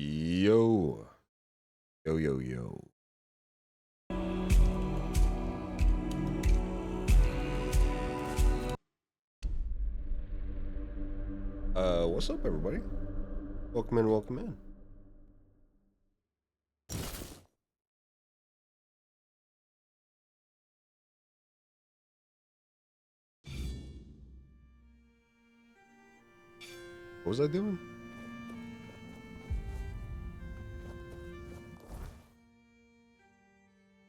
Yo, yo, yo, yo. What's up, everybody? Welcome in, welcome in. What was I doing?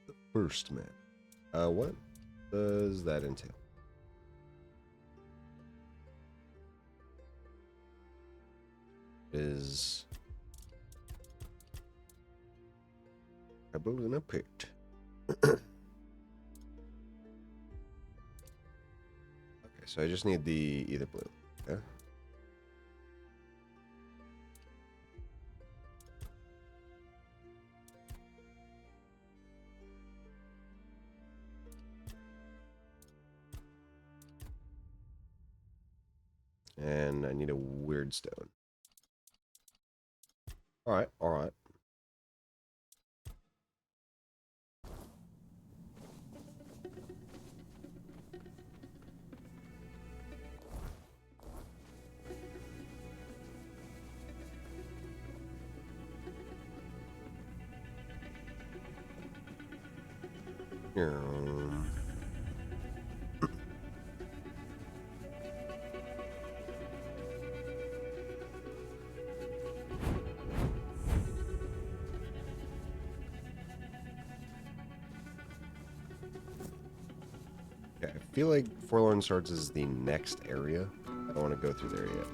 The first man. What does that entail? Is pebble in a pit. Okay, so I just need the either blue. Okay. And I need a weird stone. Alright, alright. Okay, I feel like Forlorn Swords is the next area. I don't want to go through there yet.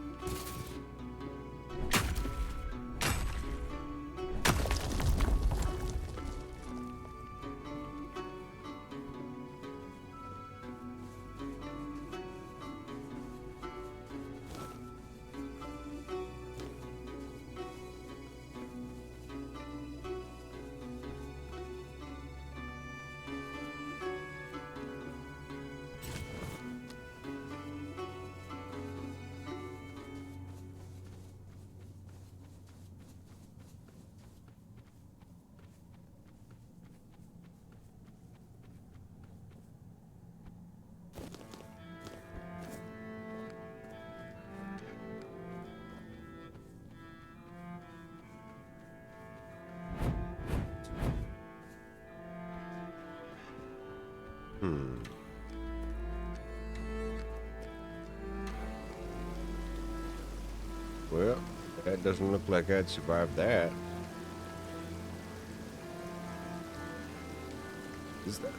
Well, that doesn't look like I'd survive that. Is that?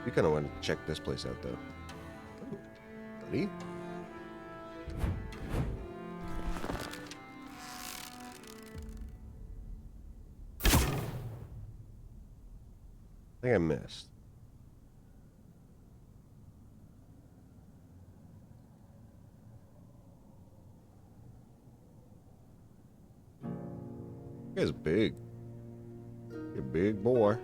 You kind of want to check this place out, though. Ooh, buddy. I think I missed. You guy's big. You're a big boy.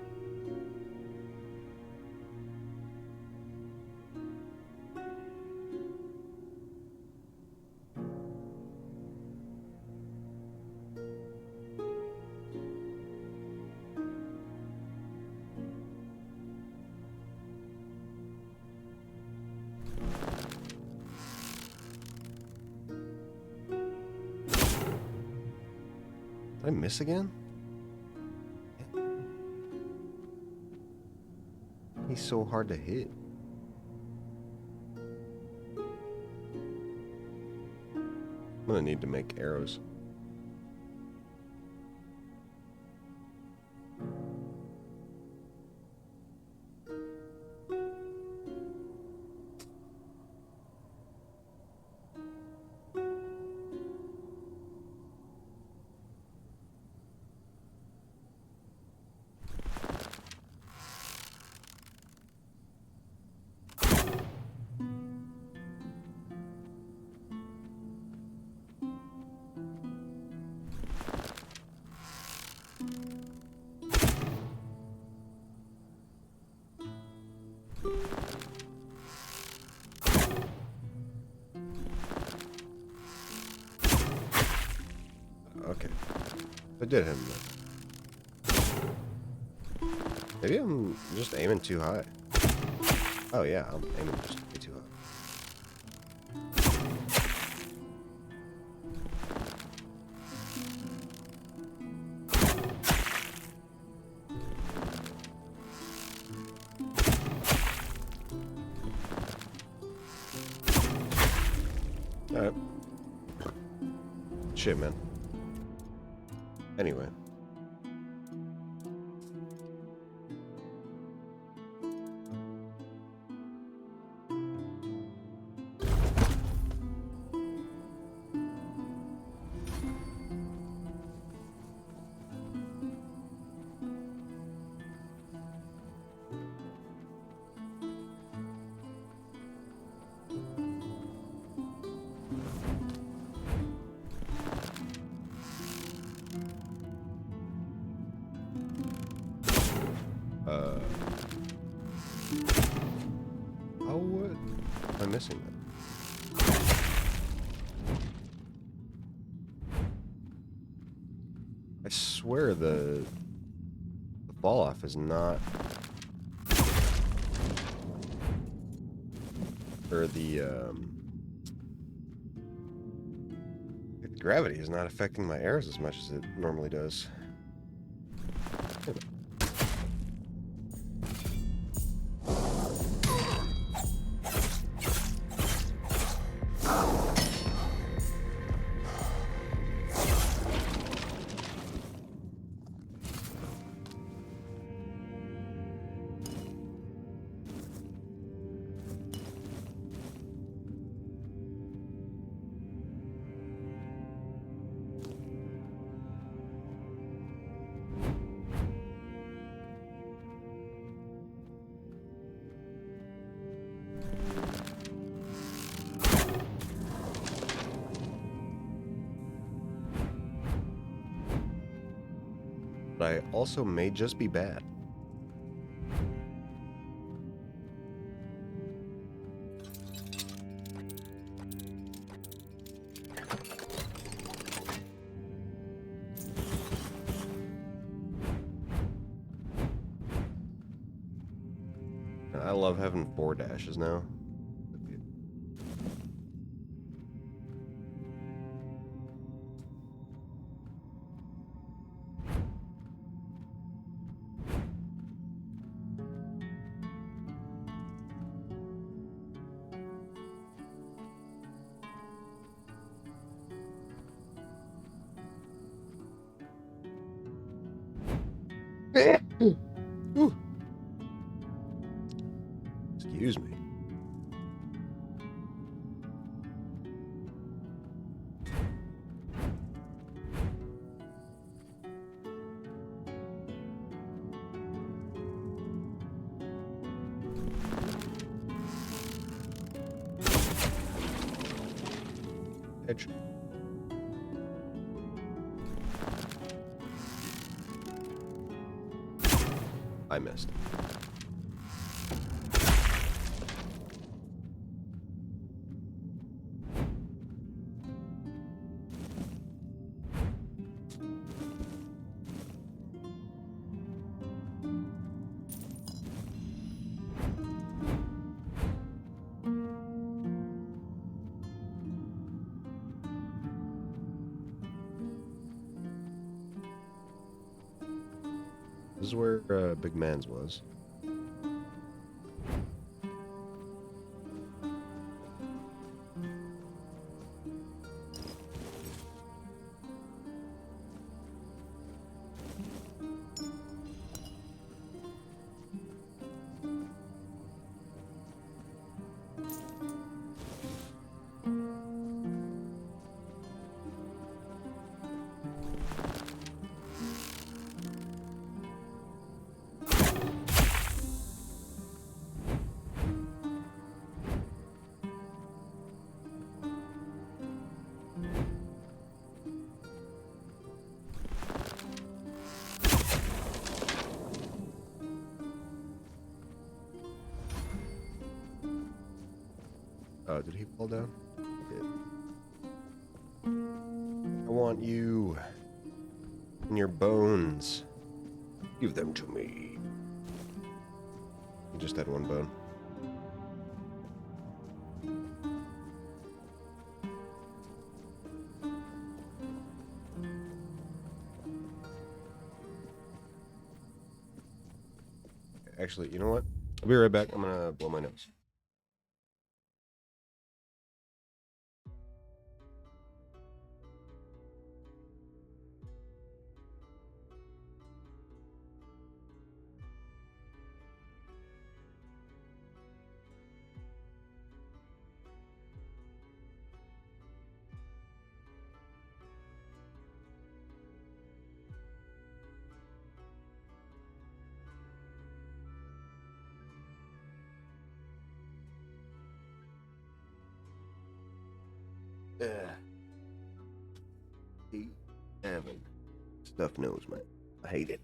Did I miss again? He's so hard to hit. I'm gonna need to make arrows. Okay. I did him. Maybe I'm just aiming too high. Oh yeah, I'm aiming just way too high. Alright. Shit, man. Anyway. Oh, what? Am I missing that? I swear the fall off is not, or the gravity is not affecting my arrows as much as it normally does. But I also may just be bad. I love having 4 dashes now. Ooh. Excuse me. Edge. I missed. This is where Big Man's was. Oh, did he fall down? He did. I want you. And your bones. Give them to me. You just had one bone. Actually, you know what? I'll be right back. I'm gonna blow my nose. Evan. Stuff nose, man. I hate it.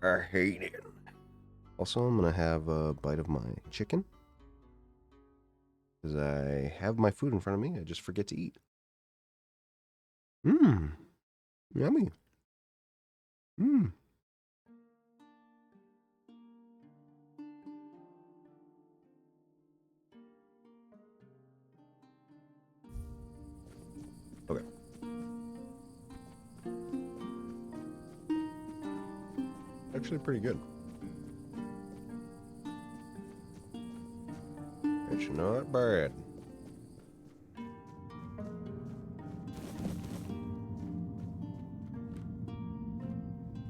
I hate it. Also, I'm gonna have a bite of my chicken. Because I have my food in front of me, I just forget to eat. Mmm. Yummy. Mmm. Okay. Actually pretty good. It's not bad.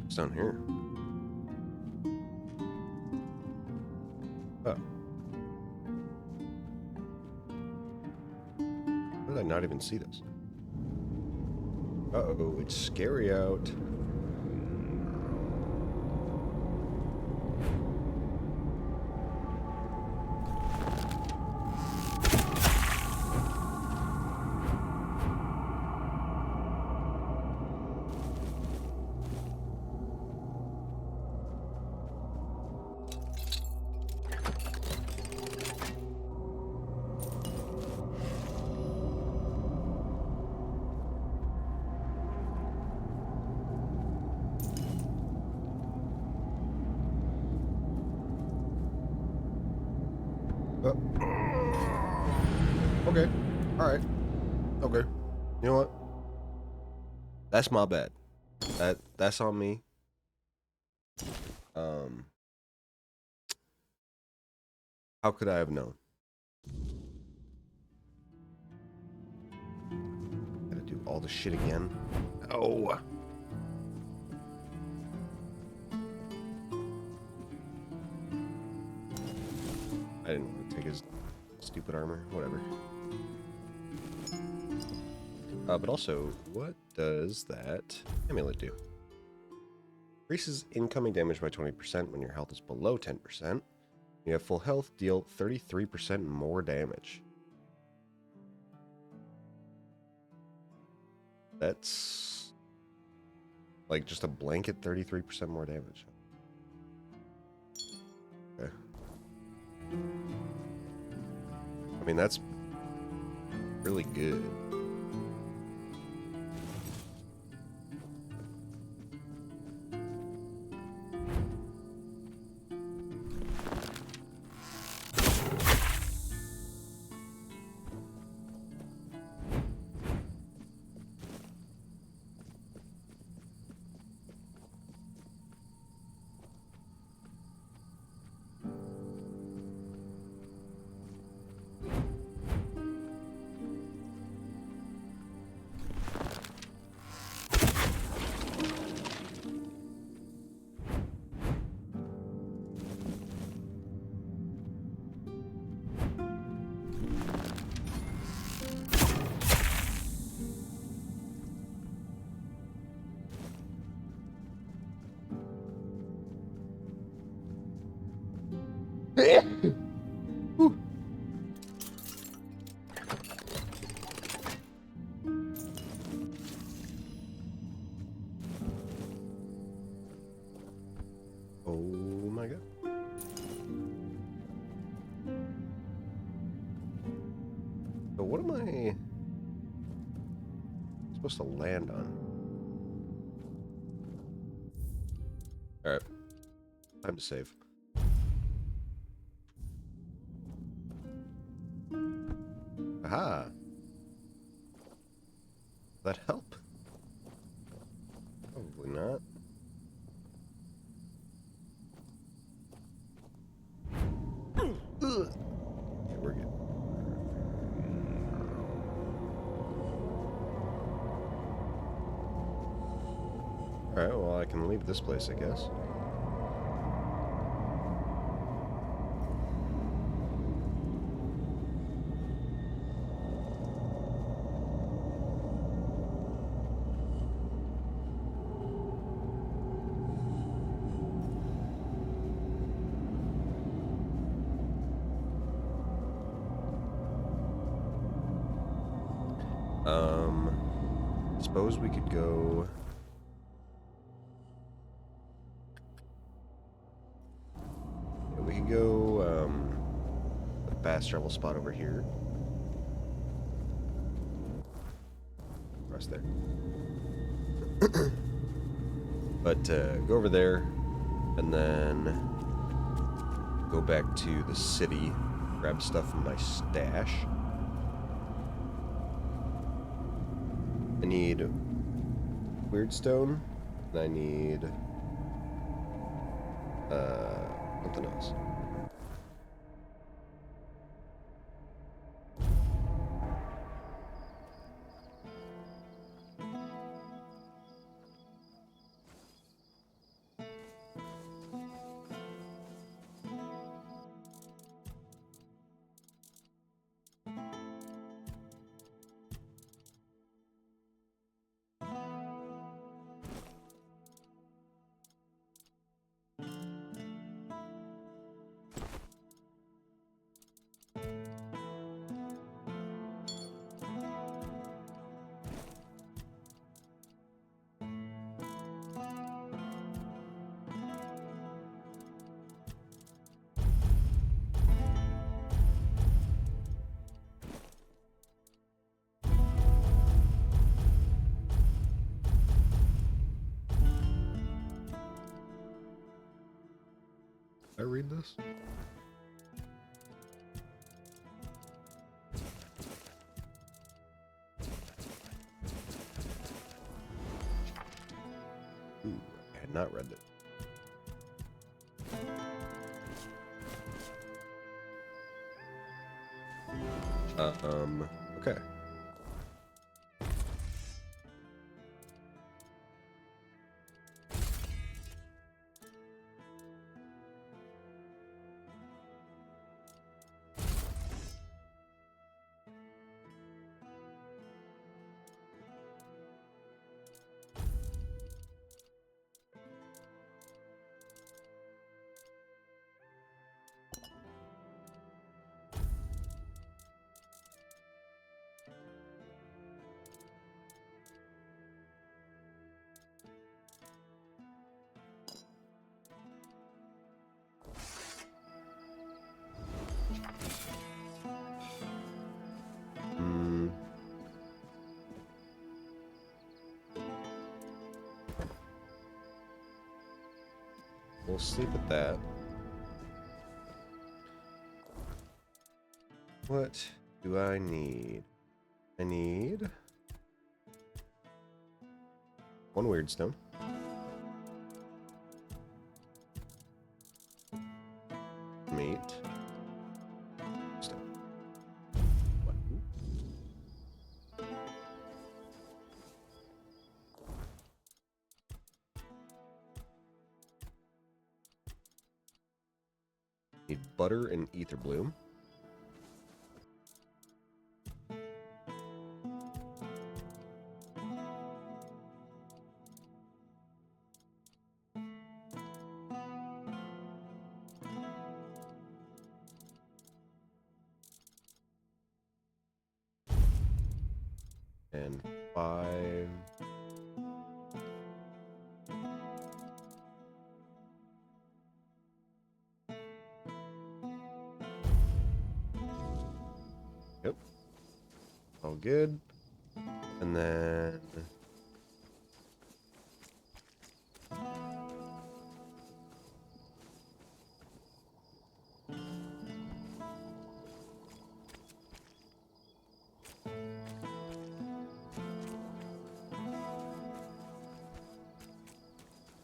What's down here? Oh. How did I not even see this? Uh-oh, it's scary out. Okay. Alright. Okay. You know what? That's my bad. That's on me. How could I have known? Gotta do all the shit again. Oh. I didn't want to take his stupid armor. Whatever. But also, what does that amulet do? Increases incoming damage by 20% when your health is below 10%. You have full health, deal 33% more damage. That's like just a blanket 33% more damage. Okay. I mean, that's really good. Oh my god. So what am I supposed to land on? Alright. Time to save. Aha! That help? Probably not. Ugh. Okay, we're good. Alright, well I can leave this place, I guess. Suppose we could go... Yeah, we could go, a fast travel spot over here. Across there. But, go over there, and then go back to the city, grab stuff from my stash. I need Weirdstone, and I need something else. I read this? Ooh, I had not read it. Okay. We'll sleep at that. What do I need? I need one Weirdstone. Meat. Stone. What? Need butter and ether bloom. And 5. Yep. All good. And then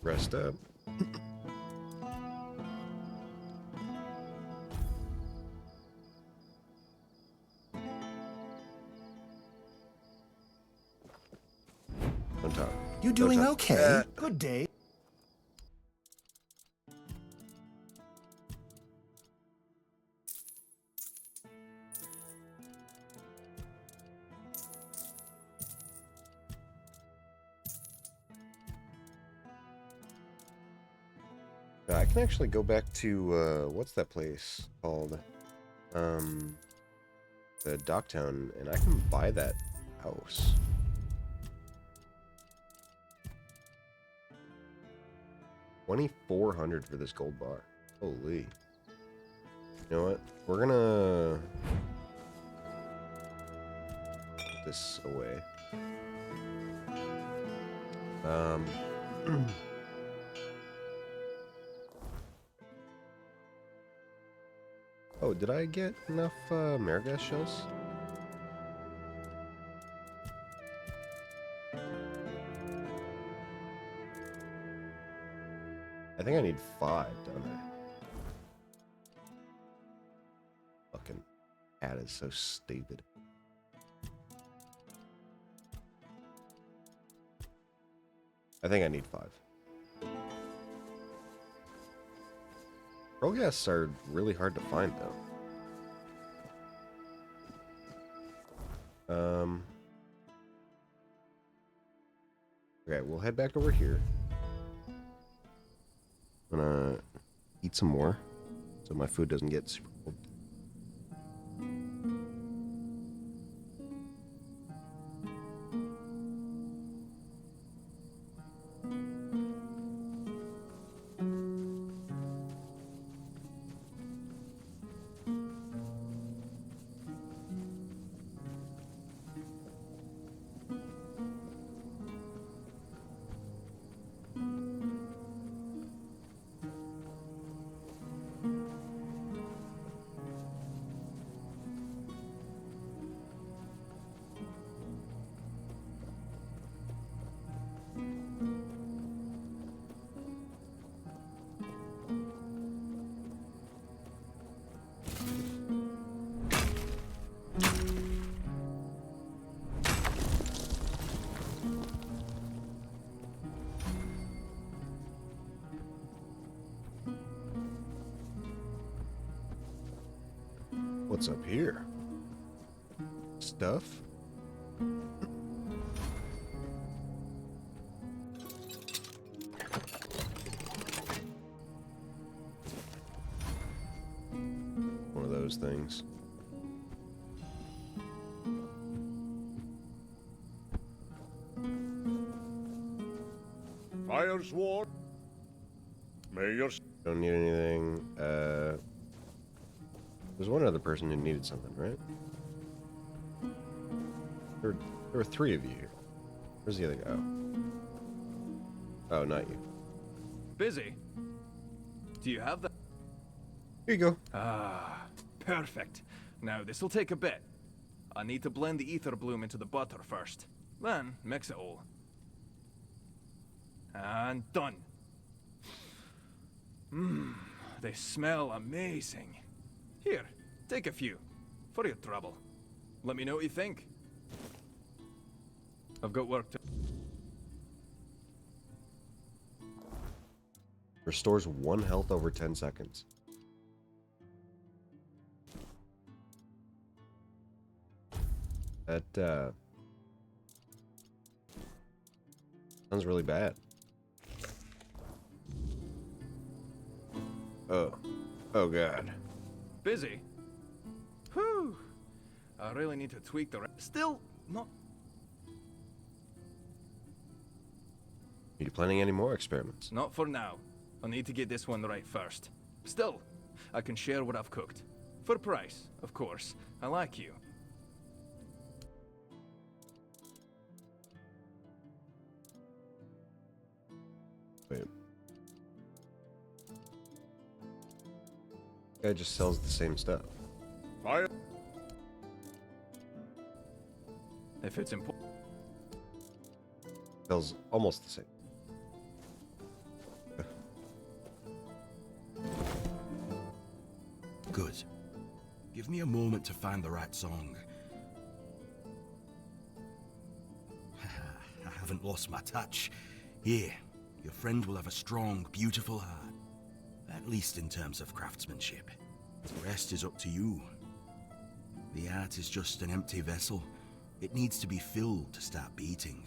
Rest up. Don't talk. You Don't doing talk. okay? Good day. I can actually go back to, what's that place called? The Docktown, and I can buy that house. $2,400 for this gold bar. Holy. You know what? We're gonna put this away. Oh, did I get enough Marigas shells? I think I need 5, don't I? Fucking cat is so stupid. I think I need 5. Rogas are really hard to find, though. Okay, we'll head back over here. I'm gonna eat some more, so my food doesn't get super cold. What's up here? Stuff? One of those things. Fire sword. Mayor. Don't need anything. There's one other person who needed something, right? There were 3 of you here. Where's the other guy? Oh, not you. Busy? Do you have that? Here you go. Ah, perfect. Now, this'll take a bit. I need to blend the ether bloom into the butter first. Then, mix it all. And done. Mmm, they smell amazing. Here, take a few. For your trouble. Let me know what you think. I've got work to... Restores 1 health over 10 seconds. That, sounds really bad. Oh. Oh, God. Busy? Whew. I really need to tweak the... Still, not... Are you planning any more experiments? Not for now. I'll need to get this one right first. Still, I can share what I've cooked. For price, of course. I like you. Wait. Guy just sells the same stuff. Fire. If it's important. Sells almost the same. Give me a moment to find the right song. I haven't lost my touch. Here, your friend will have a strong, beautiful heart. At least in terms of craftsmanship. The rest is up to you. The art is just an empty vessel. It needs to be filled to start beating.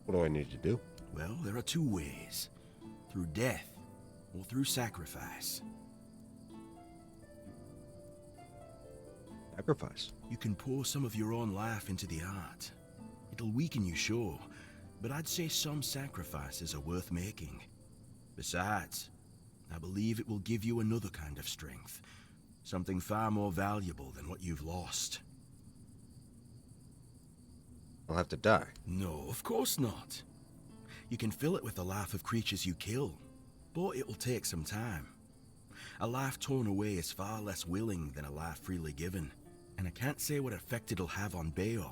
What do I need to do? Well, there are two ways. Through death, or through sacrifice. Sacrifice. You can pour some of your own life into the art. It'll weaken you, sure, but I'd say some sacrifices are worth making. Besides, I believe it will give you another kind of strength. Something far more valuable than what you've lost. I'll have to die. No, of course not. You can fill it with the life of creatures you kill, but it will take some time. A life torn away is far less willing than a life freely given, and I can't say what effect it'll have on Bayor.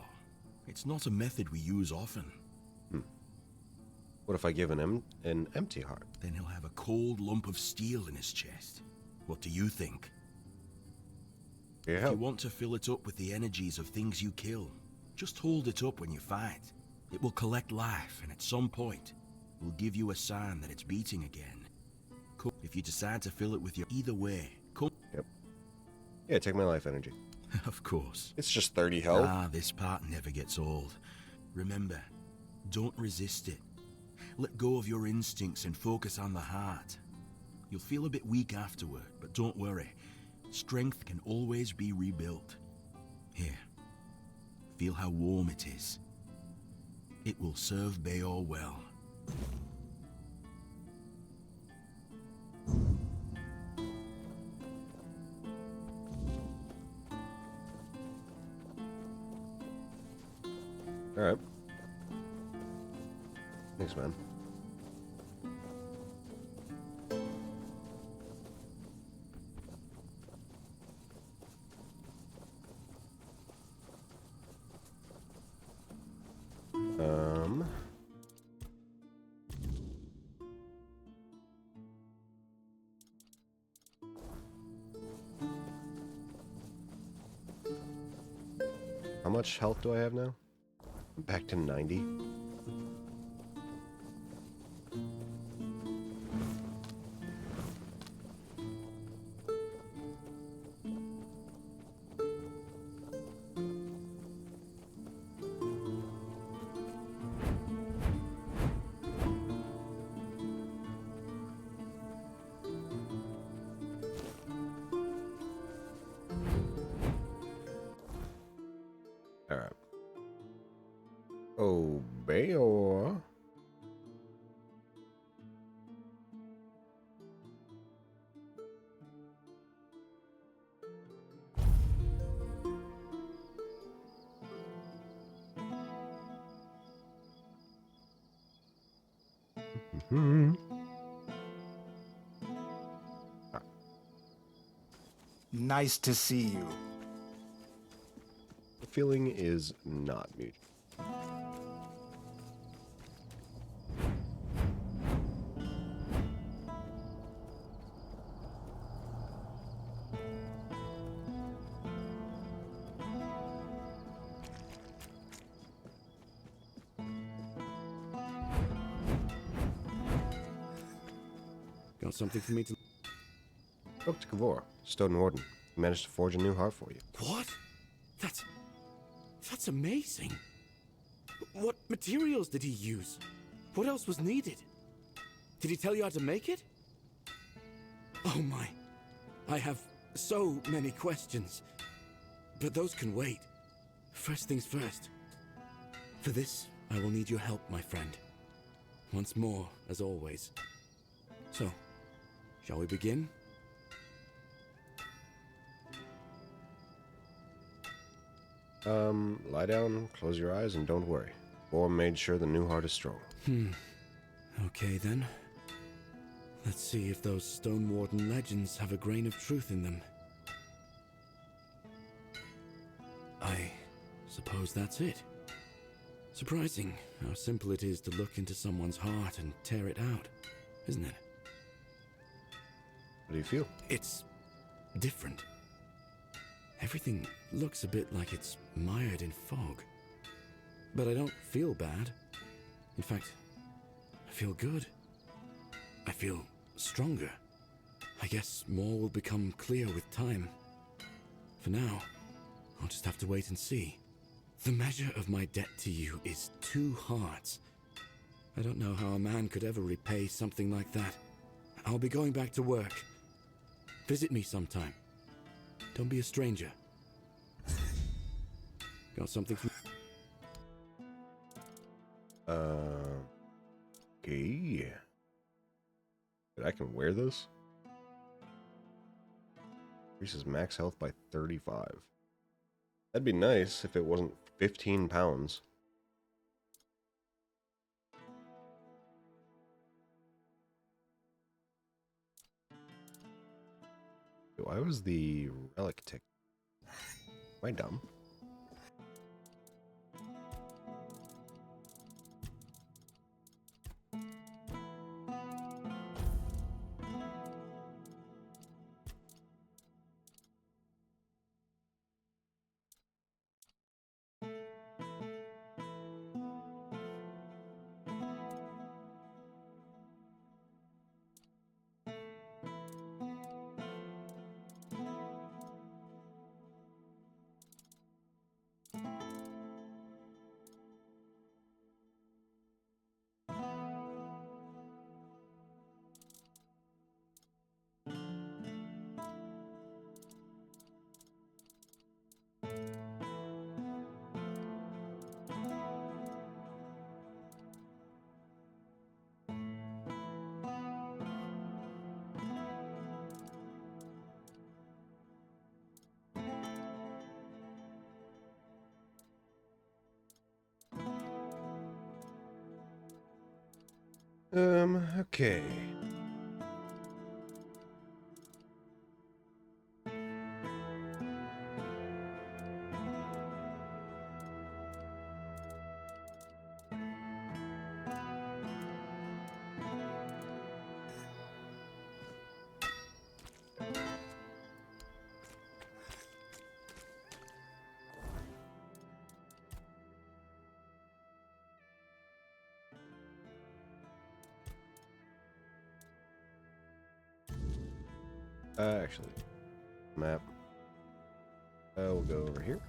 It's not a method we use often. What if I give an empty heart? Then he'll have a cold lump of steel in his chest. What do you think? Your If help. you want to fill it up with the energies of things you kill, just hold it up when you fight. It will collect life, and at some point, will give you a sign that it's beating again. Cool. If you decide to fill it with your... Either way, cool. Yep. Yeah, take my life energy. Of course. It's just 30 health. Ah, this part never gets old. Remember, don't resist it. Let go of your instincts and focus on the heart. You'll feel a bit weak afterward, but don't worry. Strength can always be rebuilt. Here, feel how warm it is. It will serve Bayor well. Alright. Thanks, man. How much health do I have now? I'm back to 90. Alright. Oh, Bayor. Nice to see you. The feeling is not mutual. Got something for me to... Spoke to Kavor, Stone Warden. He managed to forge a new heart for you. What? That's amazing. What materials did he use? What else was needed? Did he tell you how to make it? Oh my. I have so many questions. But those can wait. First things first. For this, I will need your help, my friend. Once more, as always. So, shall we begin? Lie down, close your eyes, and don't worry. Boar made sure the new heart is strong. Okay then. Let's see if those Stone Warden legends have a grain of truth in them. I suppose that's it. Surprising how simple it is to look into someone's heart and tear it out, isn't it? How do you feel? It's different. Everything looks a bit like it's mired in fog. But I don't feel bad. In fact, I feel good. I feel stronger. I guess more will become clear with time. For now, I'll just have to wait and see. The measure of my debt to you is 2 hearts. I don't know how a man could ever repay something like that. I'll be going back to work. Visit me sometime. Don't be a stranger. Got something from... Okay. But I can wear this? Increases max health by 35. That'd be nice if it wasn't 15 pounds. Why was the relic tick? Am I dumb? Okay. Actually, map. We'll go over here.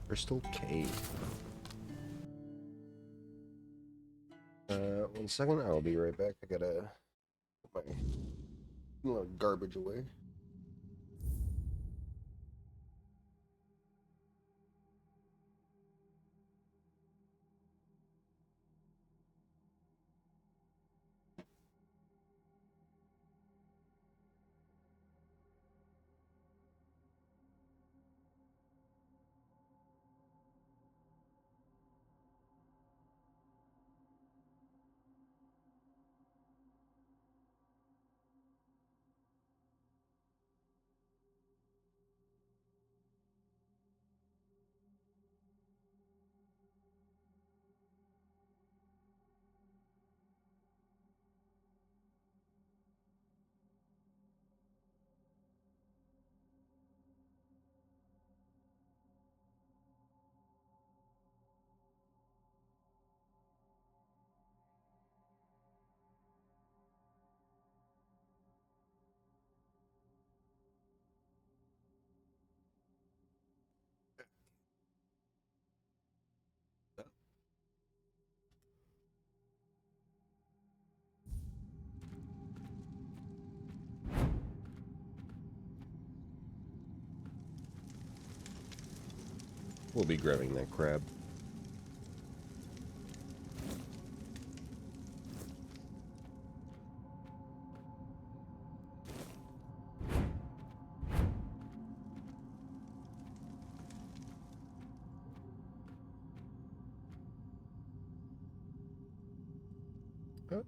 Crystal Cave. 1 second, I'll be right back. I gotta put my little garbage away. We'll be grabbing that crab.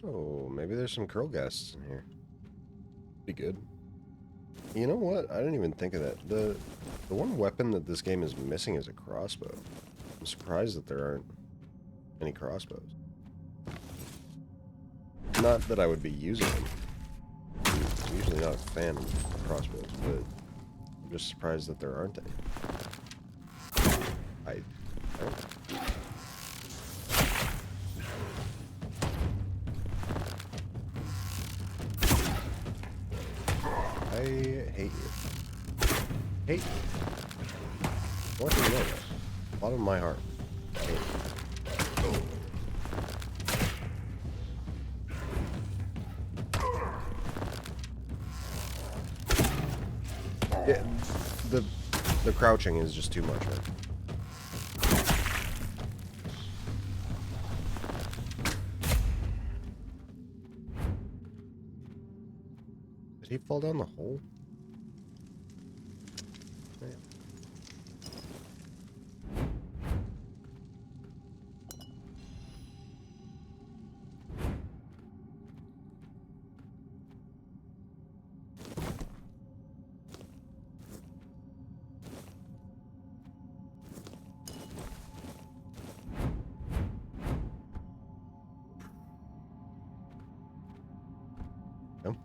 Oh, maybe there's some curl ghasts in here. Be good. You know what? I didn't even think of that. The one weapon that this game is missing is a crossbow. I'm surprised that there aren't any crossbows. Not that I would be using them. I'm usually not a fan of crossbows, but I'm just surprised that there aren't any. I hate you. Hate you. I want you to know that. Bottom of my heart. I hate you. Yeah, the crouching is just too much, man. Did he fall down the hole? Man. No?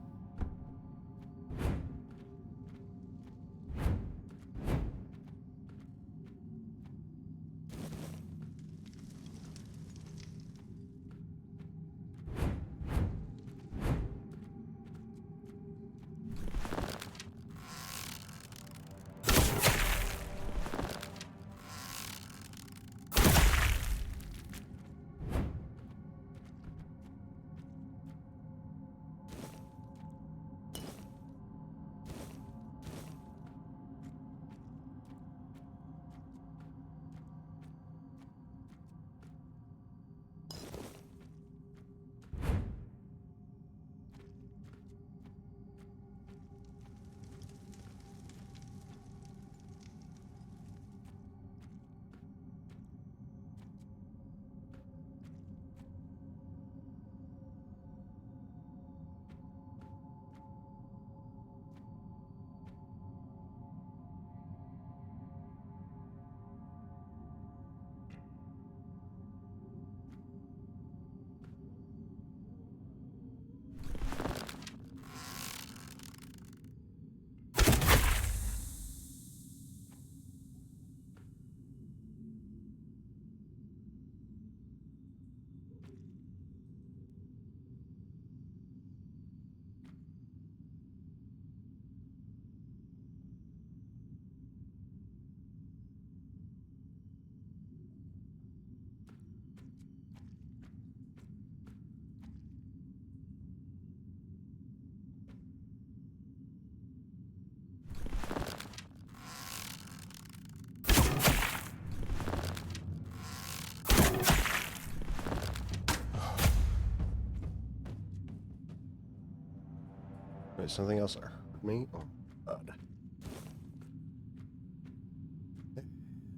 Wait, something else hurt me? Oh, God.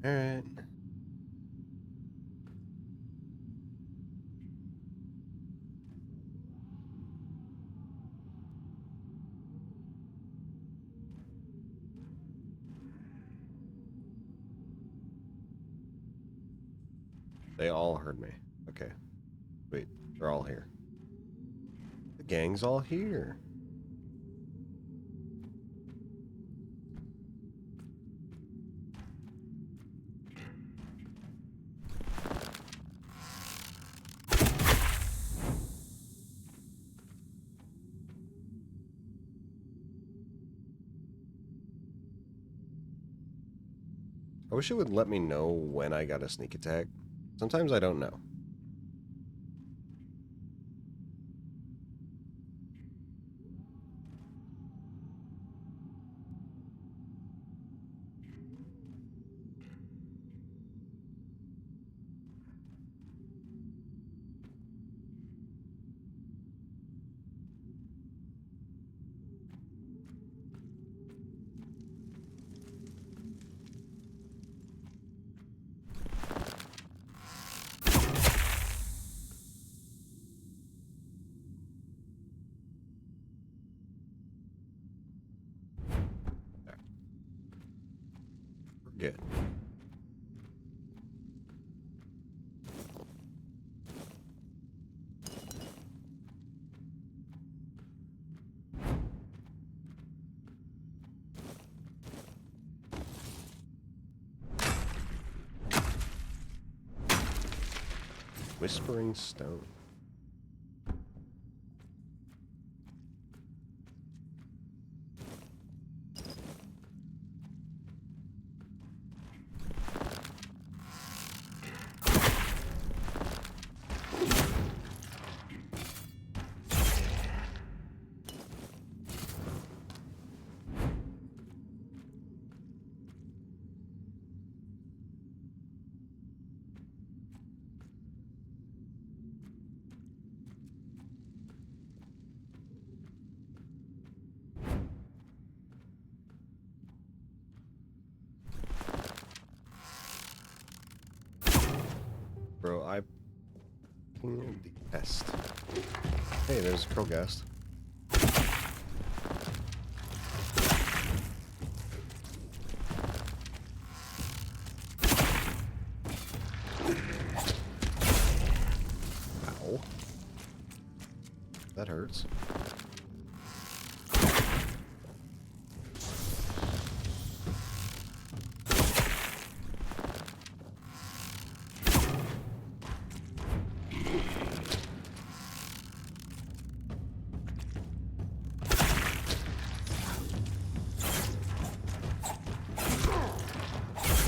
Alright. They all heard me. Okay. Wait, they're all here. The gang's all here. I wish it would let me know when I got a sneak attack. Sometimes I don't know. Whispering Stone. Bro, I pinged the guest. Hey, there's a crow guest. Ow. That hurts.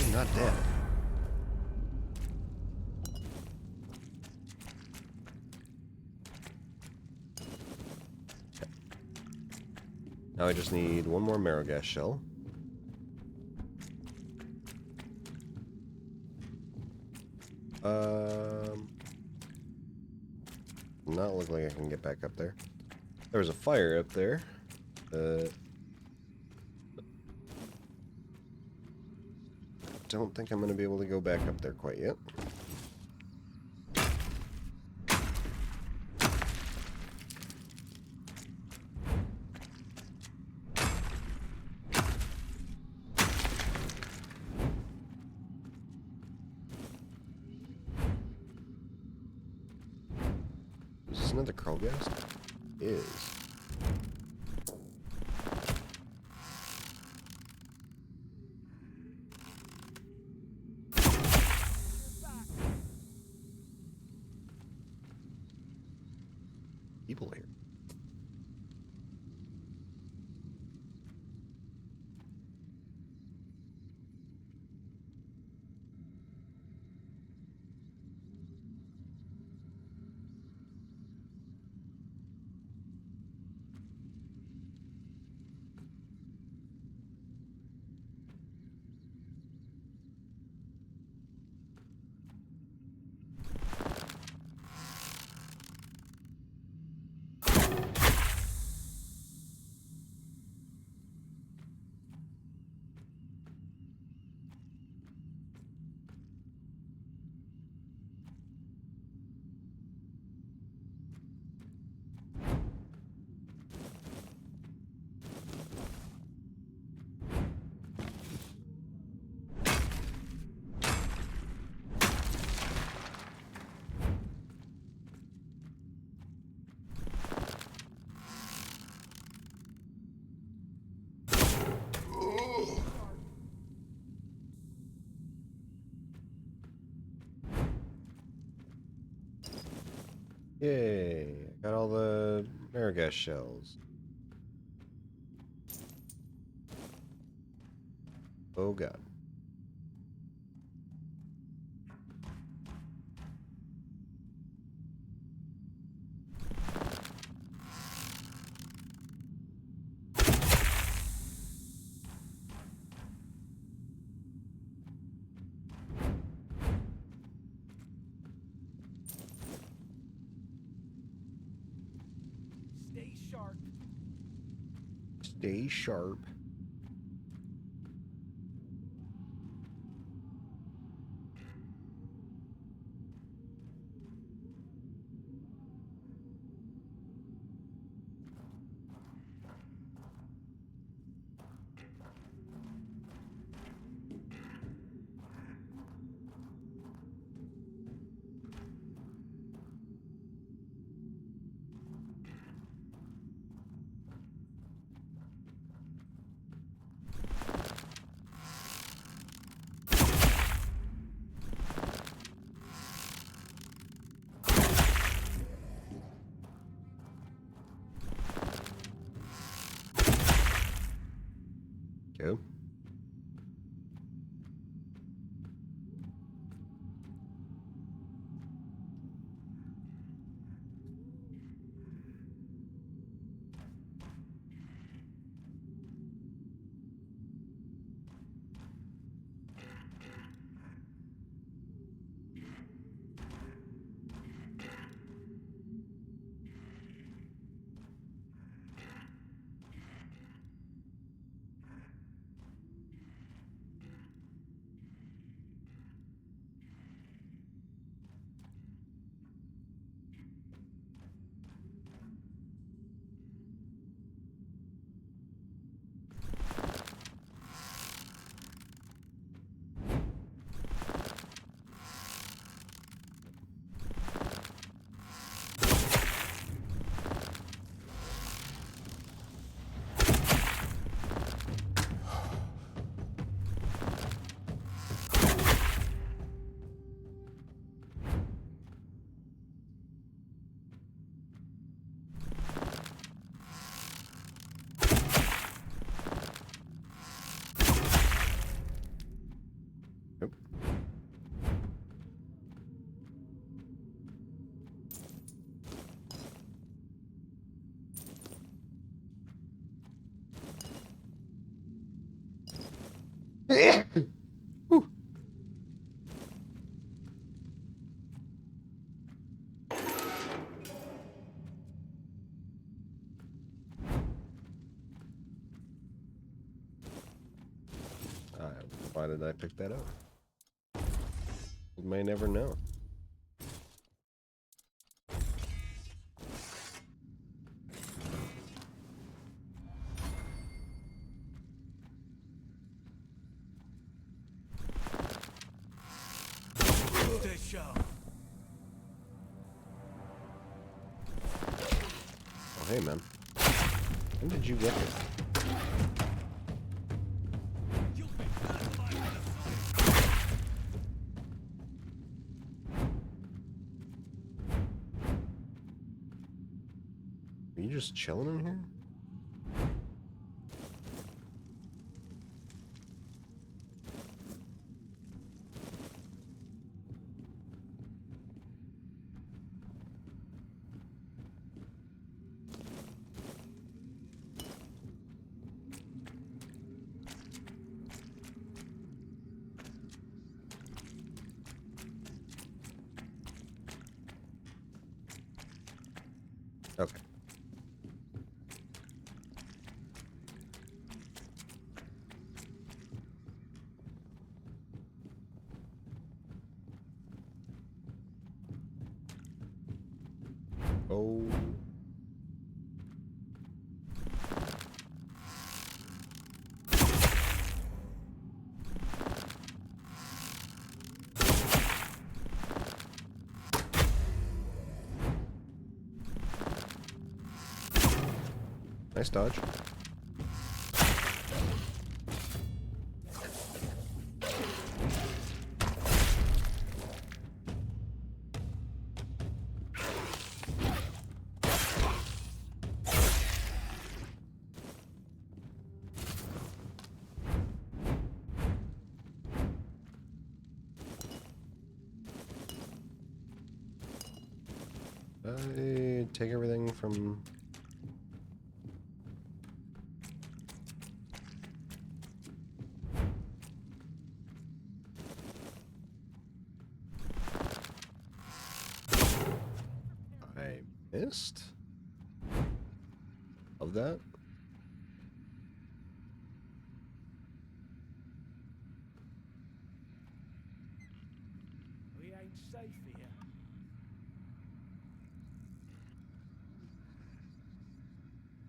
I'm not dead. Okay. Now I just need one more marrow gas shell. Not look like I can get back up there. There's a fire up there. Don't think I'm going to be able to go back up there quite yet. Is this another Kroll ghast? Is. People here. Yay, I got all the Marigas shells. Oh god. Stay sharp. Stay sharp. Why did I pick that up? You may never know. Stay sharp. Oh, hey, man. When did you get here? Are you just chilling in here? Okay. Oh. Nice dodge. I take everything from... I missed? Of that? We ain't safe here.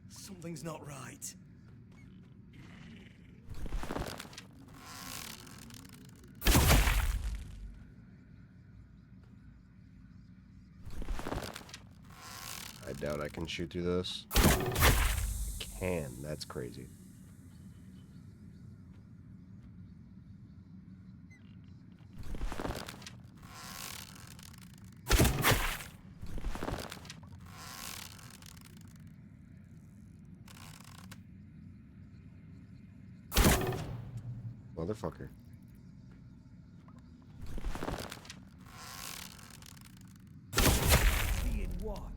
Something's not right. I doubt I can shoot through this. I can. That's crazy. Motherfucker. Being watched.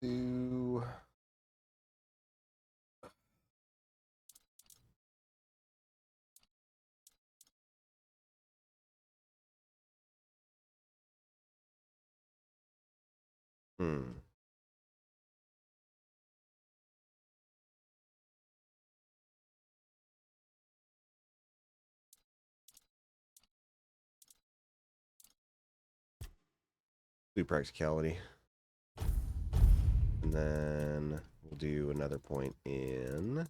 Do... Hmm. Do practicality. then we'll do another point in...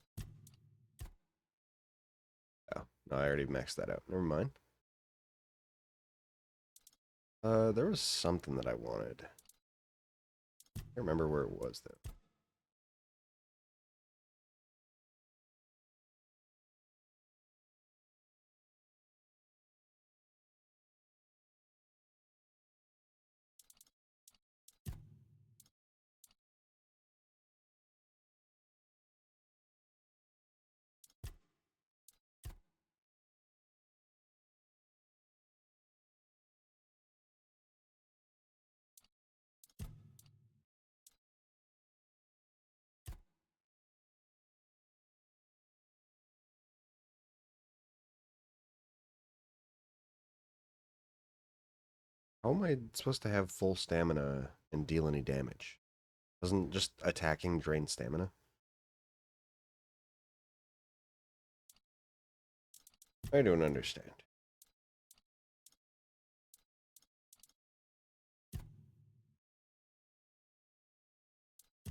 Oh, no, I already maxed that out. Never mind. There was something that I wanted. I can't remember where it was, though. How am I supposed to have full stamina and deal any damage? Doesn't just attacking drain stamina? I don't understand.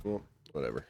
Well, whatever.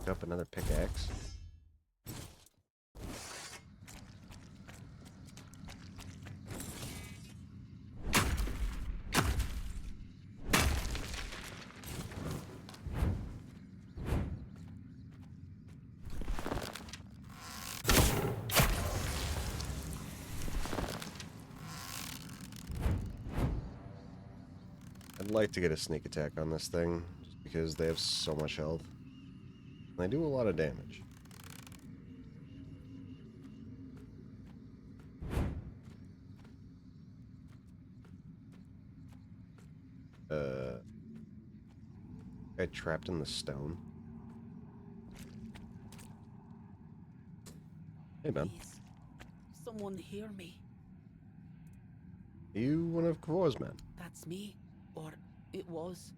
Up another pickaxe. I'd like to get a sneak attack on this thing, just because they have so much health. They do a lot of damage. Guy trapped in the stone. Hey, man. Please, someone hear me. You one of Kvor's men? That's me, or it was.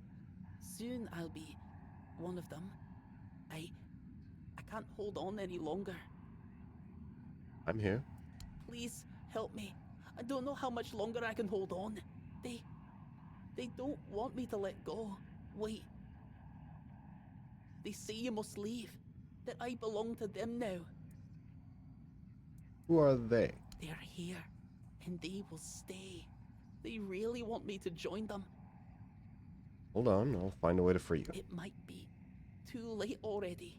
Soon I'll be one of them. I can't hold on any longer. I'm here. Please help me. I don't know how much longer I can hold on. They don't want me to let go. Wait. They say you must leave. That I belong to them now. Who are they? They're here, and they will stay. They really want me to join them. Hold on, I'll find a way to free you. It might be too late already.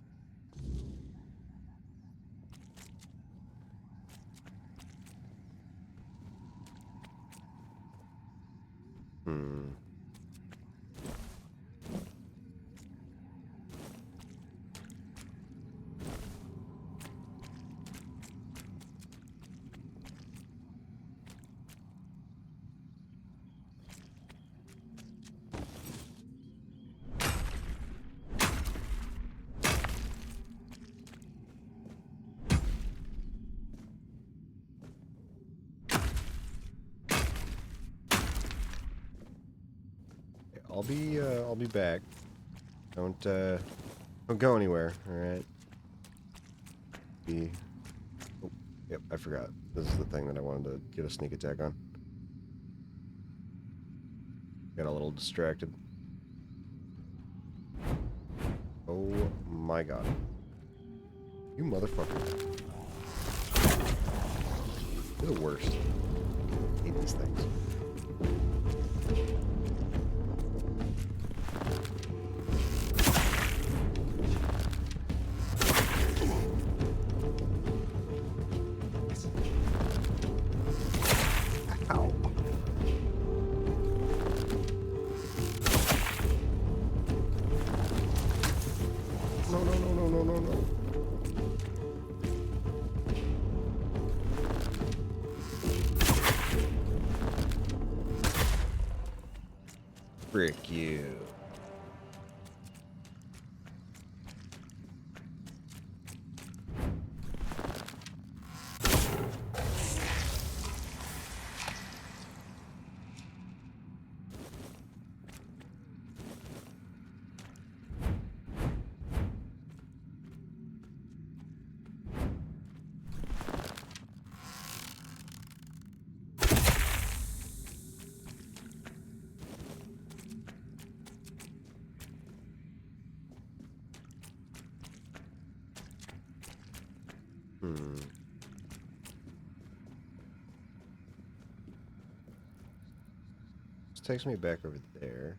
I'll be back. Don't go anywhere, alright? Oh, yep, I forgot. This is the thing that I wanted to get a sneak attack on. Got a little distracted. Oh my god. You motherfucker. You're the worst. I hate these things. Frick you. This takes me back over there.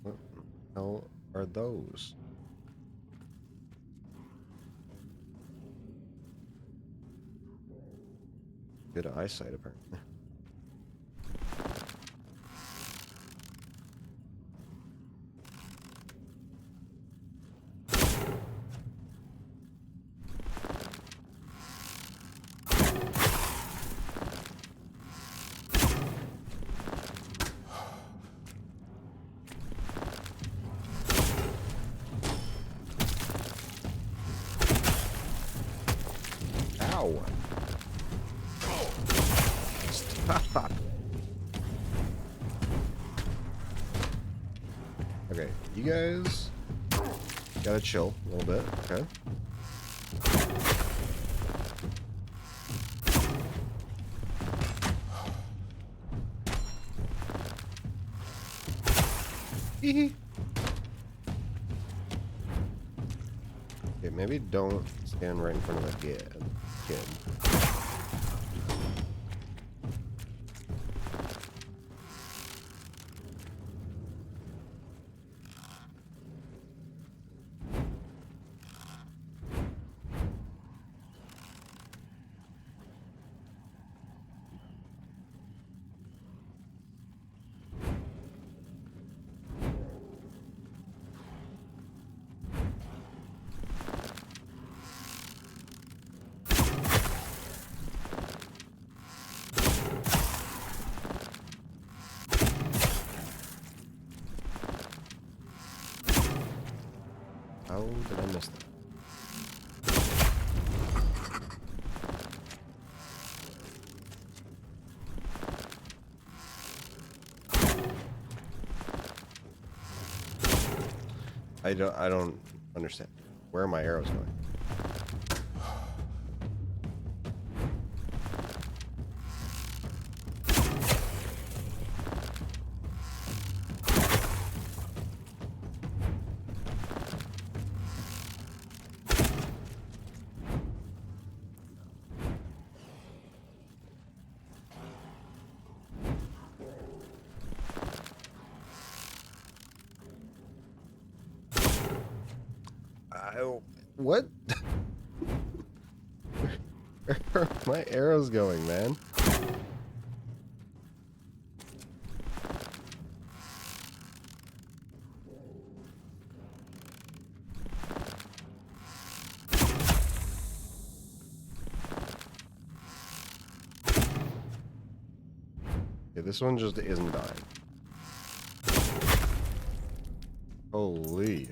What the hell are those? Good eyesight, apparently. Ow! Stop! Okay, you guys gotta chill a little bit, okay? Hee. Okay, maybe don't stand right in front of the kid. How did I miss that? I don't understand. Where are my arrows going? What? Where are my arrows going, man? Okay, this one just isn't dying. Holy.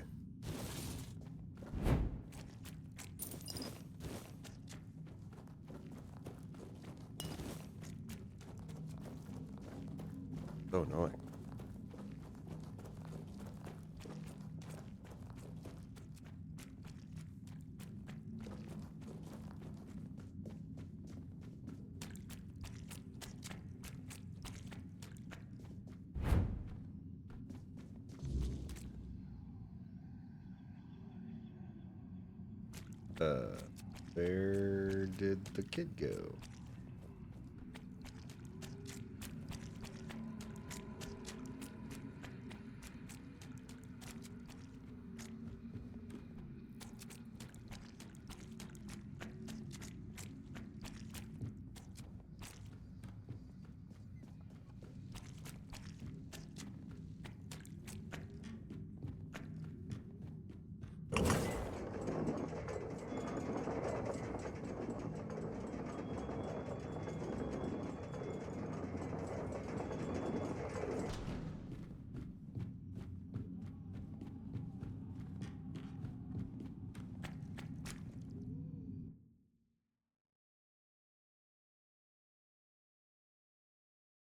So annoying. Where did the kid go?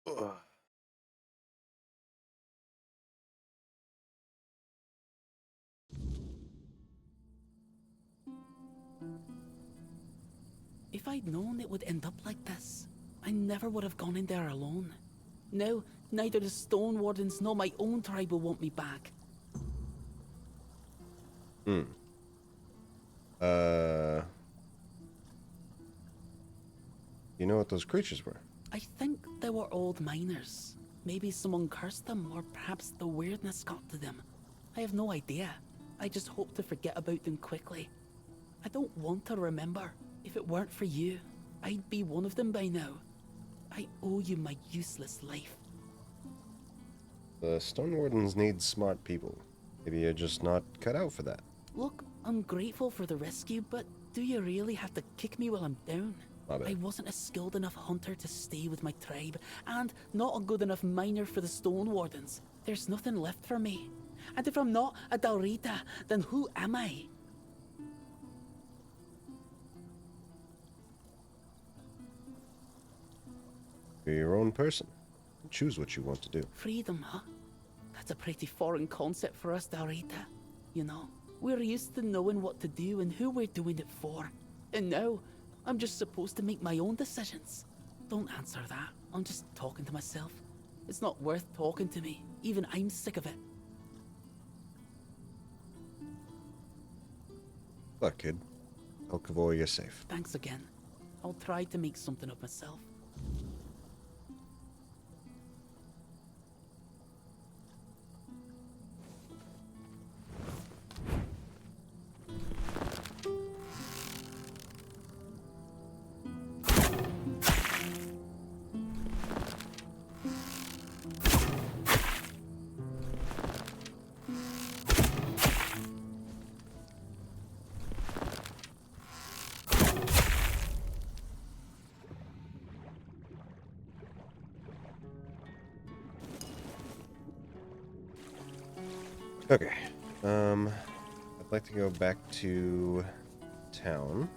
Ugh. If I'd known it would end up like this, I never would have gone in there alone. No, neither the Stone Wardens nor my own tribe will want me back. Hmm. You know what those creatures were? I think they were old miners. Maybe someone cursed them, or perhaps the weirdness got to them. I have no idea. I just hope to forget about them quickly. I don't want to remember. If it weren't for you, I'd be one of them by now. I owe you my useless life. The Stone Wardens need smart people. Maybe you're just not cut out for that. Look, I'm grateful for the rescue, but do you really have to kick me while I'm down? My bad. I wasn't a skilled enough hunter to stay with my tribe, and not a good enough miner for the Stone Wardens. There's nothing left for me. And if I'm not a Dalrita, then who am I? You're your own person. Choose what you want to do. Freedom, huh? That's a pretty foreign concept for us, Dalrita. You know, we're used to knowing what to do and who we're doing it for. And now, I'm just supposed to make my own decisions. Don't answer that. I'm just talking to myself. It's not worth talking to me. Even I'm sick of it. Look, kid. Tell Kavor you're safe. Thanks again. I'll try to make something of myself. Okay. I'd like to go back to town.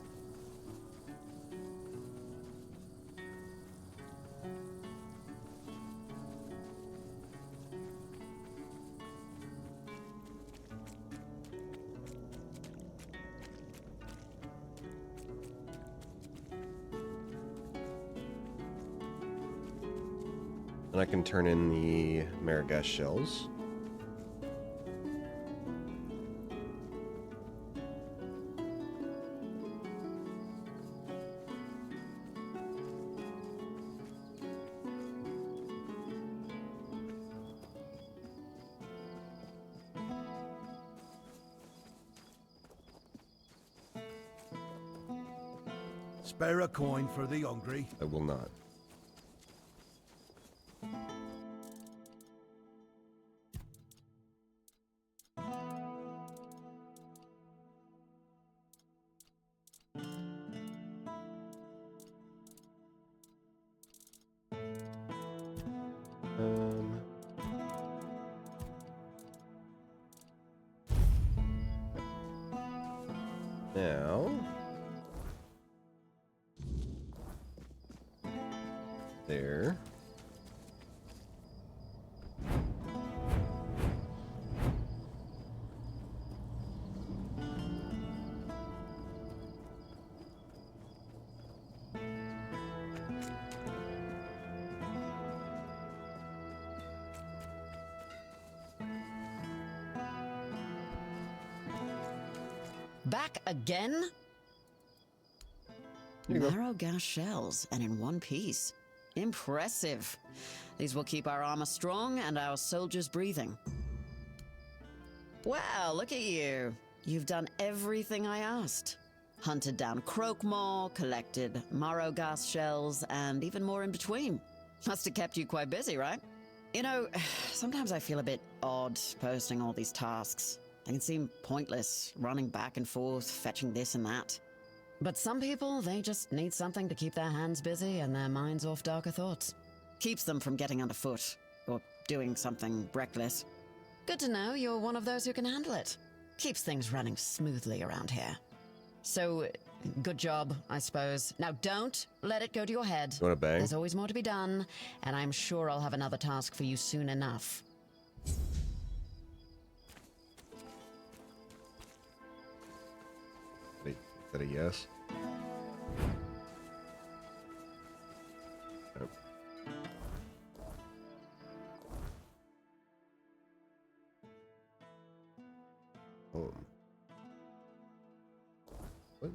And I can turn in the Marigas shells. Spare a coin for the hungry. I will not. Now, there. back again? Here you go. Marrow gas shells, and in one piece. Impressive. These will keep our armor strong and our soldiers breathing. Wow, look at you. You've done everything I asked. Hunted down Croakmore, collected marrow gas shells, and even more in between. Must have kept you quite busy, right? You know, sometimes I feel a bit odd posting all these tasks. They can seem pointless, running back and forth, fetching this and that. But some people, they just need something to keep their hands busy and their minds off darker thoughts. Keeps them from getting underfoot, or doing something reckless. Good to know you're one of those who can handle it. Keeps things running smoothly around here. So, good job, I suppose. Now don't let it go to your head. You wanna bang? There's always more to be done, and I'm sure I'll have another task for you soon enough. Wait, is that a yes? Nope. Home. What?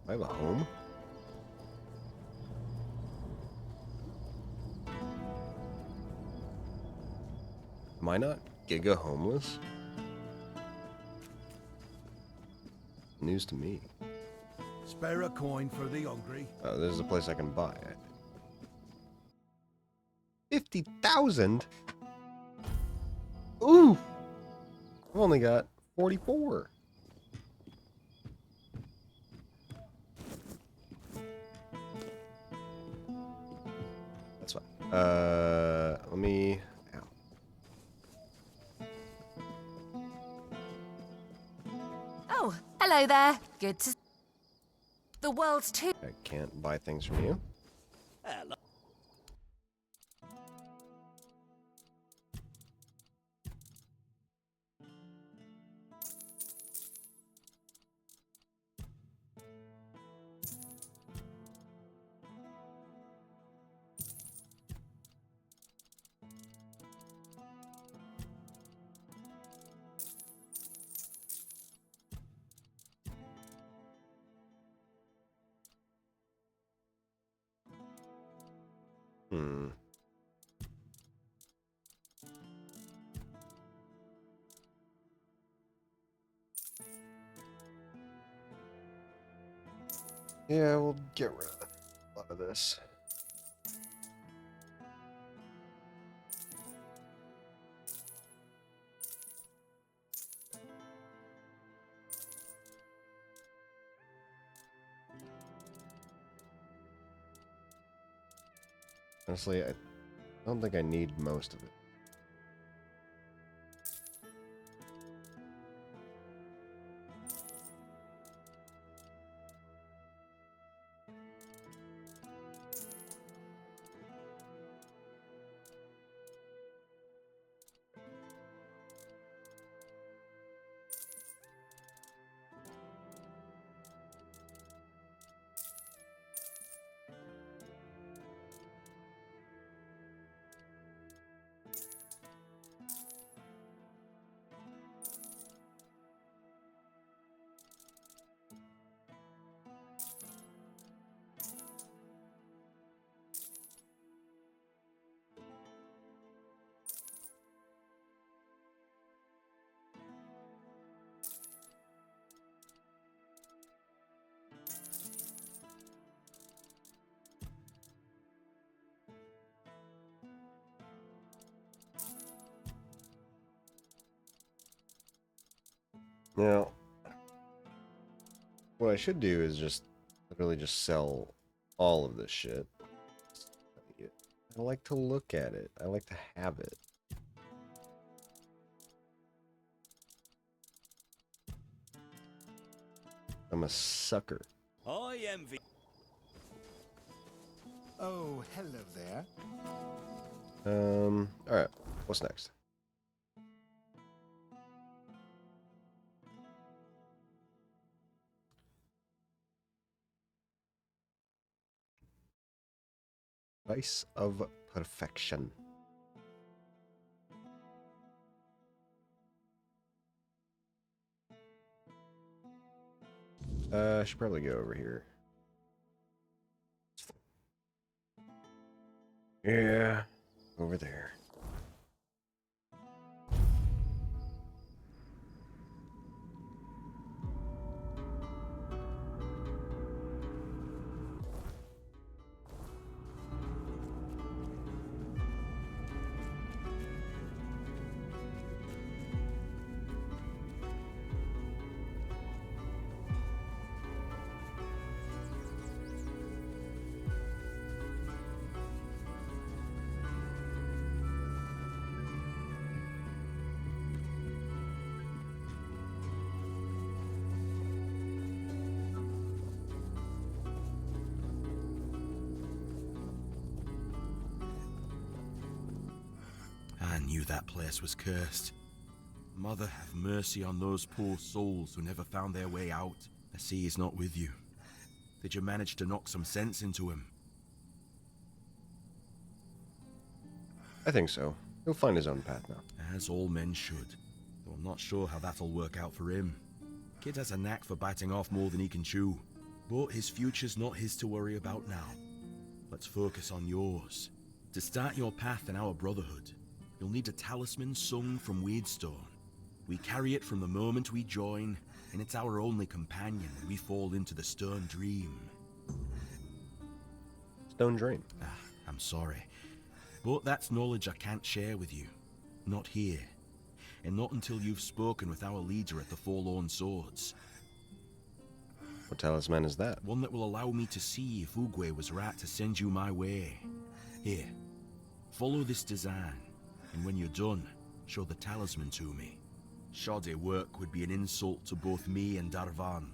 I have a home? Am I not giga homeless? News to me. Spare a coin for the hungry. Oh, this is a place I can buy it. 50,000? Ooh! I've only got 44. That's fine. Let me... Ow. Oh, hello there. Good to... The world's too... I can't buy things from you. Hmm. Yeah, we'll get rid of a lot of this. Honestly, I don't think I need most of it. Now, what I should do is just literally just sell all of this shit. I like to look at it. I like to have it. I'm a sucker. I envy. Oh, hello there. Alright. What's next? Vice of perfection. I should probably go over here. Yeah, over there. I knew that place was cursed. Mother, have mercy on those poor souls who never found their way out. I see he's not with you. Did you manage to knock some sense into him? I think so. He'll find his own path now. As all men should. Though I'm not sure how that'll work out for him. Kid has a knack for biting off more than he can chew. But his future's not his to worry about now. Let's focus on yours. To start your path in our brotherhood, you'll need a talisman sung from Weedstone. We carry it from the moment we join, and it's our only companion when we fall into the Stone Dream. Stone Dream. I'm sorry. But that's knowledge I can't share with you. Not here. And not until you've spoken with our leader at the Forlorn Swords. What talisman is that? One that will allow me to see if Oogway was right to send you my way. Here, follow this design, and when you're done, show the talisman to me. Shoddy work would be an insult to both me and Darvan.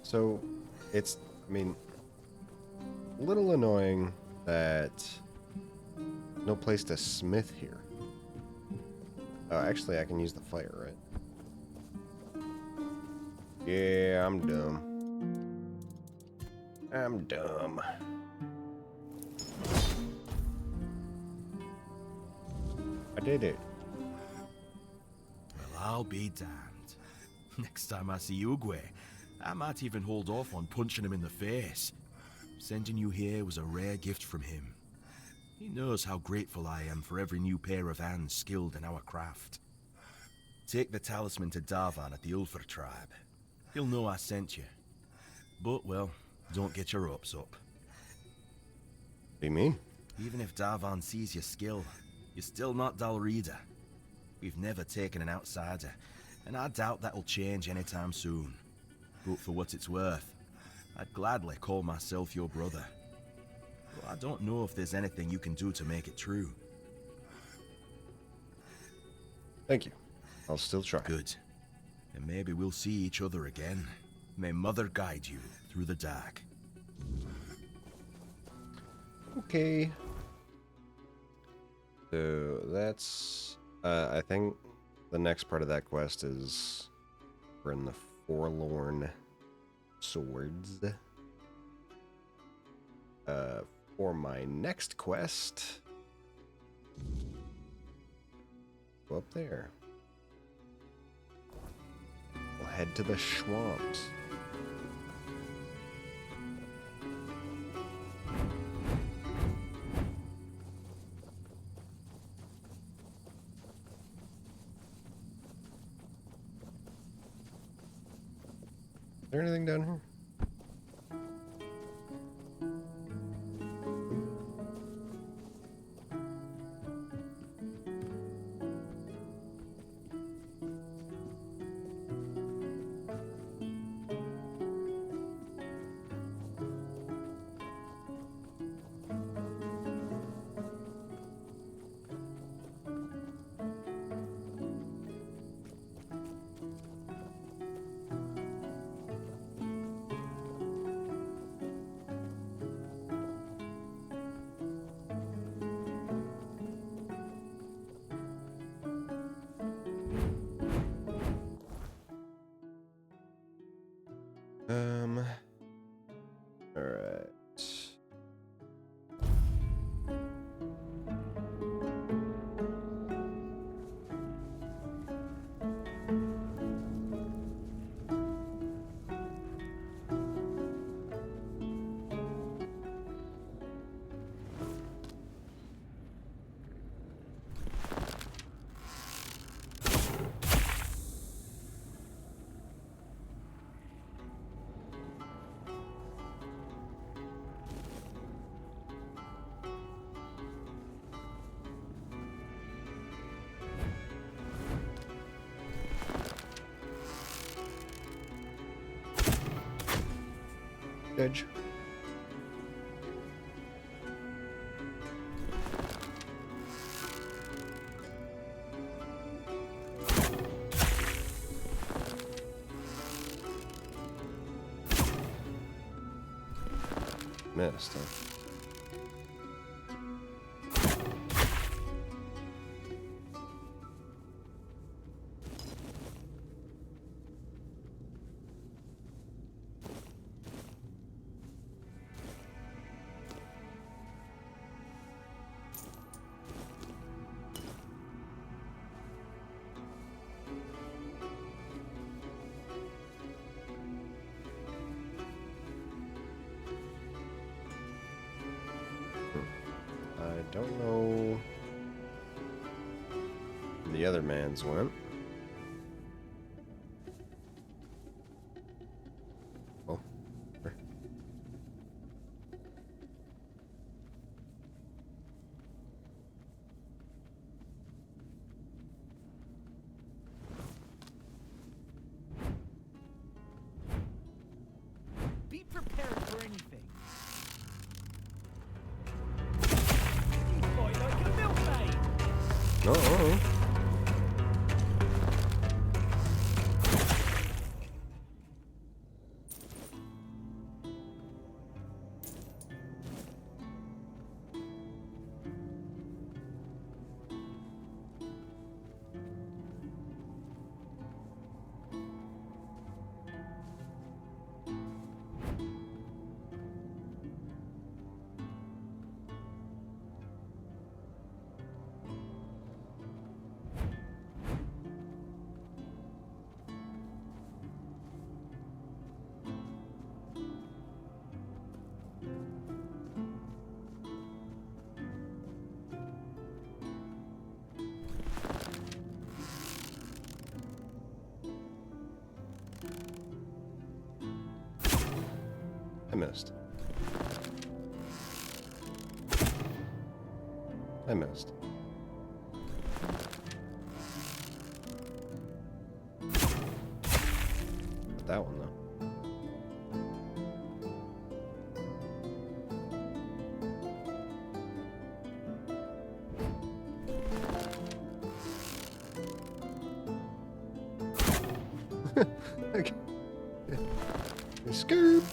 So, it's, I mean, a little annoying that no place to smith here. Oh, actually, I can use the fire, right? Yeah, I'm dumb. I'm dumb. I did it. Well, I'll be damned. Next time I see Oogway, I might even hold off on punching him in the face. Sending you here was a rare gift from him. He knows how grateful I am for every new pair of hands skilled in our craft. Take the talisman to Darvan at the Ulfer tribe. He'll know I sent you. But, well, don't get your hopes up. What do you mean? Even if Darvan sees your skill, you're still not Dalrida. We've never taken an outsider, and I doubt that'll change anytime soon. But for what it's worth, I'd gladly call myself your brother. But I don't know if there's anything you can do to make it true. Thank you. I'll still try. Good. And maybe we'll see each other again. May Mother guide you through the dark. Okay. So that's, I think the next part of that quest is we're in the Forlorn Swords. For my next quest, go up there. We'll head to the swamps. Is there anything down here? Edge. Missed, huh? I don't know where the other man's went. Oh. Where? Be prepared for anything. Fight like a milkmaid. No. I missed. I missed. But that one, though. Okay. Scoop!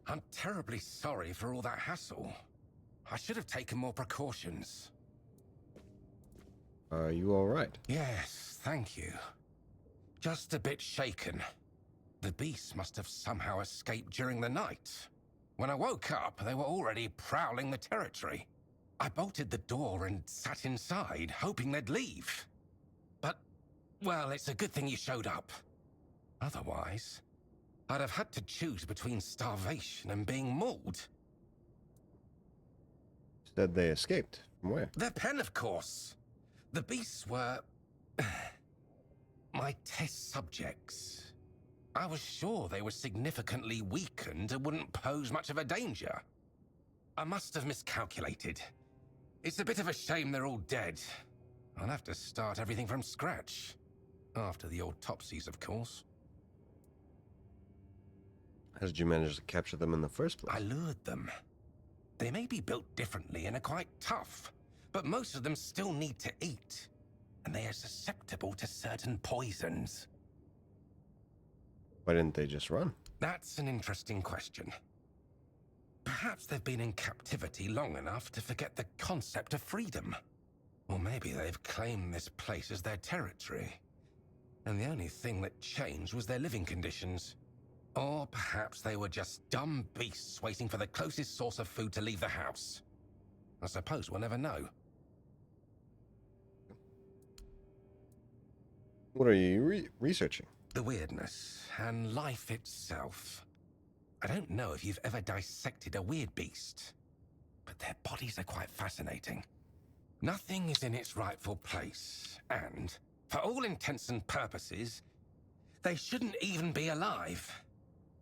I'm terribly sorry for all that hassle. I should have taken more precautions. Are you alright? Yes, thank you. Just a bit shaken. The beasts must have somehow escaped during the night. When I woke up, they were already prowling the territory. I bolted the door and sat inside, hoping they'd leave. But, well, it's a good thing you showed up. Otherwise, I'd have had to choose between starvation and being mauled. Said they escaped. From where? Their pen, of course. The beasts were... my test subjects. I was sure they were significantly weakened and wouldn't pose much of a danger. I must have miscalculated. It's a bit of a shame they're all dead. I'll have to start everything from scratch. After the autopsies, of course. How did you manage to capture them in the first place? I lured them. They may be built differently and are quite tough, but most of them still need to eat, and they are susceptible to certain poisons. Why didn't they just run? That's an interesting question. Perhaps they've been in captivity long enough to forget the concept of freedom. Or maybe they've claimed this place as their territory, and the only thing that changed was their living conditions. Or perhaps they were just dumb beasts waiting for the closest source of food to leave the house. I suppose we'll never know. What are you researching? The weirdness and life itself. I don't know if you've ever dissected a weird beast, but their bodies are quite fascinating. Nothing is in its rightful place, and, for all intents and purposes, they shouldn't even be alive.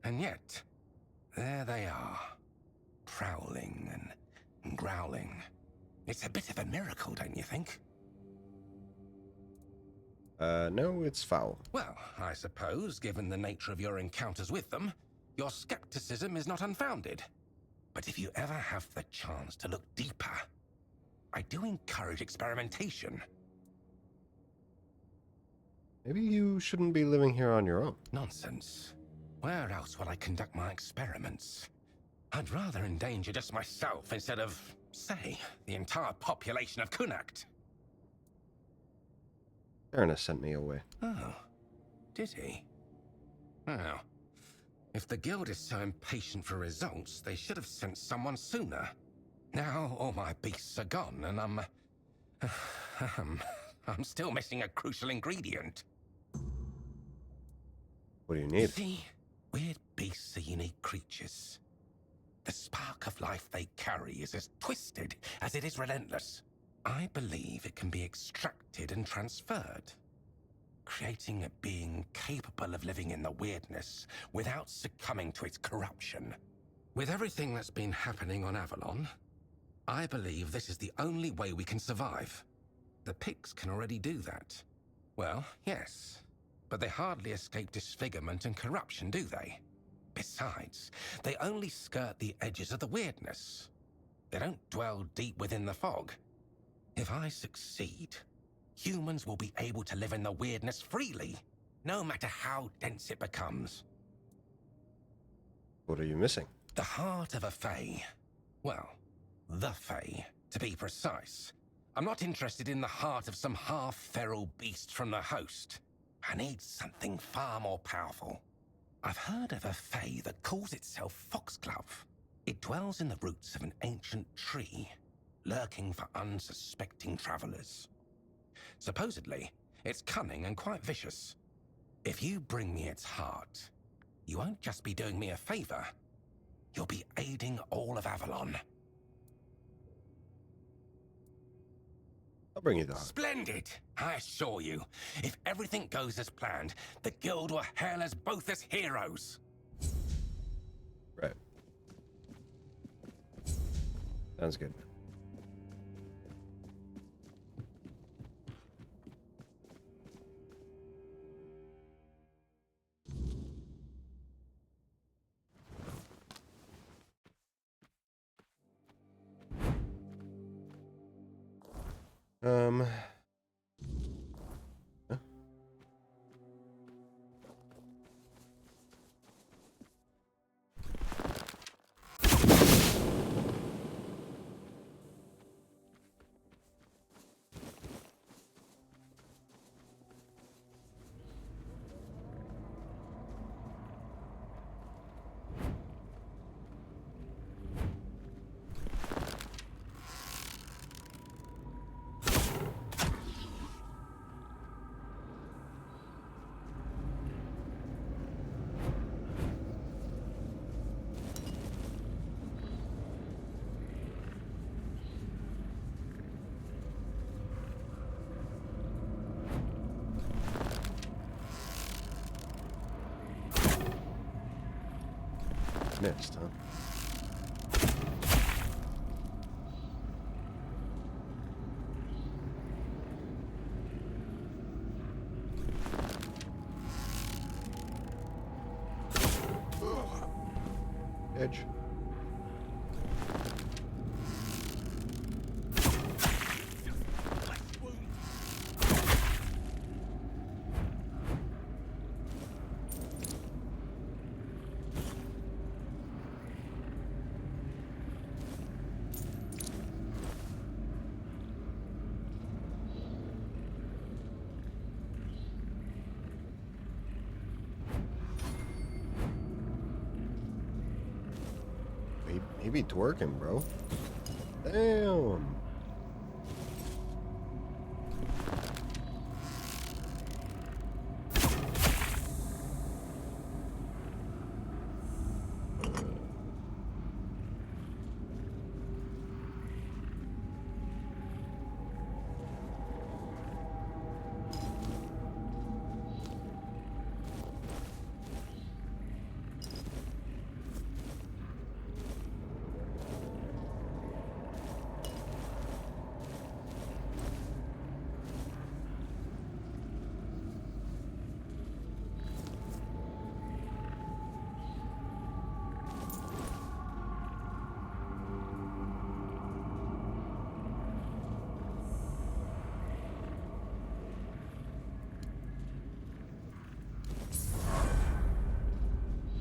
And yet, there they are, prowling and growling. It's a bit of a miracle, don't you think? No, it's foul. Well, I suppose, given the nature of your encounters with them, your skepticism is not unfounded. But if you ever have the chance to look deeper, I do encourage experimentation. Maybe you shouldn't be living here on your own. Nonsense. Where else would I conduct my experiments? I'd rather endanger just myself instead of, say, the entire population of Kunakt. Ernest sent me away. Oh, did he? Well, if the guild is so impatient for results, they should have sent someone sooner. Now all my beasts are gone, and I'm still missing a crucial ingredient. What do you need? See, weird beasts are unique creatures. The spark of life they carry is as twisted as it is relentless. I believe it can be extracted and transferred, creating a being capable of living in the weirdness without succumbing to its corruption. With everything that's been happening on Avalon, I believe this is the only way we can survive. The pigs can already do that. Well, yes, but they hardly escape disfigurement and corruption, do they? Besides, they only skirt the edges of the weirdness. They don't dwell deep within the fog. If I succeed, humans will be able to live in the weirdness freely, no matter how dense it becomes. What are you missing? The heart of a Fae. Well, the Fae, to be precise. I'm not interested in the heart of some half-feral beast from the host. I need something far more powerful. I've heard of a Fae that calls itself Foxglove. It dwells in the roots of an ancient tree, lurking for unsuspecting travelers. Supposedly, it's cunning and quite vicious. If you bring me its heart, you won't just be doing me a favor, you'll be aiding all of Avalon. I'll bring you the heart. Splendid! I assure you, if everything goes as planned, the guild will hail us both as heroes. Right. Sounds good. Huh? Missed, huh? Edge. He be twerking, bro. Damn.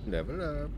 Level up.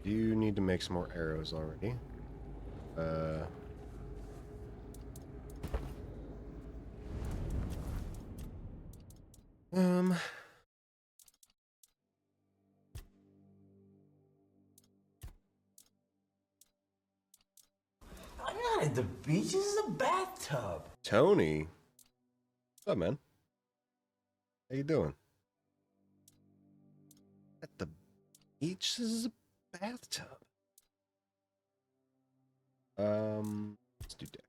Do need to make some more arrows already. I'm not at the beach, this is a bathtub. Tony. What's up, man? How you doing? At the beach? This is a bathtub. Let's do deck.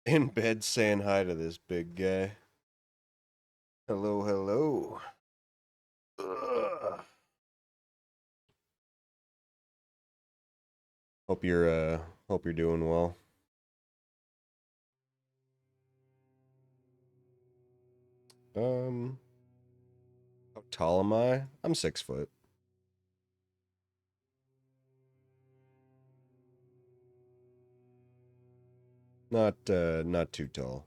In bed saying hi to this big guy. Hello, hello. Ugh. Hope you're doing well. How tall am I? I'm 6 foot. Not too tall.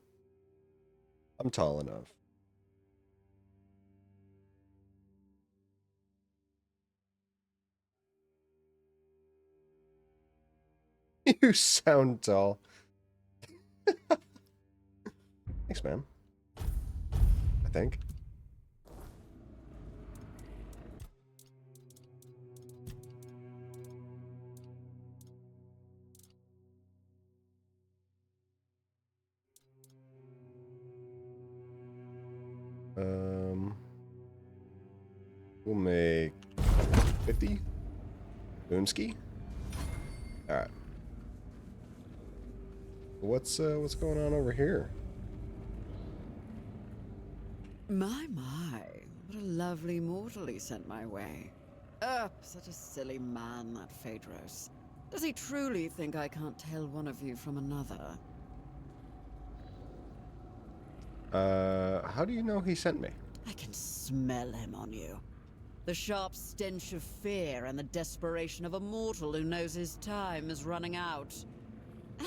I'm tall enough. You sound tall. Thanks, man. I think. We'll make 50. Boomski. All right. What's going on over here? My, what a lovely mortal he sent my way. Such a silly man, that Phaedros. Does he truly think I can't tell one of you from another? How do you know he sent me? I can smell him on you. The sharp stench of fear and the desperation of a mortal who knows his time is running out.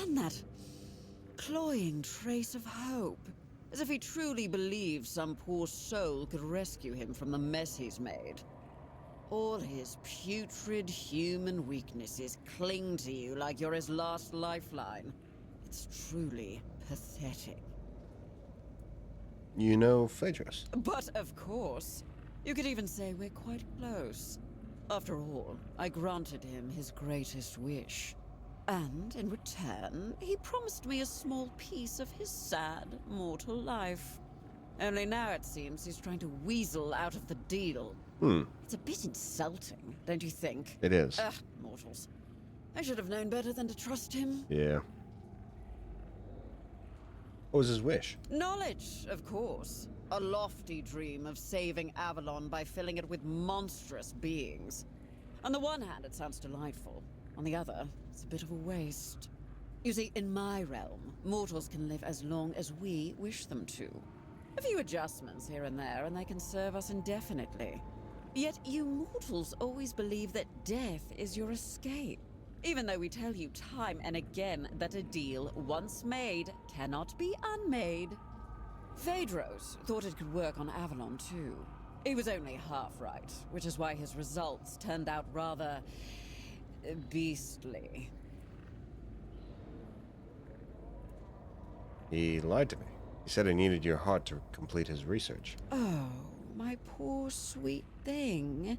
And that cloying trace of hope, as if he truly believed some poor soul could rescue him from the mess he's made. All his putrid human weaknesses cling to you like you're his last lifeline. It's truly pathetic. You know Phaedros. But of course. You could even say we're quite close. After all, I granted him his greatest wish. And in return, he promised me a small piece of his sad, mortal life. Only now it seems he's trying to weasel out of the deal, It's a bit insulting, don't you think? It is. Ugh, mortals. I should have known better than to trust him. Yeah. What was his wish? Knowledge, of course. A lofty dream of saving Avalon by filling it with monstrous beings. On the one hand, it sounds delightful. On the other, it's a bit of a waste. You see, in my realm, mortals can live as long as we wish them to. A few adjustments here and there, and they can serve us indefinitely. Yet you mortals always believe that death is your escape. Even though we tell you time and again that a deal once made cannot be unmade. Phaedros thought it could work on Avalon too. He was only half right, which is why his results turned out rather beastly. He lied to me. He said he needed your heart to complete his research. Oh, my poor sweet thing.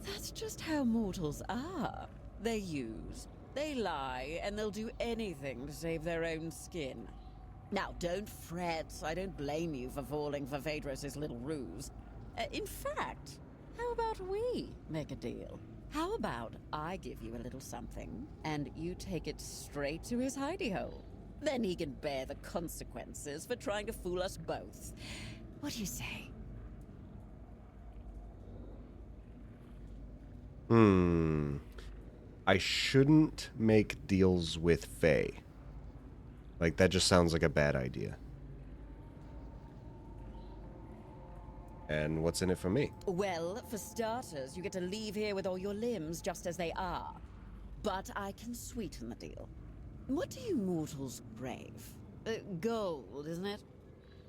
That's just how mortals are. They use, they lie, and they'll do anything to save their own skin. Now, don't fret. I don't blame you for falling for Phaedros' little ruse. In fact, how about we make a deal? How about I give you a little something, and you take it straight to his hidey hole? Then he can bear the consequences for trying to fool us both. What do you say? I shouldn't make deals with Fae. Like, that just sounds like a bad idea. And what's in it for me? Well, for starters, you get to leave here with all your limbs just as they are. But I can sweeten the deal. What do you mortals crave? Gold, isn't it?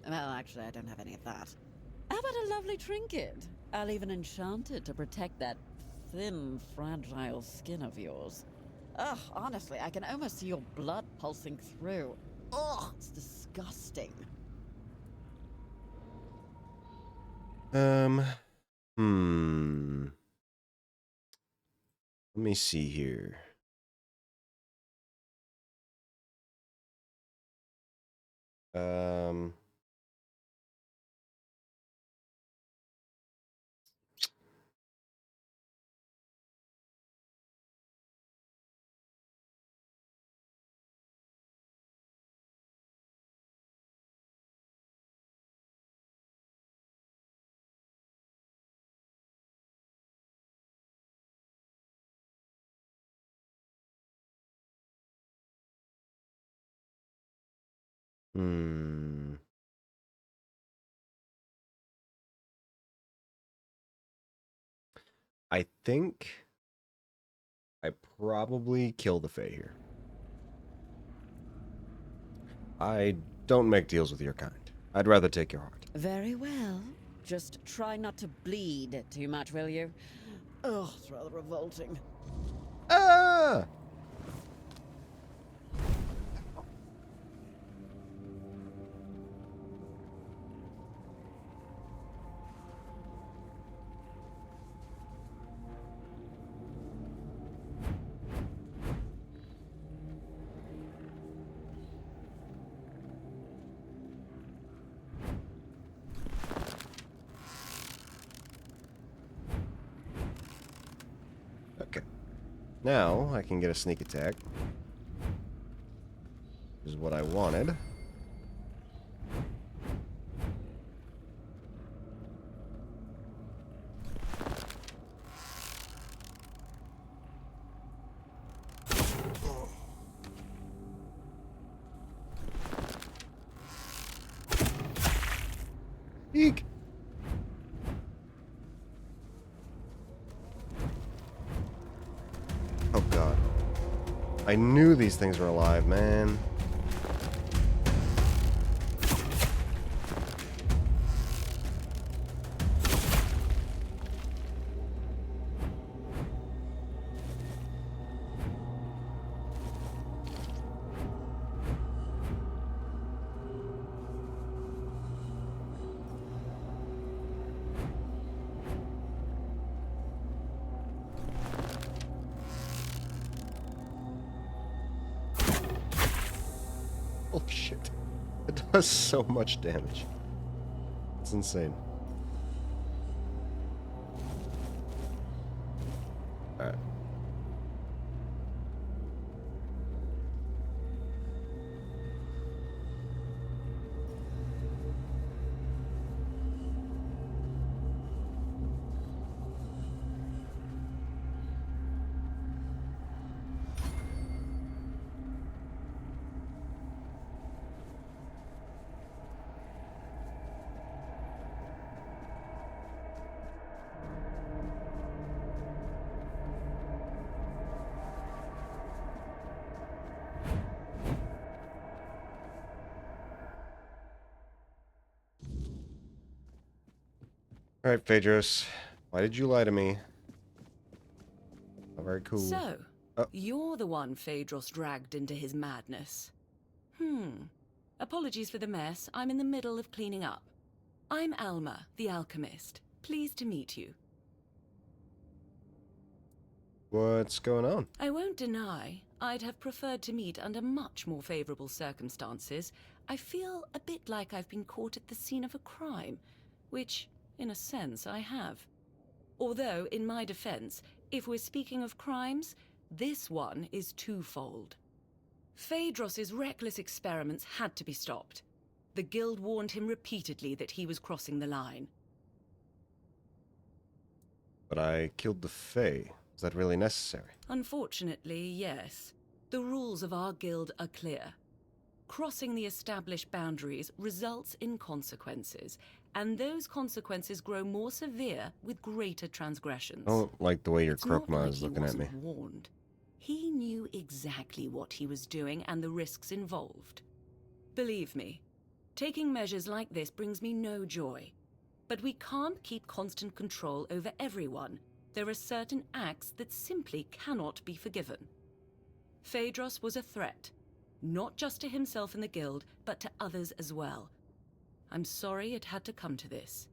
Well, actually, I don't have any of that. How about a lovely trinket? I'll even enchant it to protect that thin, fragile skin of yours. Ugh, honestly, I can almost see your blood pulsing through. Ugh, it's disgusting. Let me see here. I think I probably kill the Fae here. I don't make deals with your kind. I'd rather take your heart. Very well. Just try not to bleed too much, will you? Ugh, it's rather revolting. Ah! Okay. Now I can get a sneak attack. This is what I wanted. Eek! Oh god. I knew these things were alive, man. Oh shit. It does so much damage. It's insane. Alright, Phaedrus. Why did you lie to me? Oh, very cool. So, Oh. you're the one Phaedros dragged into his madness. Apologies for the mess. I'm in the middle of cleaning up. I'm Alma, the alchemist. Pleased to meet you. What's going on? I won't deny, I'd have preferred to meet under much more favorable circumstances. I feel a bit like I've been caught at the scene of a crime, which, in a sense, I have. Although, in my defense, if we're speaking of crimes, this one is twofold. Phaedros's reckless experiments had to be stopped. The Guild warned him repeatedly that he was crossing the line. But I killed the Fae. Is that really necessary? Unfortunately, yes. The rules of our guild are clear. Crossing the established boundaries results in consequences, and those consequences grow more severe with greater transgressions. I don't like the way your It's not Krokma like is he looking at me. wasn't warned. He knew exactly what he was doing and the risks involved. Believe me, taking measures like this brings me no joy. But we can't keep constant control over everyone. There are certain acts that simply cannot be forgiven. Phaedros was a threat, not just to himself and the Guild, but to others as well. I'm sorry it had to come to this.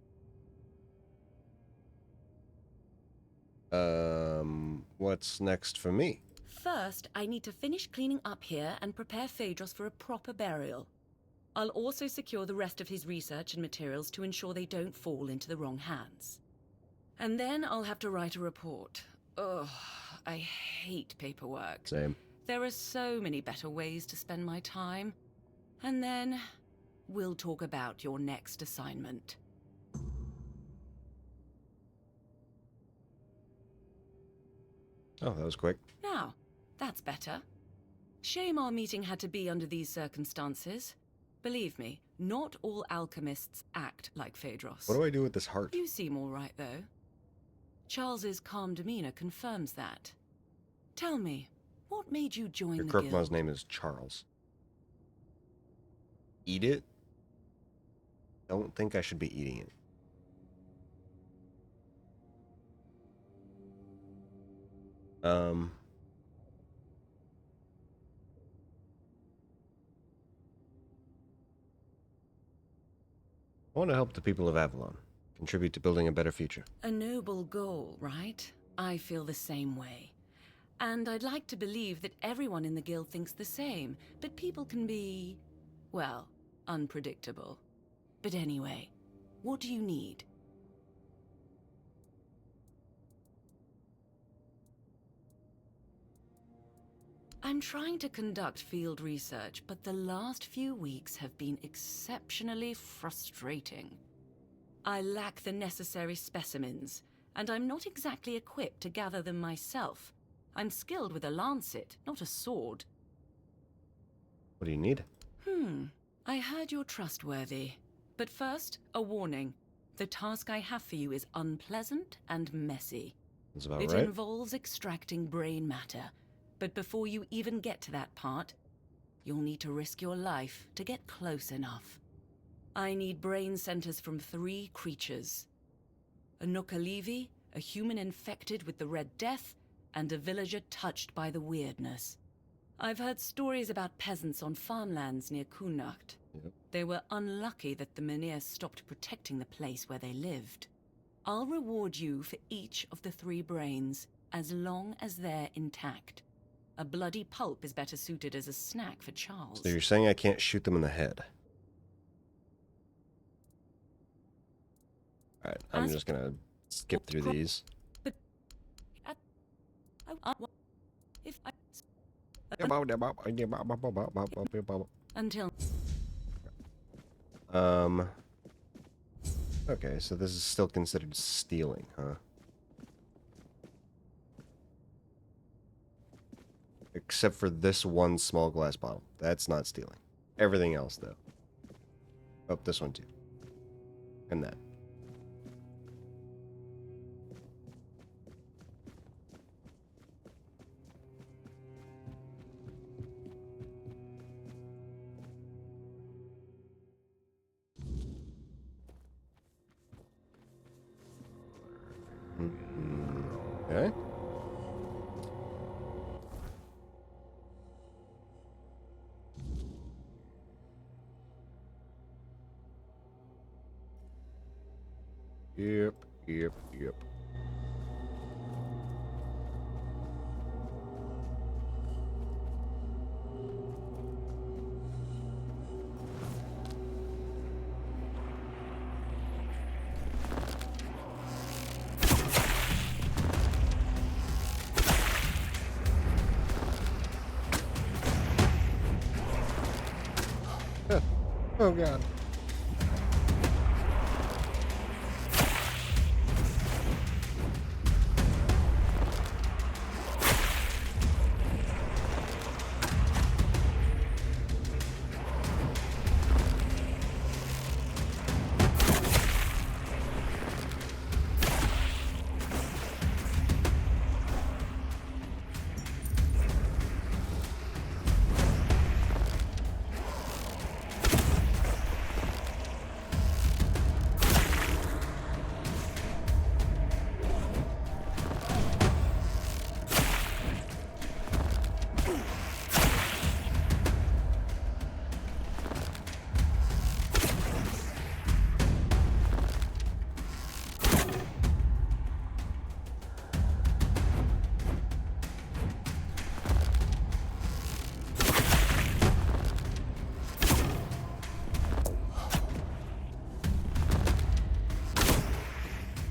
What's next for me? First, I need to finish cleaning up here and prepare Phaedros for a proper burial. I'll also secure the rest of his research and materials to ensure they don't fall into the wrong hands. And then I'll have to write a report. Ugh, I hate paperwork. Same. There are so many better ways to spend my time. And then we'll talk about your next assignment. Oh, that was quick. Now, that's better. Shame our meeting had to be under these circumstances. Believe me, not all alchemists act like Phaedros. What do I do with this heart? You seem all right, though. Charles's calm demeanor confirms that. Tell me, what made you join Your the Krokma's guild? name is Charles. Eat it? Don't think I should be eating it. I want to help the people of Avalon. Contribute to building a better future. A noble goal, right? I feel the same way. And I'd like to believe that everyone in the guild thinks the same, but people can be, well, unpredictable. But anyway, what do you need? I'm trying to conduct field research, but the last few weeks have been exceptionally frustrating. I lack the necessary specimens, and I'm not exactly equipped to gather them myself. I'm skilled with a lancet, not a sword. What do you need? I heard you're trustworthy. But first, a warning. The task I have for you is unpleasant and messy. That's about It right. involves extracting brain matter. But before you even get to that part, you'll need to risk your life to get close enough. I need brain centers from 3 creatures. A Nokalivi, a human infected with the Red Death, and a villager touched by the weirdness. I've heard stories about peasants on farmlands near Kunacht. Yep. They were unlucky that the Menhir stopped protecting the place where they lived. I'll reward you for each of the 3 brains, as long as they're intact. A bloody pulp is better suited as a snack for Charles. So you're saying I can't shoot them in the head? Alright, I'm just gonna skip through these. Until... Okay, so this is still considered stealing, huh? Except for this one small glass bottle. That's not stealing. Everything else, though. Oh, this one too. And that. Yep, yep, yep. Oh god.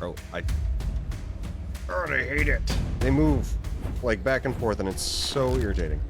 Bro, I hate it. They move like back and forth and it's so irritating.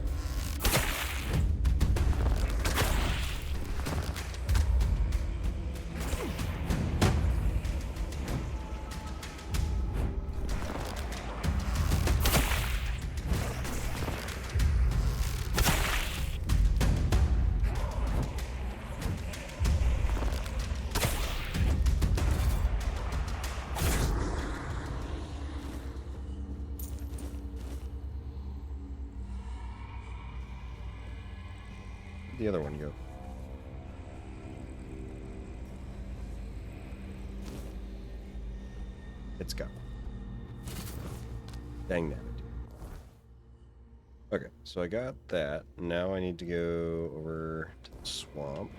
The other one go? It's gone. Dang that. Okay, so I got that. Now I need to go over to the swamp.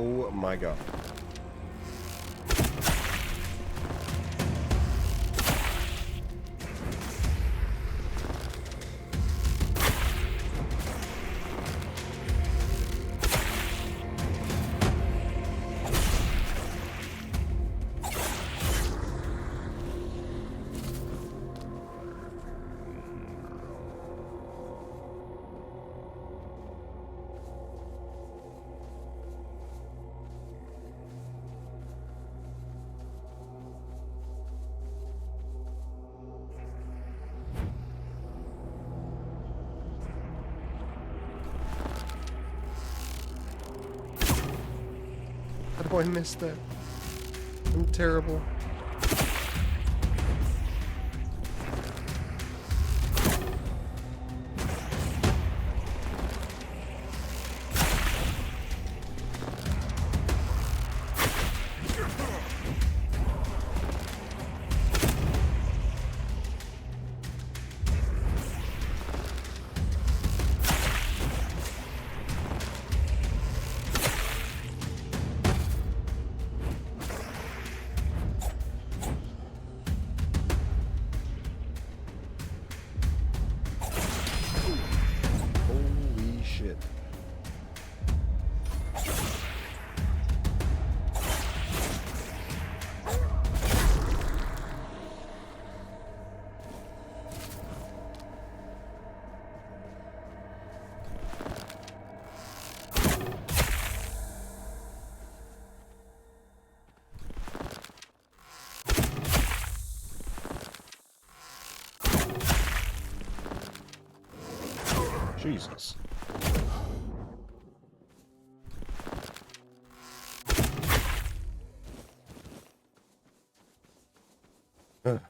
Oh my god. How do I miss that? I'm terrible. Holy shit. Jesus. Ugh.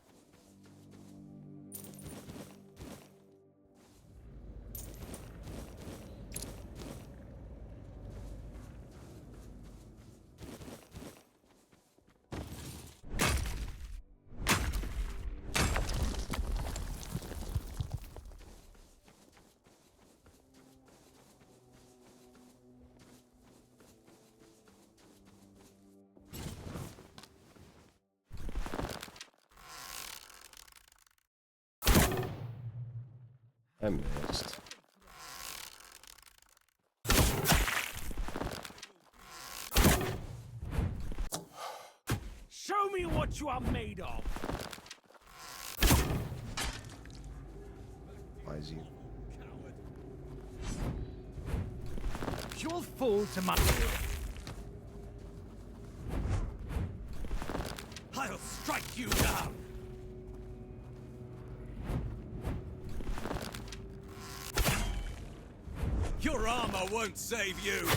I missed. Show me what you are made of. Why is he? You'll fall to my... I'll strike you down. Your armor won't save you.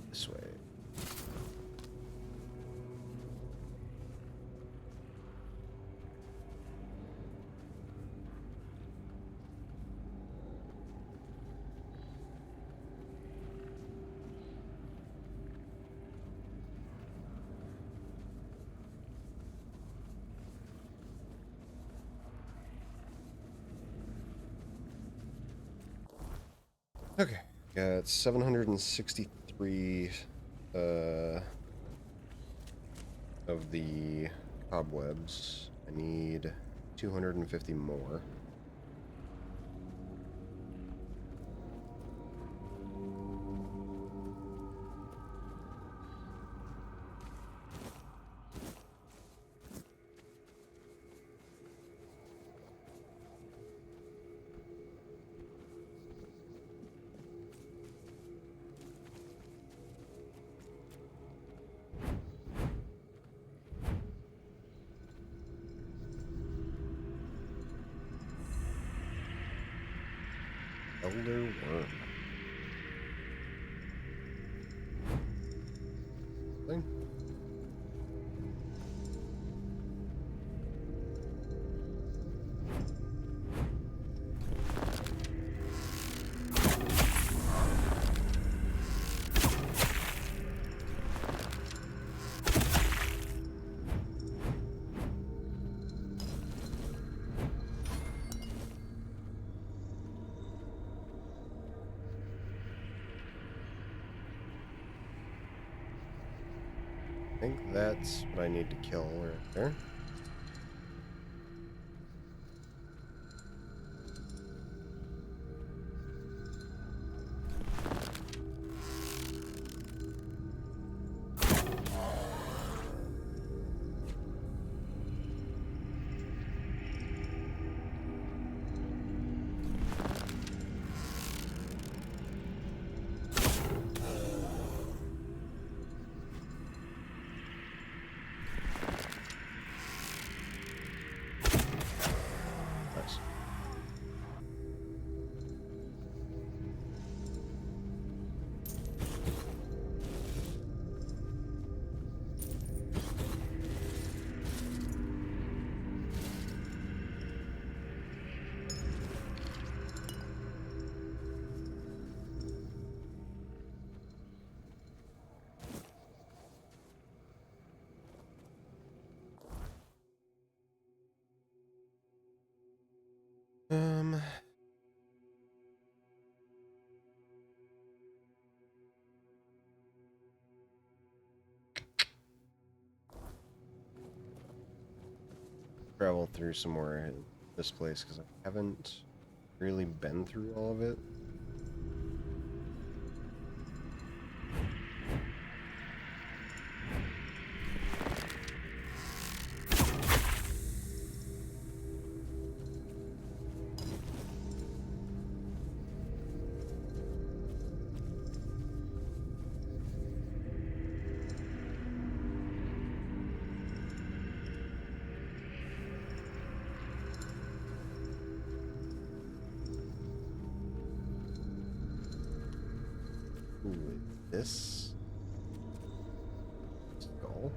This way. Okay, got 763 of the cobwebs. I need 250 more. Elder worm. Thing. think that's what I need to kill right there. Nice. Travel through some more in this place because I haven't really been through all of it. With this skull.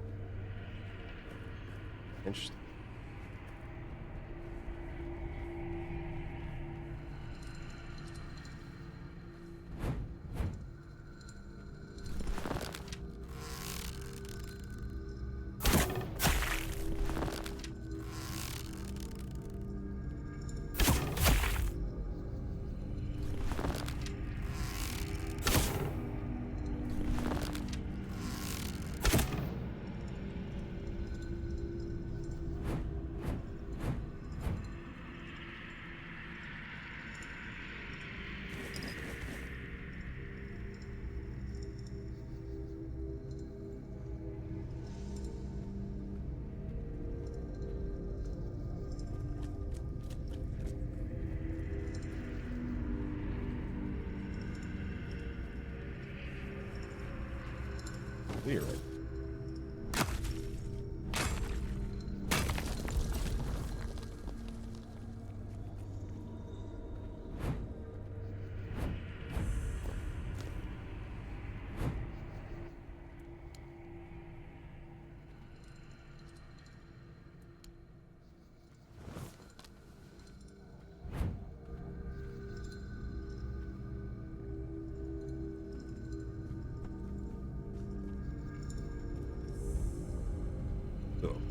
Interesting. You're right.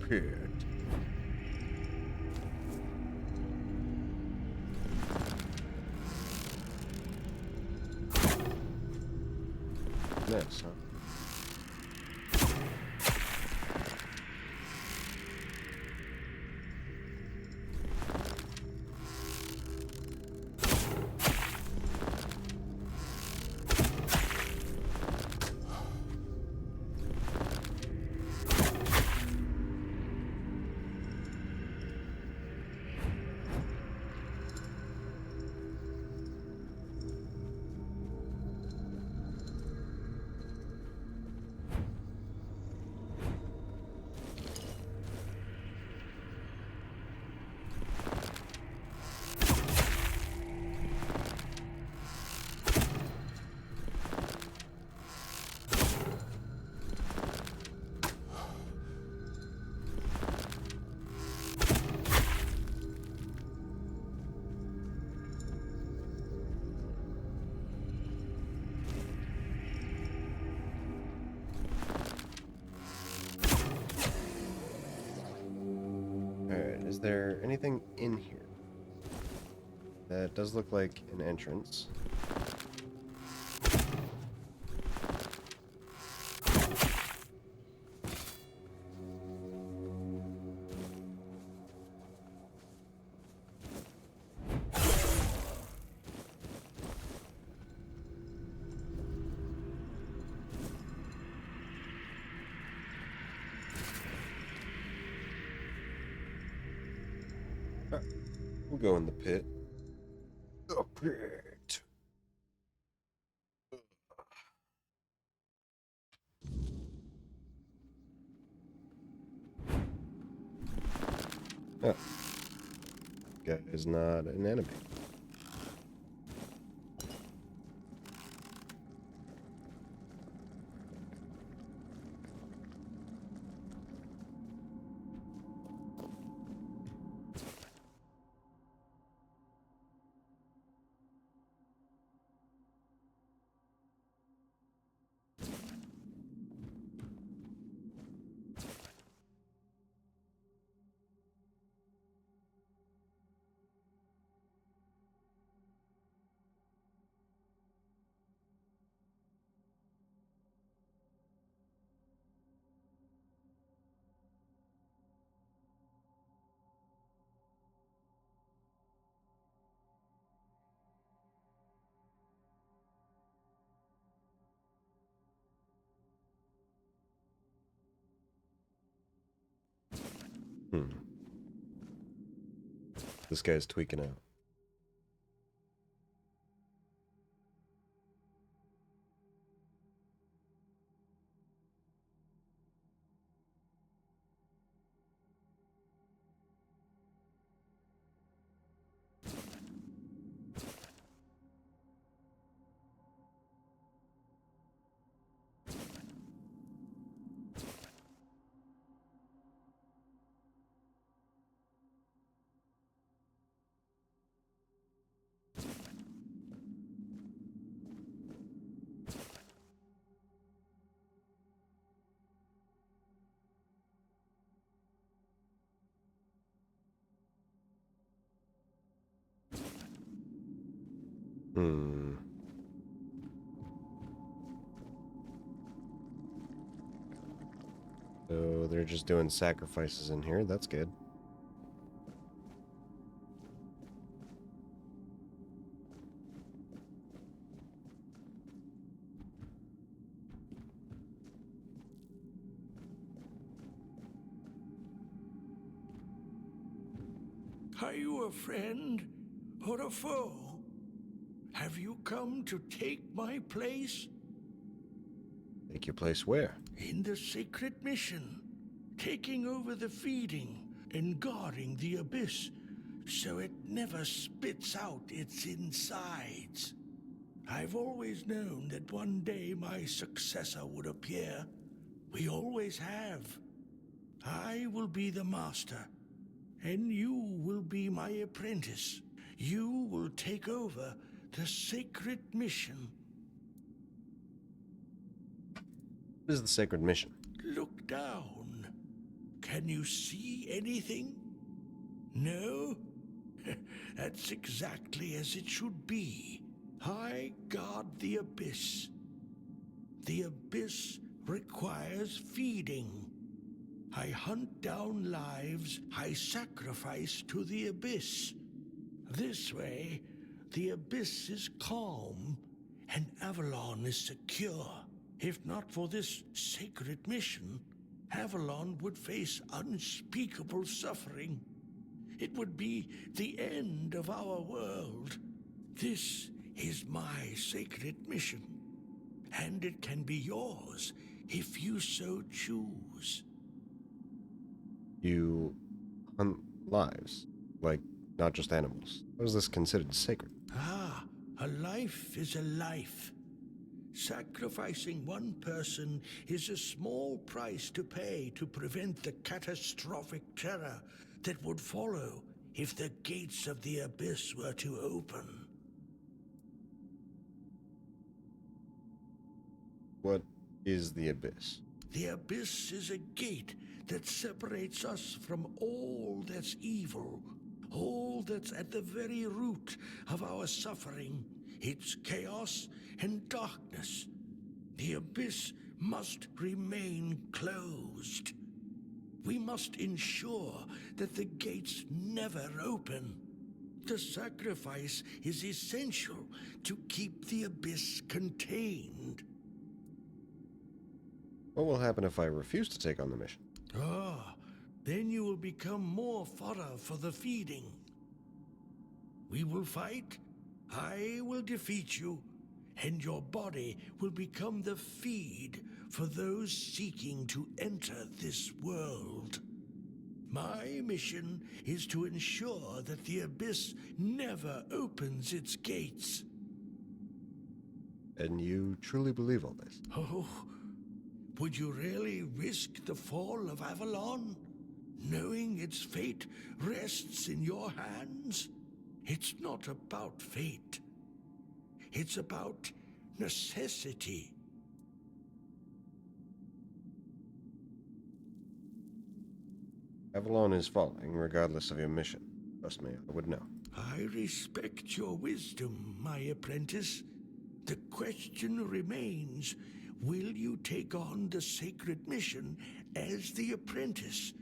Pit. This, huh? Is there anything in here? That does look like an entrance. We'll go in the pit. The pit. Oh. Guy is not an enemy. This guy's tweaking out. So they're just doing sacrifices in here. That's good. Are you a friend or a foe? Have you come to take my place? Take your place where? In the sacred mission, taking over the feeding and guarding the abyss so it never spits out its insides. I've always known that one day my successor would appear. We always have. I will be the master, and you will be my apprentice. You will take over the sacred mission. What is the sacred mission? Look down. Can you see anything? No? That's exactly as it should be. I guard the abyss. The abyss requires feeding. I hunt down lives I sacrifice to the abyss. This way, the abyss is calm and Avalon is secure. If not for this sacred mission, Avalon would face unspeakable suffering. It would be the end of our world. This is my sacred mission, and it can be yours if you so choose. You hunt lives, like not just animals. How is this considered sacred? Ah, a life is a life. Sacrificing one person is a small price to pay to prevent the catastrophic terror that would follow if the gates of the abyss were to open. What is the abyss? The abyss is a gate that separates us from all that's evil, all that's at the very root of our suffering. It's chaos and darkness. The abyss must remain closed. We must ensure that the gates never open. The sacrifice is essential to keep the abyss contained. What will happen if I refuse to take on the mission? Ah, then you will become more fodder for the feeding. We will fight. I will defeat you, and your body will become the feed for those seeking to enter this world. My mission is to ensure that the Abyss never opens its gates. And you truly believe all this? Oh, would you really risk the fall of Avalon, knowing its fate rests in your hands? It's not about fate. It's about necessity. Avalon is falling, regardless of your mission. Trust me, I would know. I respect your wisdom, my apprentice. The question remains, will you take on the sacred mission as the apprentice,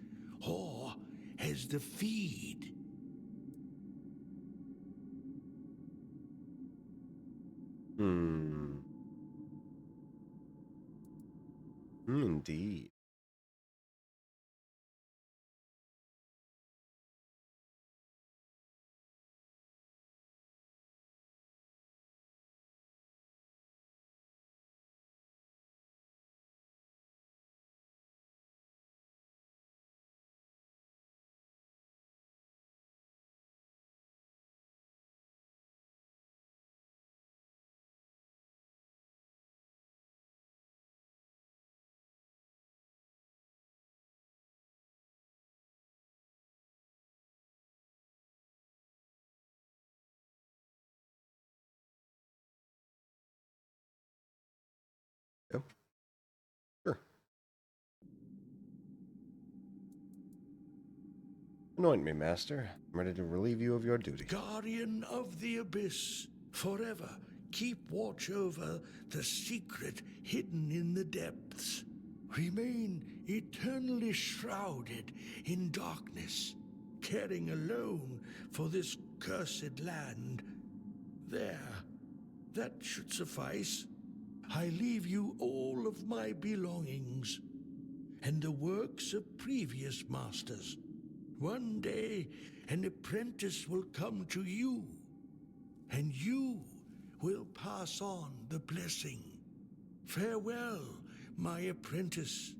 or as the feed? Indeed. Yep. Sure. Anoint me, Master. I'm ready to relieve you of your duty. Guardian of the Abyss, forever keep watch over the secret hidden in the depths. Remain eternally shrouded in darkness, caring alone for this cursed land. There, that should suffice. I leave you all of my belongings, and the works of previous masters. One day, an apprentice will come to you, and you will pass on the blessing. Farewell, my apprentice.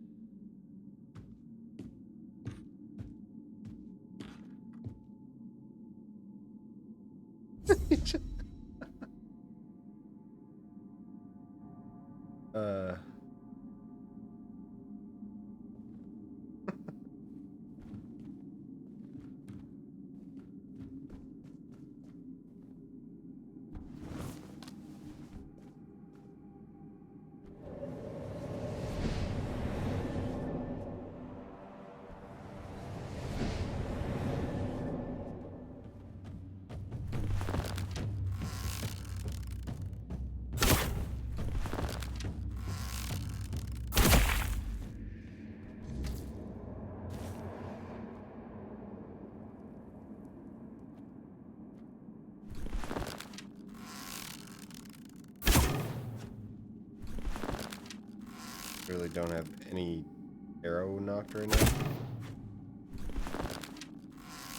Really don't have any arrow knocked right now.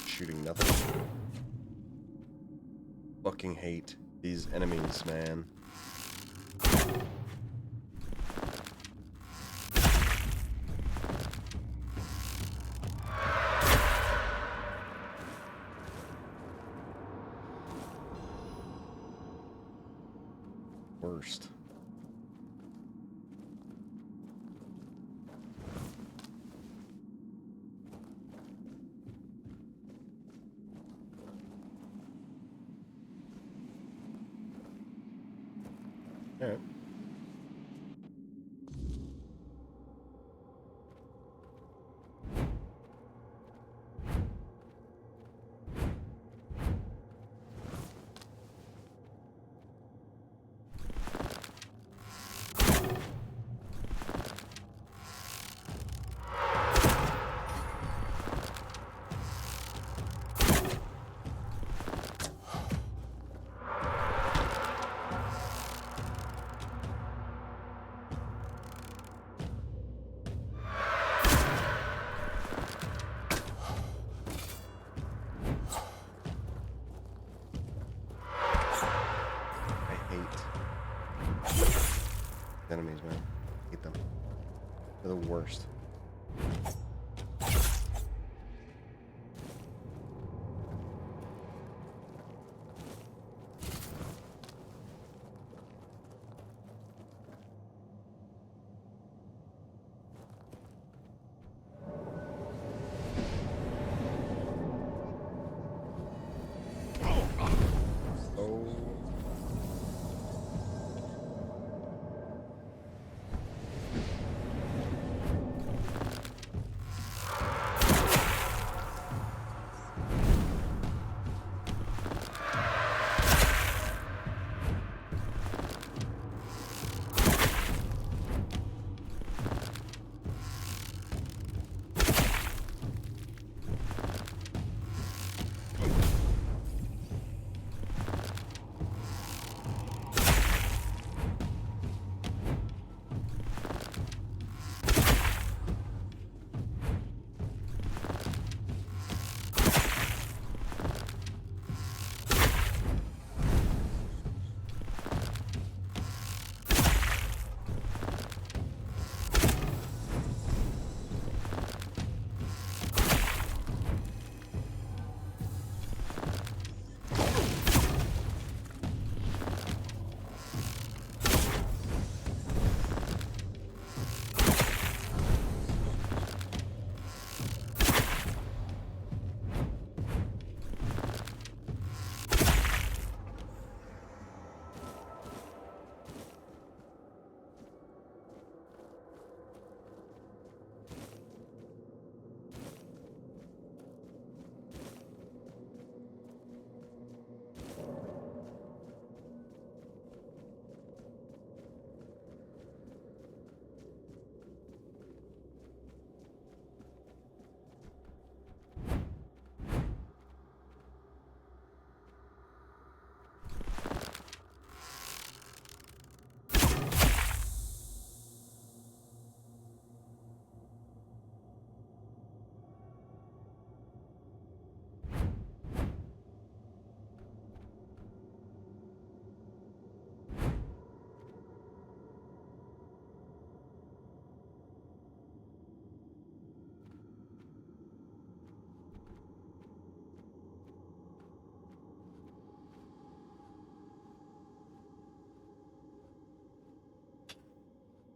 Shooting nothing. Fucking hate these enemies, man. Worst. All right. enemies, man. I hate them. They're the worst.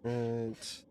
Right.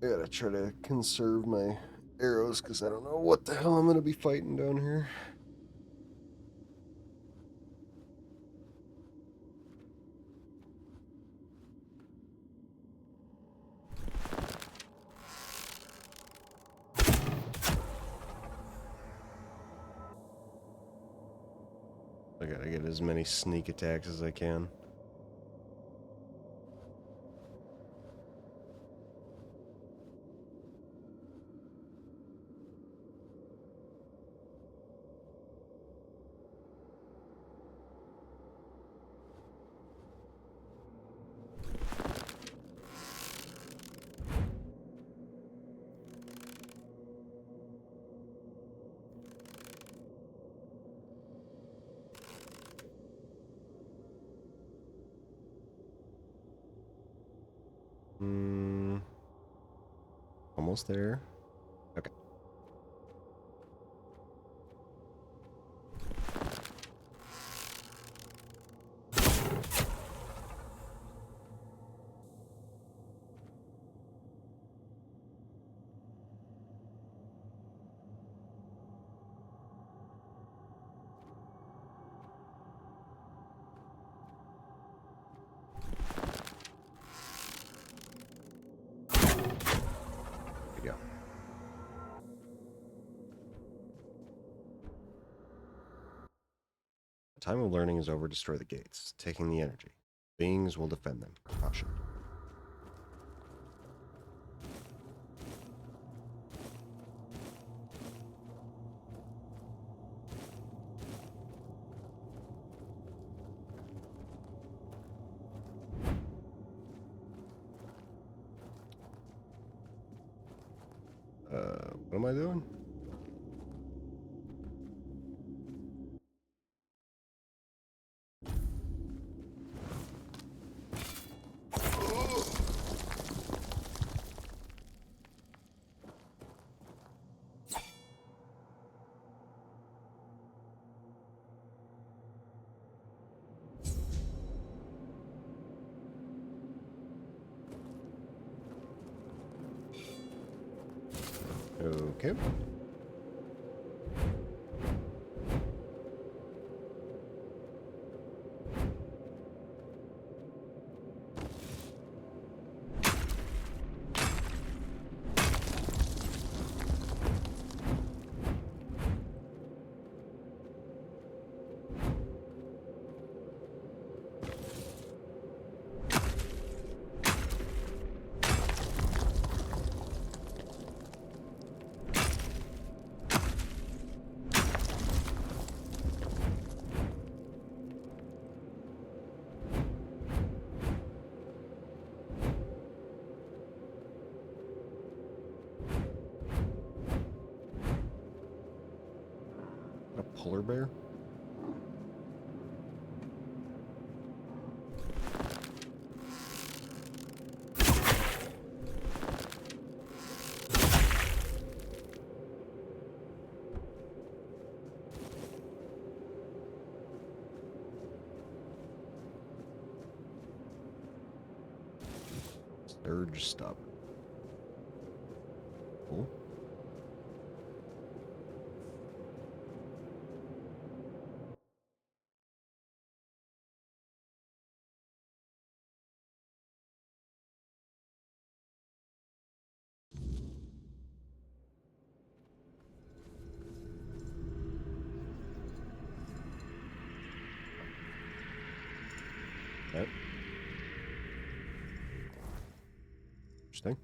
I gotta try to conserve my arrows because I don't know what the hell I'm gonna be fighting down here. I gotta get as many sneak attacks as I can. Almost there. Okay. There we go. The time of learning is over. Destroy the gates, taking the energy. Beings will defend them. Caution. What am I doing? Okay. A polar bear? Surge stop. Cool. Okay. Interesting.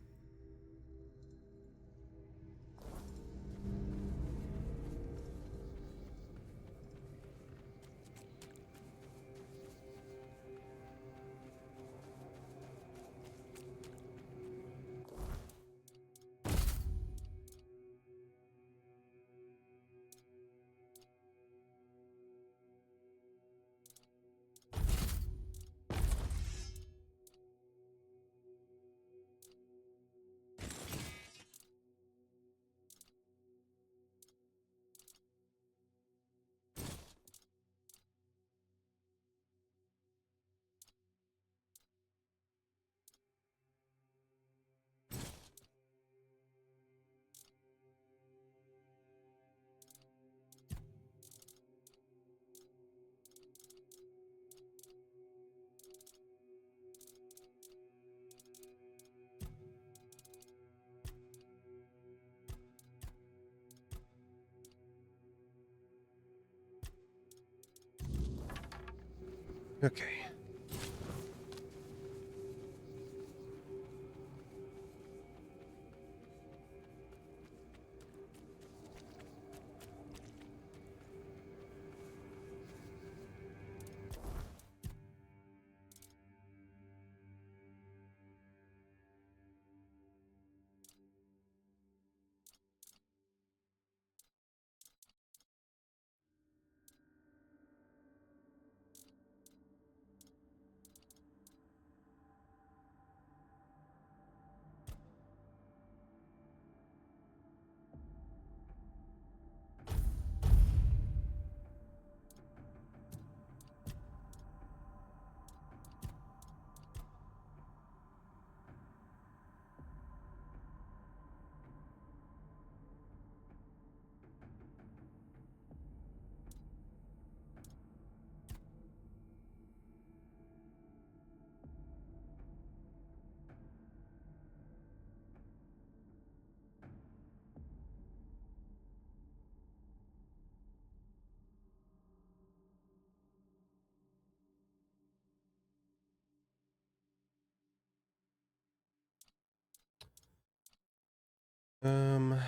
Okay. Um.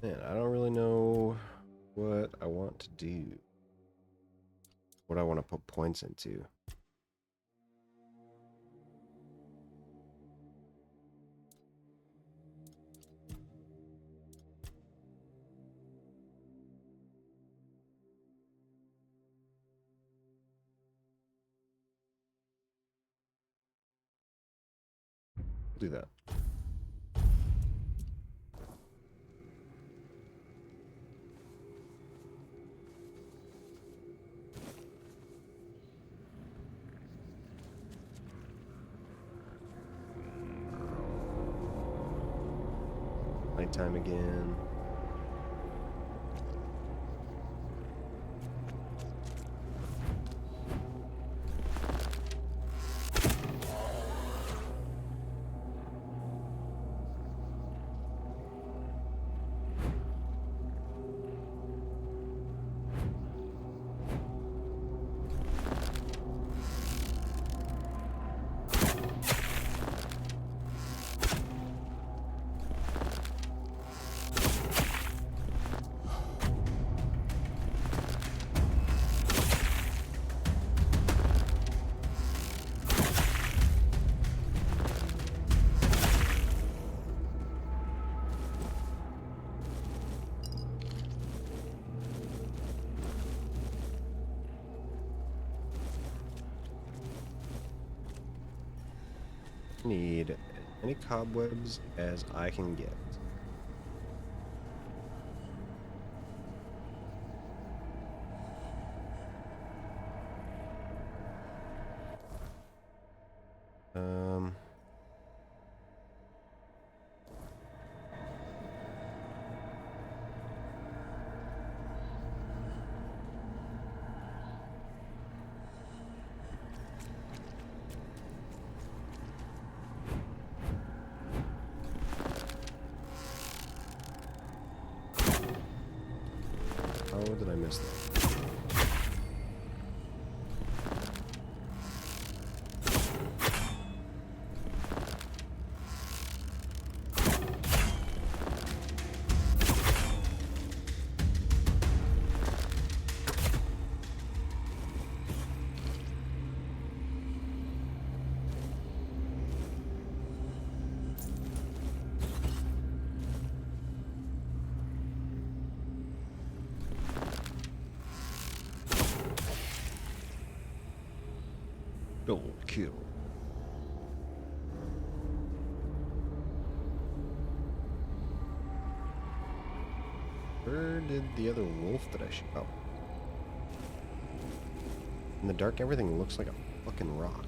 Man, I don't really know what I want to do. What I want to put points into. Do that. Nighttime again. Need as many cobwebs as I can get. How did I miss that? Double kill. Where did the other wolf that I shoot? Oh. In the dark, everything looks like a fucking rock.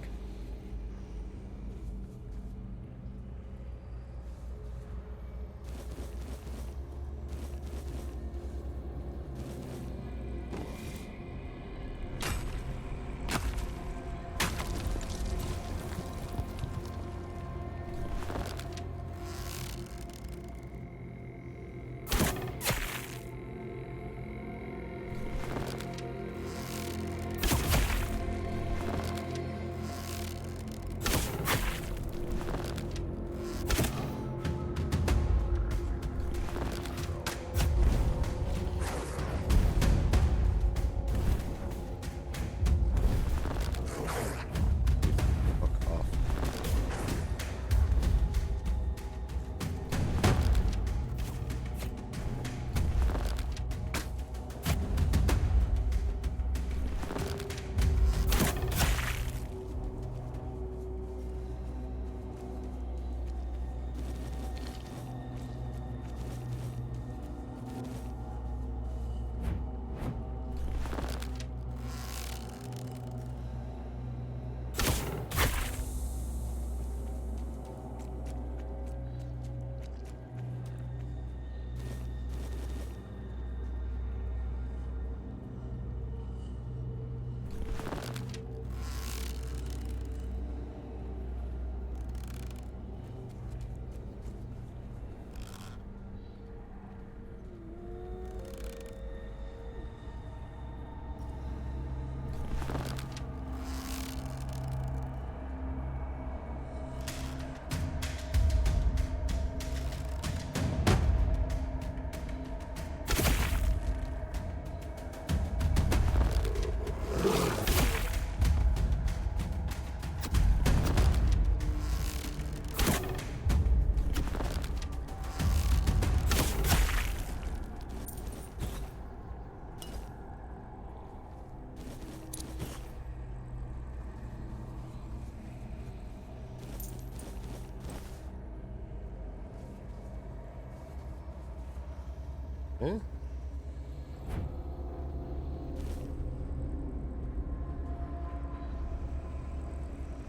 Yeah.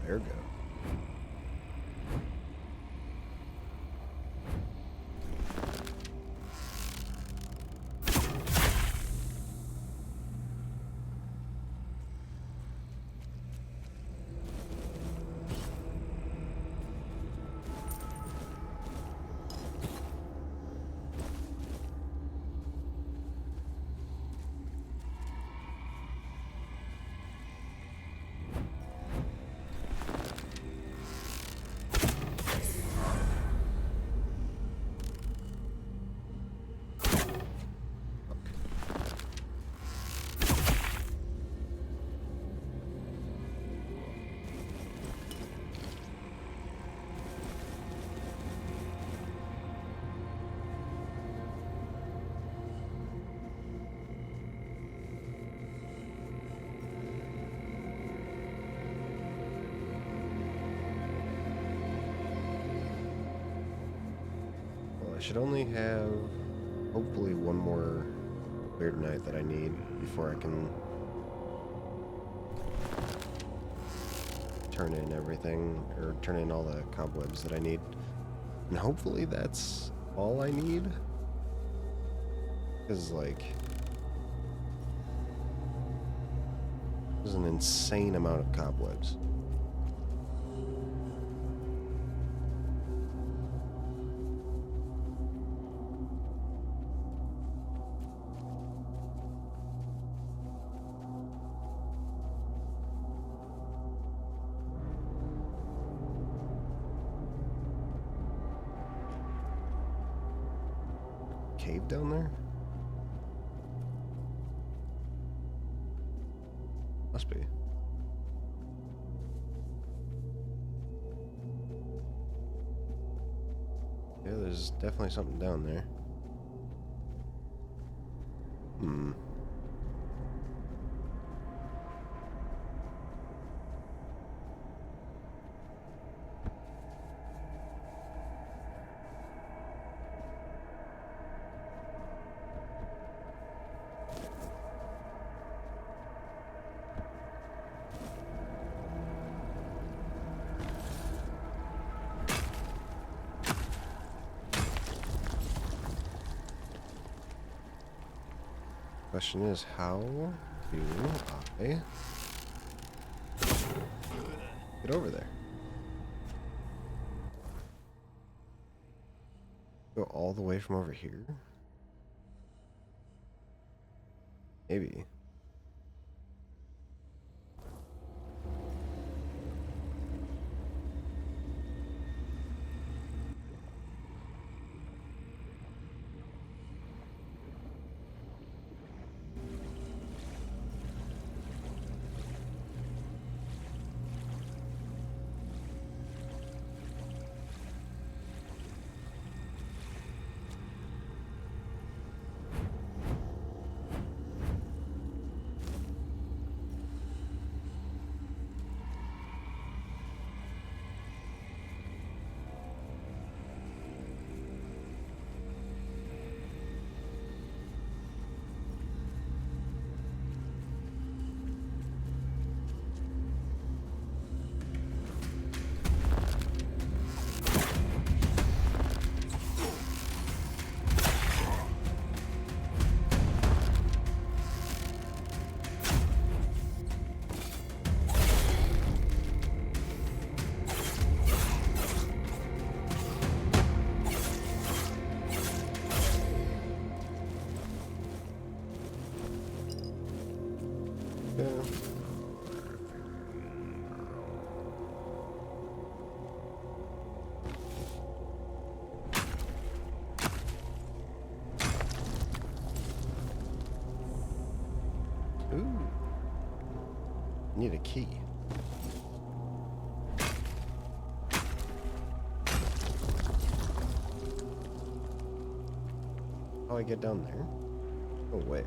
There we go. I should only have, hopefully, one more weird night that I need before I can turn in everything, or turn in all the cobwebs that I need. And hopefully that's all I need. Because, like, there's an insane amount of cobwebs. Cave down there? Must be. Yeah, there's definitely something down there. Hmm. Question is, how do I get over there? Go all the way from over here? Maybe. Ooh. Need a key. How do I get down there? No way.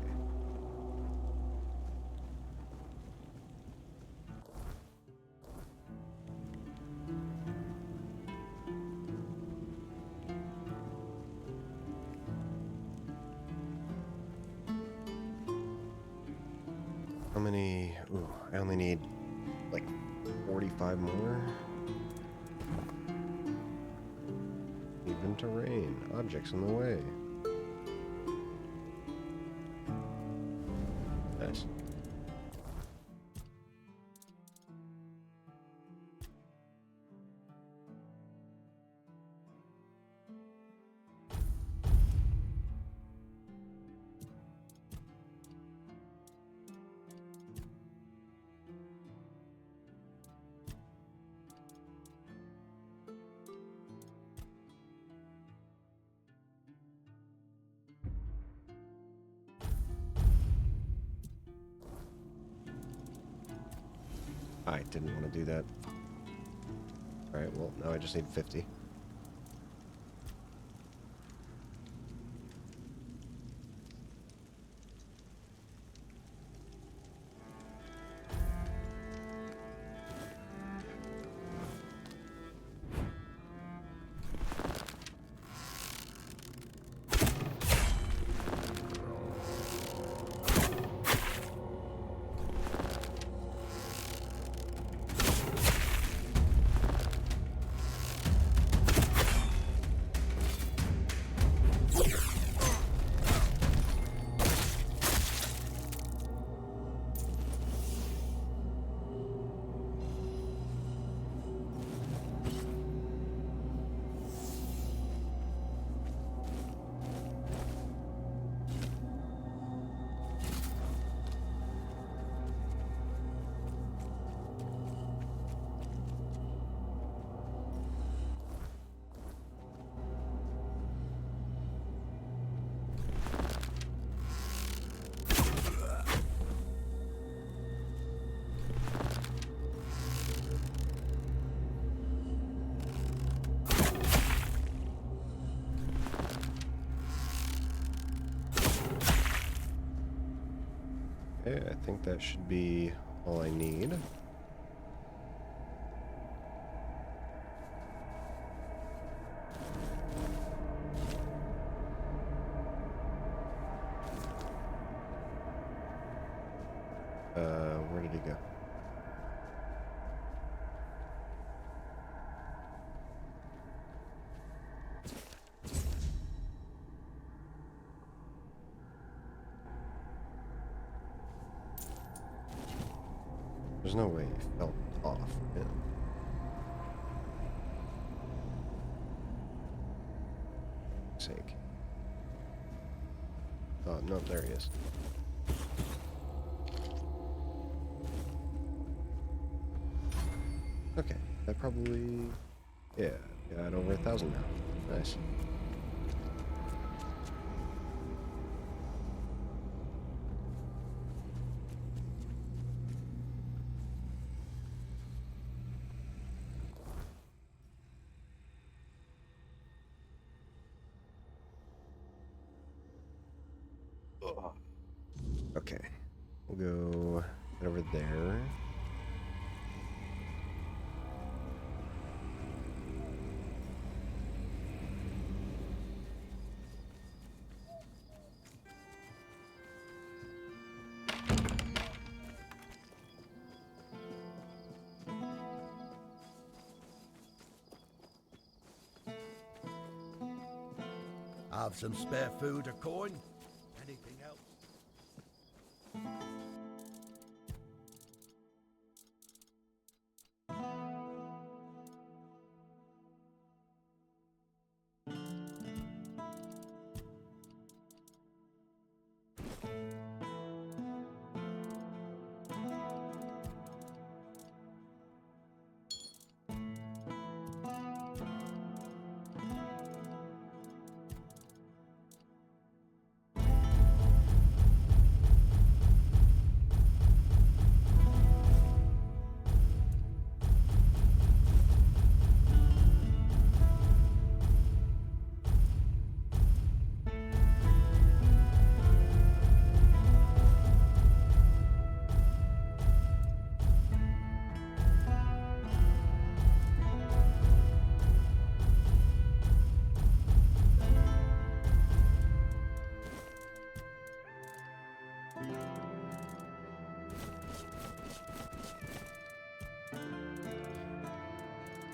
many? Ooh, I only need like 45 more. Even terrain, objects in the way. Nice. I didn't want to do that. Alright, well, now I just need 50. Okay, I think that should be all I need. Where did he go? There's no way he fell off. Yeah. Sake. Oh, no, there he is. Okay, that probably... Yeah, got over 1,000 now. Nice. Okay, we'll go head over there. Have some spare food or coin? Anything else?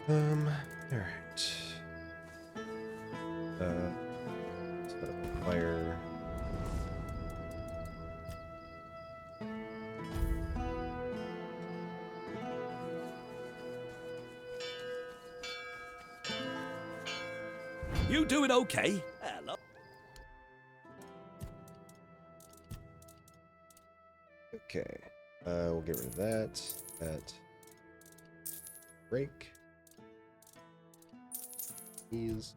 Alright. Let's put up a fire. You doing okay? Hello. Okay. We'll get rid of that. That. Break. These.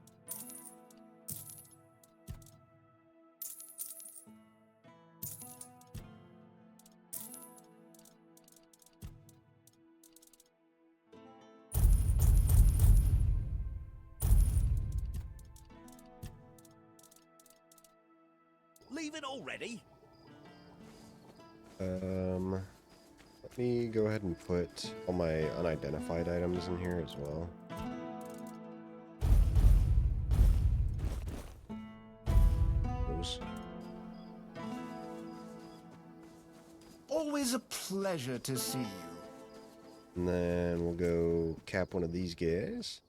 Leave it already? Let me go ahead and put all my unidentified items in here as well. Those. Always a pleasure to see you. And then we'll go cap one of these guys.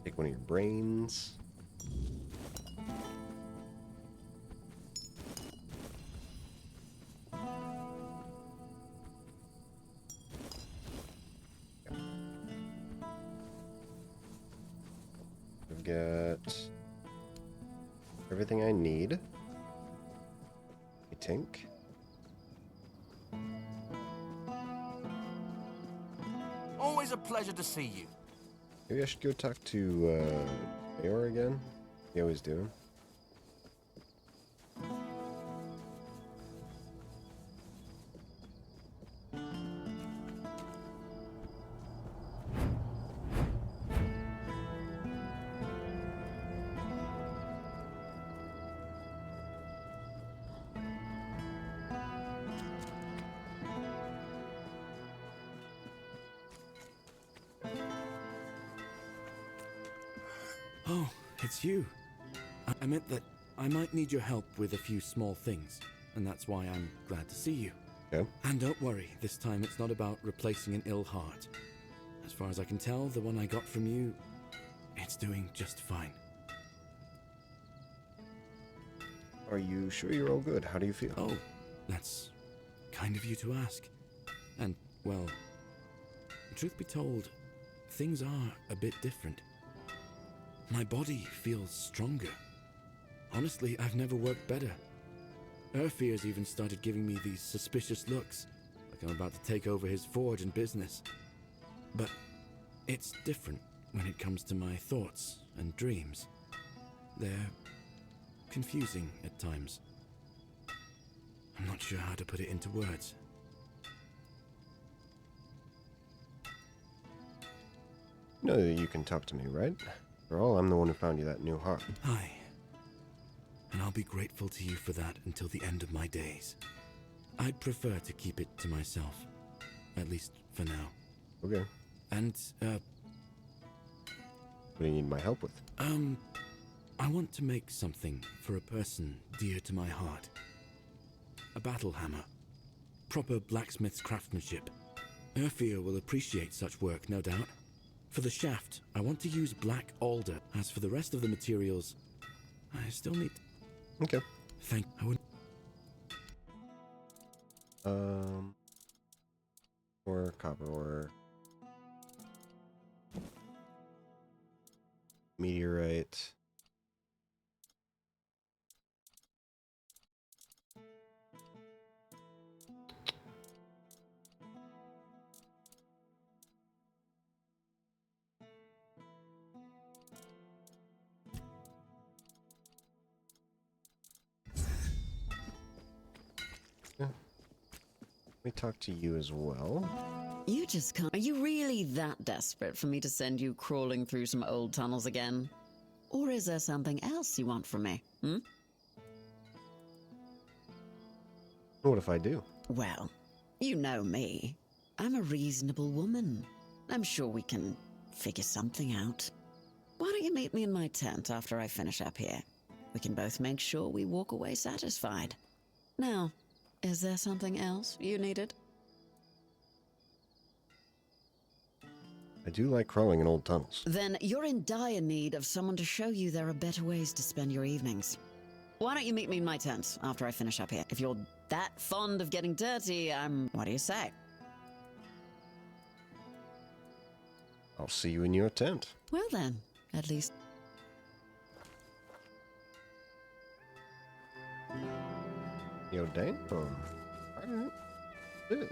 Take one of your brains. I've got everything I need. I think. Always a pleasure to see you. Maybe I should go talk to Mayor again. He always do. Oh, it's you. I meant that I might need your help with a few small things, and that's why I'm glad to see you. Okay. And don't worry, this time it's not about replacing an ill heart. As far as I can tell, the one I got from you, it's doing just fine. Are you sure you're all good? How do you feel? Oh, that's kind of you to ask. And, well, truth be told, things are a bit different. My body feels stronger. Honestly, I've never worked better. Urfir's even started giving me these suspicious looks, like I'm about to take over his forge and business. But it's different when it comes to my thoughts and dreams. They're confusing at times. I'm not sure how to put it into words. You know that you can talk to me, right? After all, I'm the one who found you that new heart. Hi. And I'll be grateful to you for that until the end of my days. I'd prefer to keep it to myself. At least for now. Okay. And, what do you need my help with? I want to make something for a person dear to my heart. A battle hammer. Proper blacksmith's craftsmanship. Urfir will appreciate such work, no doubt. For the shaft, I want to use black alder. As for the rest of the materials, I still need... Okay. I would... Or copper ore. Meteorite. Let me talk to you as well. You just can't. Are you really that desperate for me to send you crawling through some old tunnels again? Or is there something else you want from me? What if I do? Well, you know me. I'm a reasonable woman. I'm sure we can figure something out. Why don't you meet me in my tent after I finish up here? We can both make sure we walk away satisfied. Now, is there something else you needed? I do like crawling in old tunnels. Then you're in dire need of someone to show you there are better ways to spend your evenings. Why don't you meet me in my tent after I finish up here? If you're that fond of getting dirty, what do you say? I'll see you in your tent. Well then, at least... Yo, damn. Alright. Good.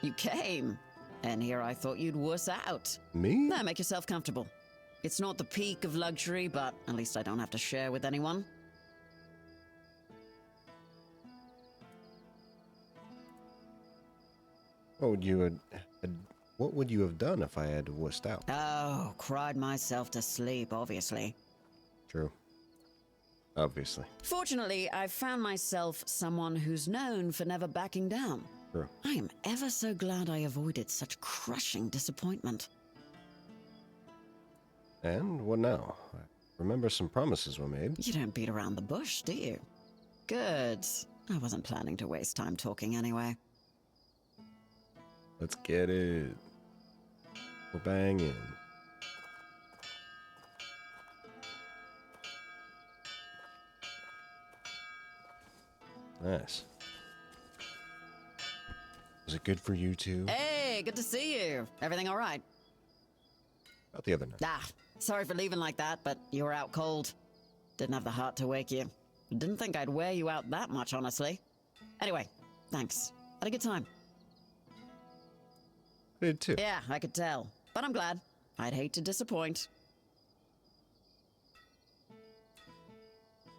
You came, and here I thought you'd wuss out. Me? Now make yourself comfortable. It's not the peak of luxury, but at least I don't have to share with anyone. What would you have done if I had wussed out? Oh, cried myself to sleep, obviously. True. Obviously. Fortunately, I've found myself someone who's known for never backing down. True. I am ever so glad I avoided such crushing disappointment. And what now? I remember some promises were made. You don't beat around the bush, do you? Good. I wasn't planning to waste time talking anyway. Let's get it. We're banging. Nice. Was it good for you too? Hey, good to see you. Everything all right? About the other night. Sorry for leaving like that, but you were out cold. Didn't have the heart to wake you. Didn't think I'd wear you out that much, honestly. Anyway, thanks. Had a good time. I did too. Yeah, I could tell. But I'm glad. I'd hate to disappoint.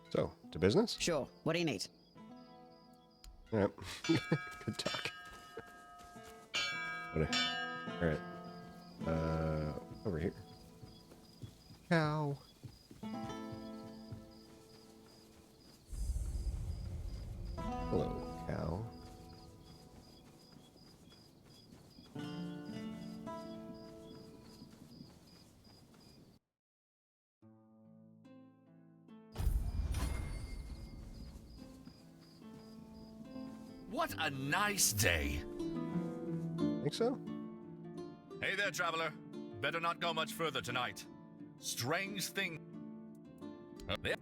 So, to business? Sure. What do you need? Alright. Good talk. Alright. Over here. Cow. Hello, cow. What a nice day. Think so? Hey there, traveler. Better not go much further tonight. Strange thing. There.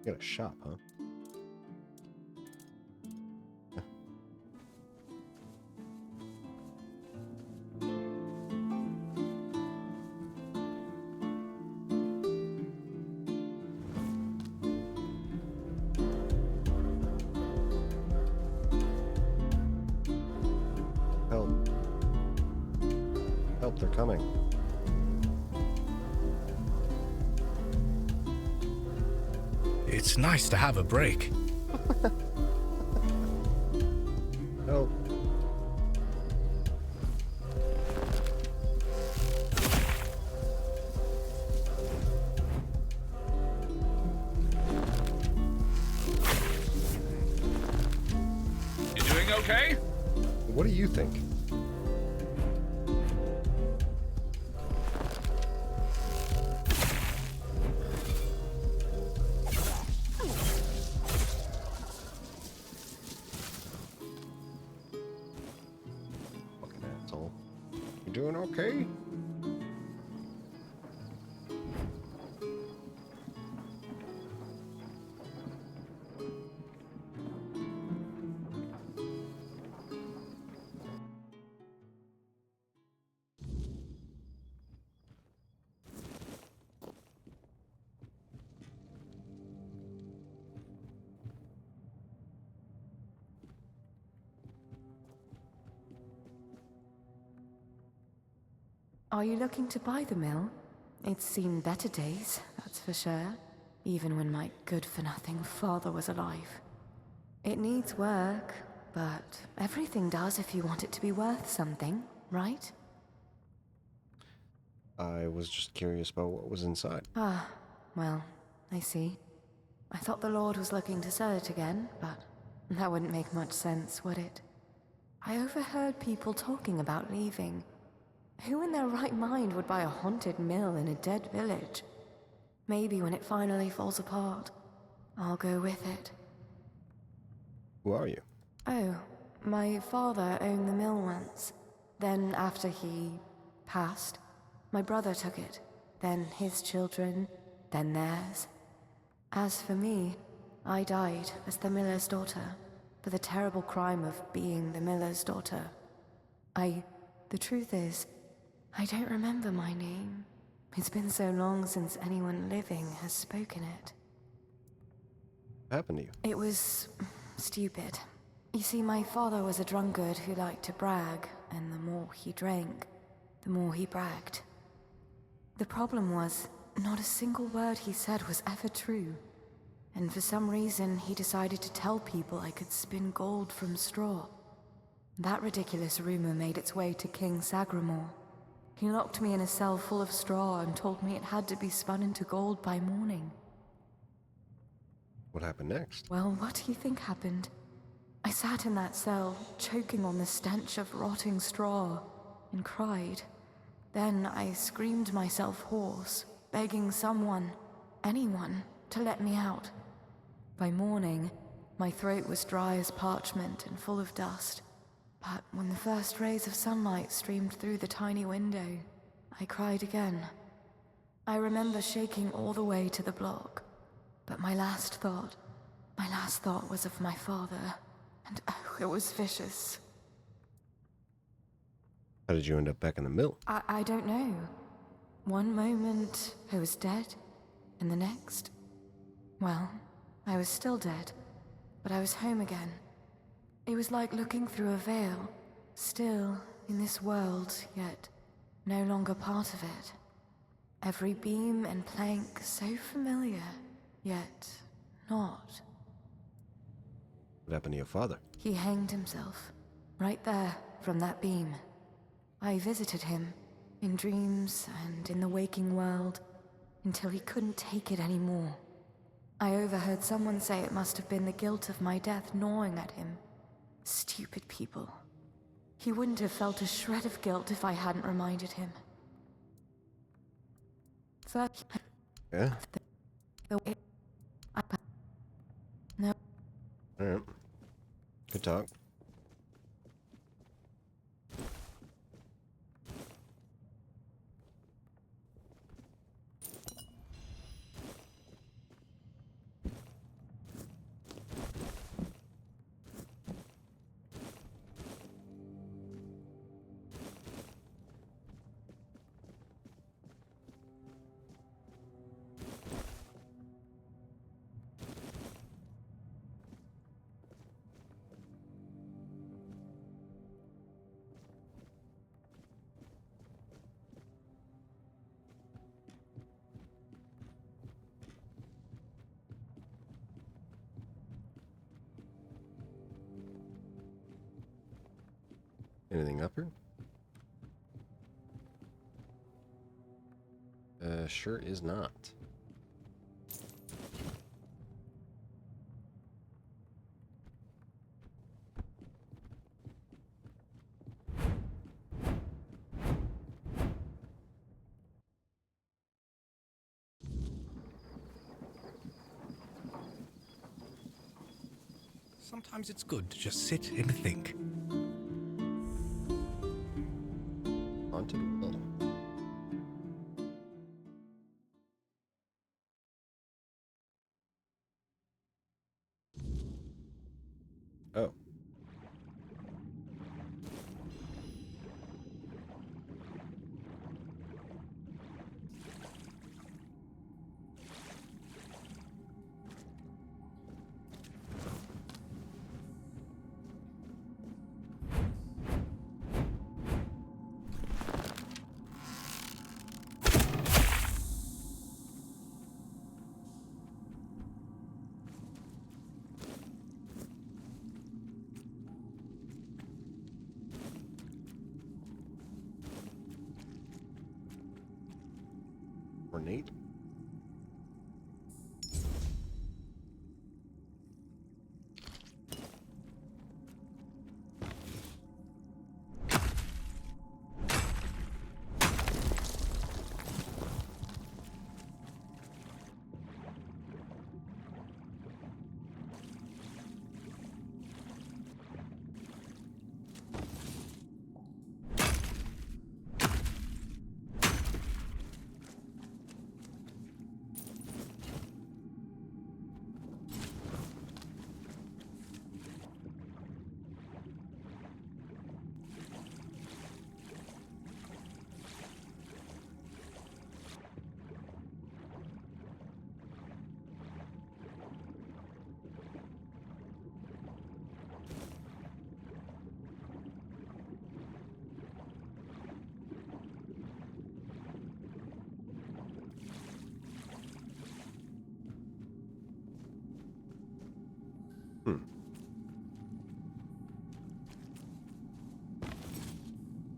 You got a shop, huh? Help. Help, they're coming. It's nice to have a break. Help. You doing okay? What do you think? Fucking asshole. You doing okay? Are you looking to buy the mill? It's seen better days, that's for sure. Even when my good-for-nothing father was alive. It needs work, but everything does if you want it to be worth something, right? I was just curious about what was inside. Ah, well, I see. I thought the Lord was looking to sell it again, but that wouldn't make much sense, would it? I overheard people talking about leaving. Who in their right mind would buy a haunted mill in a dead village? Maybe when it finally falls apart, I'll go with it. Who are you? Oh, my father owned the mill once. Then after he passed, my brother took it. Then his children, then theirs. As for me, I died as the miller's daughter, for the terrible crime of being the miller's daughter. The truth is, I don't remember my name. It's been so long since anyone living has spoken it. What happened to you? It was stupid. You see, my father was a drunkard who liked to brag, and the more he drank, the more he bragged. The problem was, not a single word he said was ever true. And for some reason, he decided to tell people I could spin gold from straw. That ridiculous rumor made its way to King Sagramore. He locked me in a cell full of straw and told me it had to be spun into gold by morning. What happened next? Well, what do you think happened? I sat in that cell, choking on the stench of rotting straw, and cried. Then I screamed myself hoarse, begging someone, anyone, to let me out. By morning, my throat was dry as parchment and full of dust. But when the first rays of sunlight streamed through the tiny window, I cried again. I remember shaking all the way to the block. But my last thought was of my father. And oh, it was vicious. How did you end up back in the mill? I don't know. One moment, I was dead. And the next, well, I was still dead. But I was home again. It was like looking through a veil. Still in this world, yet no longer part of it. Every beam and plank so familiar, yet not. What happened to your father? He hanged himself, right there, from that beam. I visited him, in dreams and in the waking world, until he couldn't take it anymore. I overheard someone say it must have been the guilt of my death gnawing at him. Stupid people. He wouldn't have felt a shred of guilt if I hadn't reminded him. Yeah? No. Alright. Good talk. Anything up here? Sure is not. Sometimes it's good to just sit and think. Haunted Will. Oh.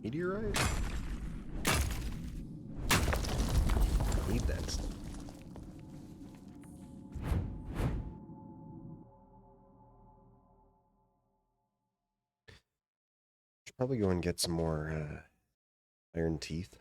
Meteorite? Need that stuff. Should probably go and get some more iron teeth.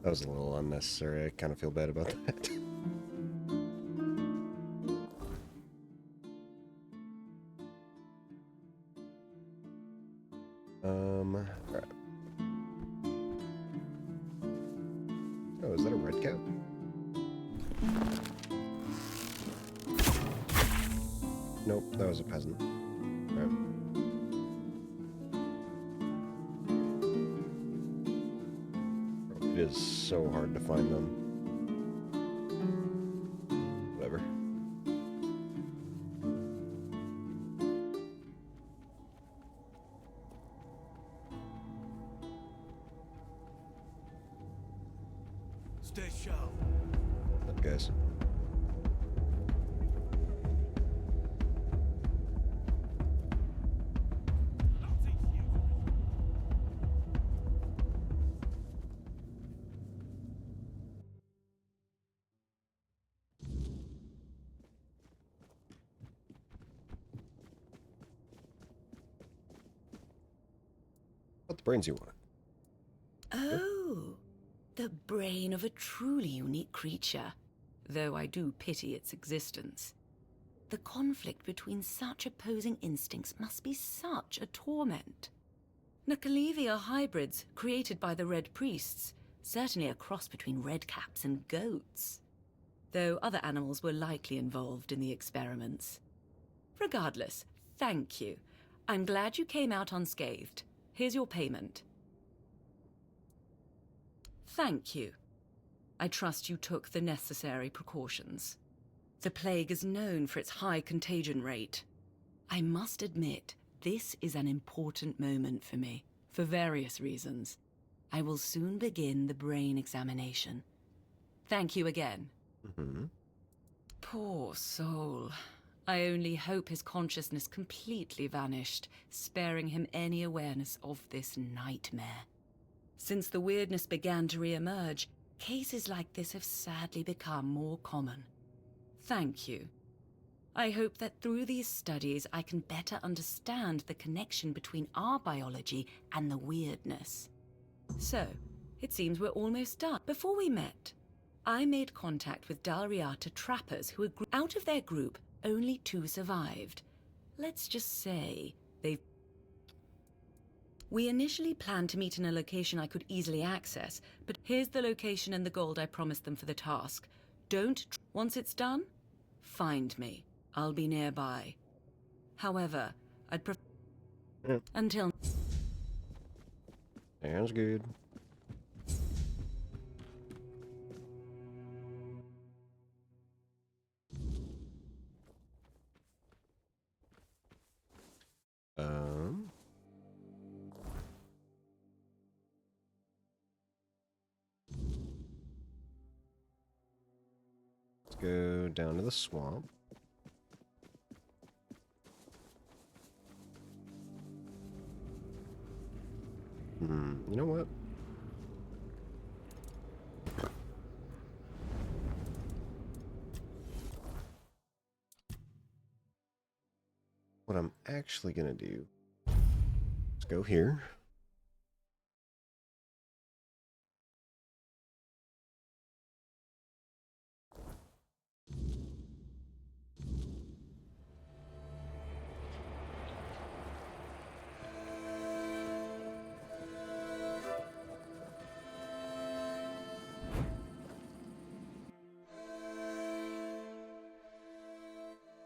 That was a little unnecessary. I kind of feel bad about that. Crap. Oh, is that a red cow? Nope, that was a peasant. Right. It is so hard to find them. Whatever. Stay sharp. What's up, guys? What the brains you want? Oh, the brain of a truly unique creature, though I do pity its existence. The conflict between such opposing instincts must be such a torment. Nakalevi are hybrids created by the Red Priests, certainly a cross between redcaps and goats, though other animals were likely involved in the experiments. Regardless, thank you. I'm glad you came out unscathed. Here's your payment. Thank you. I trust you took the necessary precautions. The plague is known for its high contagion rate. I must admit, this is an important moment for me, for various reasons. I will soon begin the brain examination. Thank you again. Poor soul. I only hope his consciousness completely vanished, sparing him any awareness of this nightmare. Since the weirdness began to re-emerge, cases like this have sadly become more common. Thank you. I hope that through these studies I can better understand the connection between our biology and the weirdness. So, it seems we're almost done. Before we met, I made contact with Dalriata trappers who had out of their group, only 2 survived. Let's just say we initially planned to meet in a location I could easily access, but here's the location and the gold I promised them for the task. Once it's done, find me. I'll be nearby. However, I'd prefer until... Sounds good. Let's go down to the swamp. You know what? what I'm actually going to do, let's go here.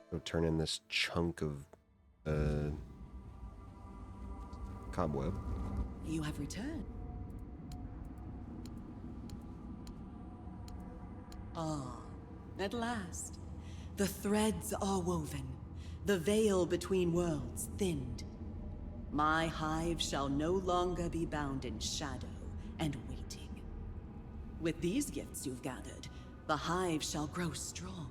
Go turn in this chunk of cobweb. You have returned. Ah, at last. The threads are woven. The veil between worlds thinned. My hive shall no longer be bound in shadow and waiting. With these gifts you've gathered, the hive shall grow strong.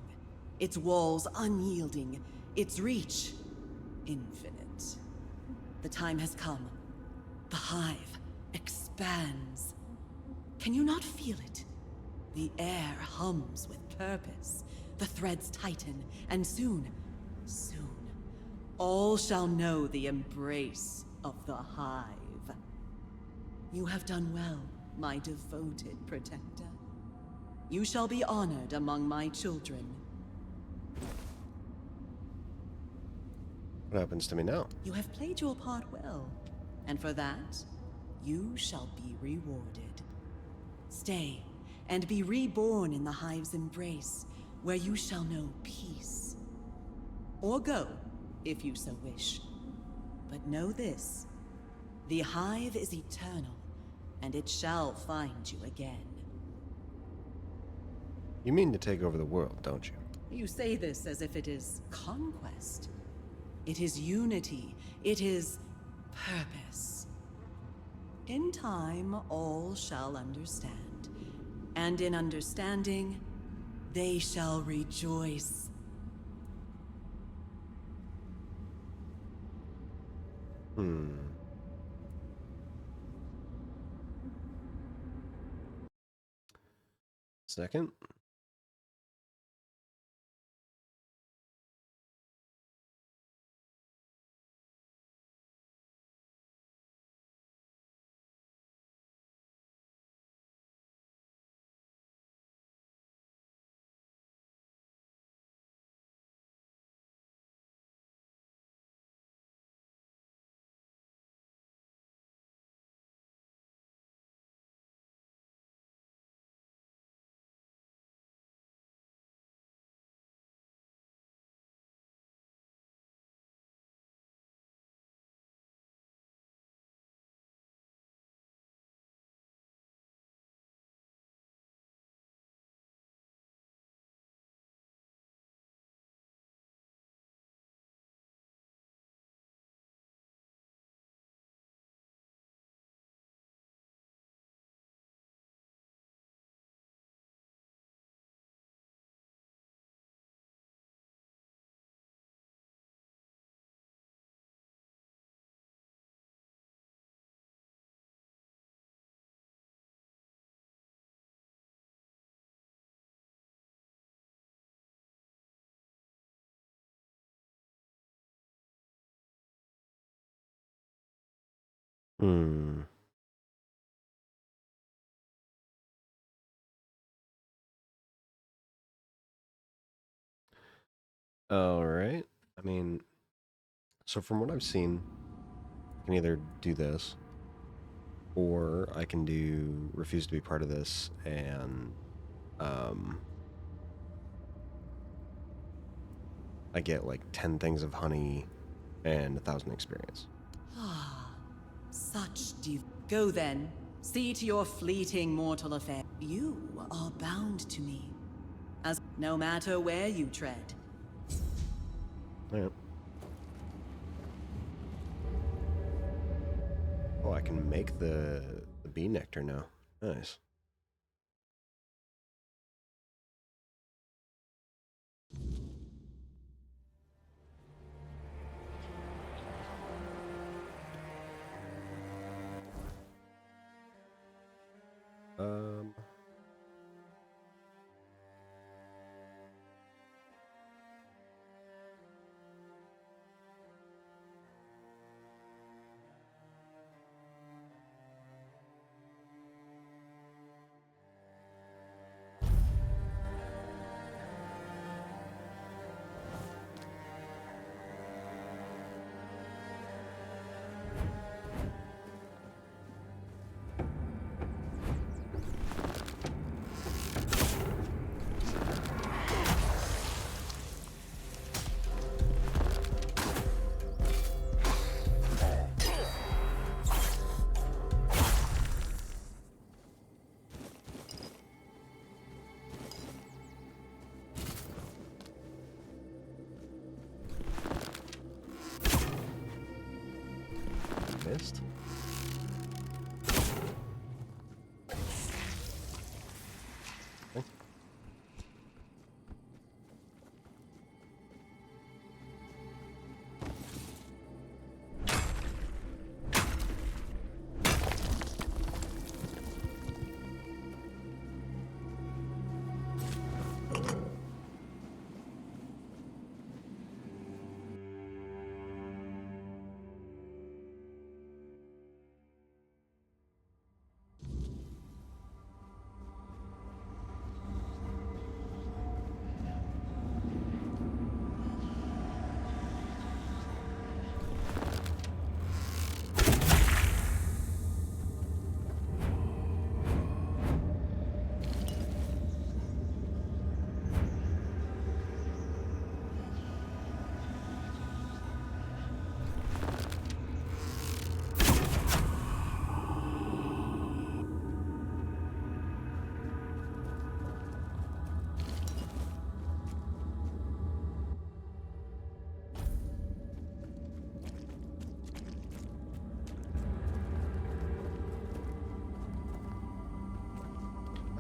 Its walls unyielding, its reach infinite. The time has come. The hive expands. Can you not feel it? The air hums with purpose. The threads tighten, and soon, all shall know the embrace of the hive. You have done well, my devoted protector. You shall be honored among my children. What happens to me now? You have played your part well, and for that, you shall be rewarded. Stay, and be reborn in the hive's embrace, where you shall know peace. Or go, if you so wish. But know this, the hive is eternal, and it shall find you again. You mean to take over the world, don't you? You say this as if it is conquest. It is unity. It is purpose. In time, all shall understand. And in understanding, they shall rejoice. Second. All right. I mean, so from what I've seen, I can either do this, or I can do refuse to be part of this, and I get like 10 things of honey and 1,000 experience. Ah, such Go then, see to your fleeting mortal affair. You are bound to me, as no matter where you tread. All right. Oh, I can make the bee nectar now. Nice.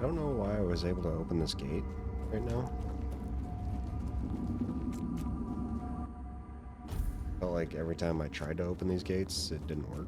don't know why I was able to open this gate right now. Felt like every time I tried to open these gates, it didn't work.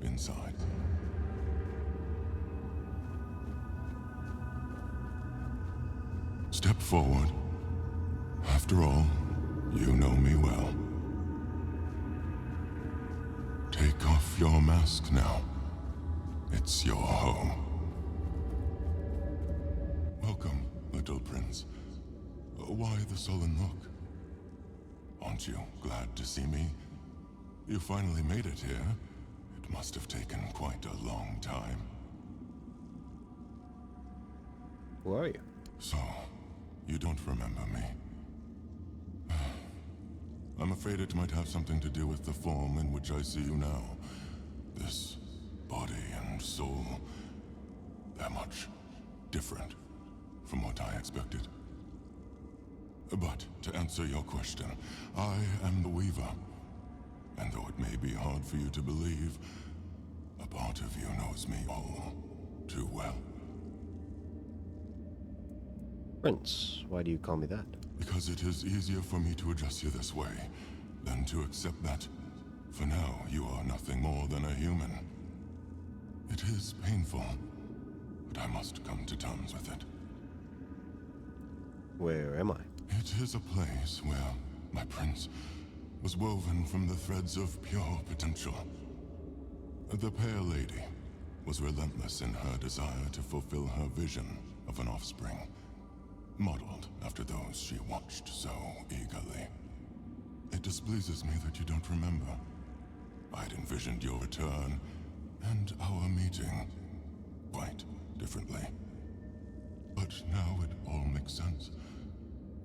Inside. Step forward. After all, you know me well. Take off your mask now. It's your home. Welcome, little prince. Why the sullen look? Aren't you glad to see me? You finally made it here. Must have taken quite a long time. Who are you? So, you don't remember me. I'm afraid it might have something to do with the form in which I see you now. This body and soul, they're much different from what I expected. But to answer your question, I am the Weaver. And though it may be hard for you to believe, a part of you knows me all too well. Prince, why do you call me that? Because it is easier for me to address you this way than to accept that, for now, you are nothing more than a human. It is painful, but I must come to terms with it. Where am I? It is a place where, my prince, was woven from the threads of pure potential. The Pale Lady was relentless in her desire to fulfill her vision of an offspring, modeled after those she watched so eagerly. It displeases me that you don't remember. I'd envisioned your return and our meeting quite differently. But now it all makes sense.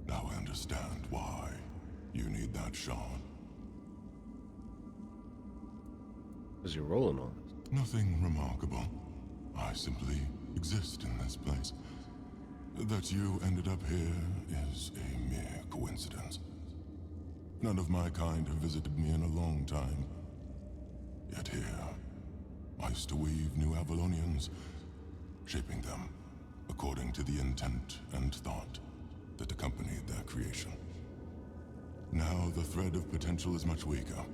Now I understand why you need that shard. What's your role in all this? Nothing remarkable. I simply exist in this place. That you ended up here is a mere coincidence. None of my kind have visited me in a long time. Yet here, I used to weave new Avalonians, shaping them according to the intent and thought that accompanied their creation. Now the thread of potential is much weaker,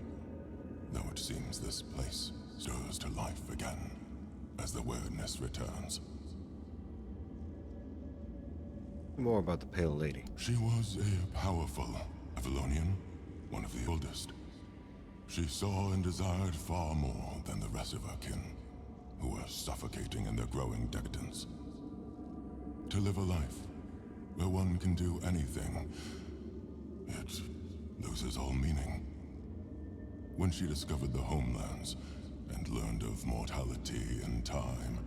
though it seems this place stirs to life again as the weirdness returns. More about the Pale Lady. She was a powerful Avalonian, one of the oldest. She saw and desired far more than the rest of her kin, who were suffocating in their growing decadence. To live a life where one can do anything, it loses all meaning. When she discovered the homelands and learned of mortality and time,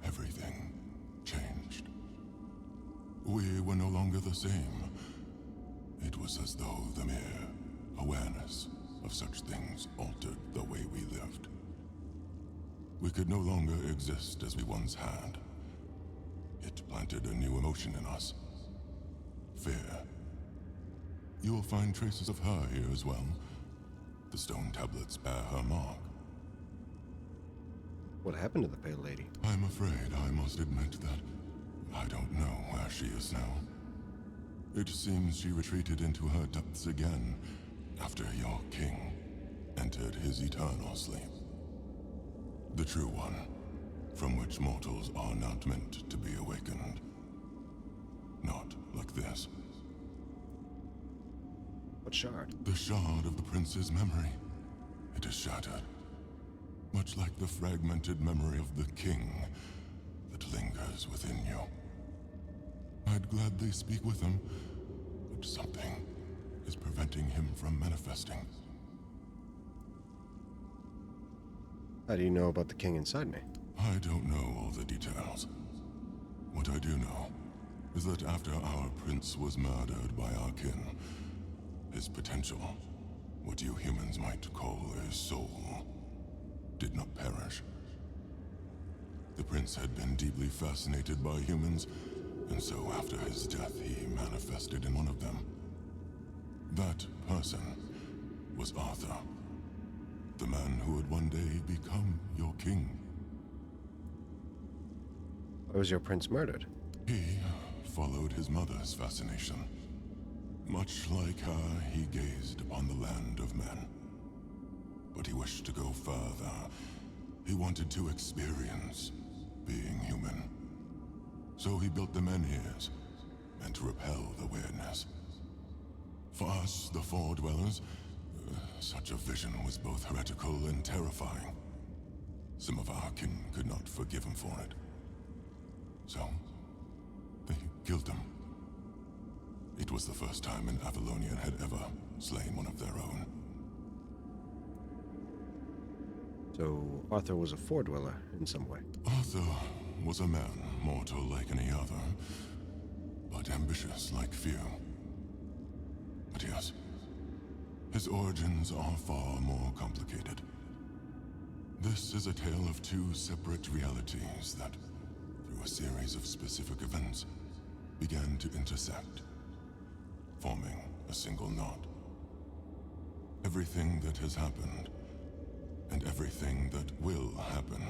everything changed. We were no longer the same. It was as though the mere awareness of such things altered the way we lived. We could no longer exist as we once had. It planted a new emotion in us. Fear. You will find traces of her here as well. The stone tablets bear her mark. What happened to the Pale Lady? I'm afraid I must admit that I don't know where she is now. It seems she retreated into her depths again after your king entered his eternal sleep. The true one, from which mortals are not meant to be awakened. Not like this. What shard? The shard of the prince's memory. It is shattered. Much like the fragmented memory of the king that lingers within you. I'd gladly speak with him, but something is preventing him from manifesting. How do you know about the king inside me? I don't know all the details. What I do know is that after our prince was murdered by our kin, his potential, what you humans might call a soul, did not perish. The prince had been deeply fascinated by humans, and so after his death he manifested in one of them. That person was Arthur, the man who would one day become your king. Why was your prince murdered? He followed his mother's fascination. Much like her, he gazed upon the land of men. But he wished to go further. He wanted to experience being human. So he built the menhirs, meant to repel the weirdness. For us, the Four Dwellers, such a vision was both heretical and terrifying. Some of our kin could not forgive him for it. So, they killed him. It was the first time an Avalonian had ever slain one of their own. So, Arthur was a Four Dweller in some way. Arthur was a man, mortal like any other, but ambitious like few. But yes, his origins are far more complicated. This is a tale of two separate realities that, through a series of specific events, began to intersect, forming a single knot. Everything that has happened, and everything that will happen,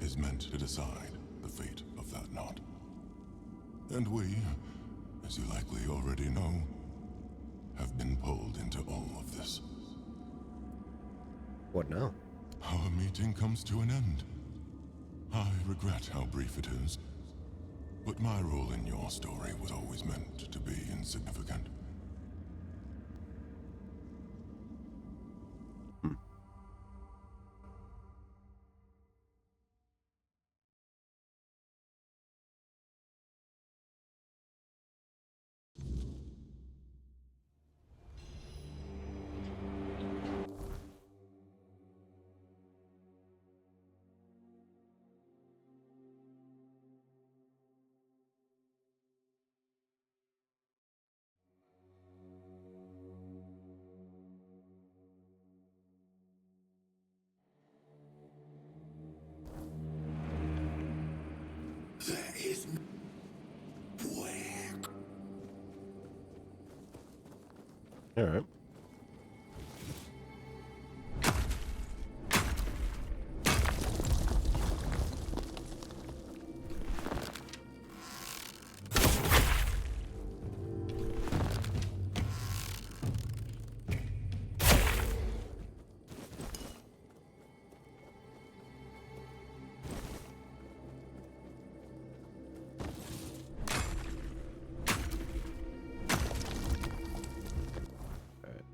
is meant to decide the fate of that knot. And we, as you likely already know, have been pulled into all of this. What now? Our meeting comes to an end. I regret how brief it is, but my role in your story was always meant to be insignificant. There is where. All right.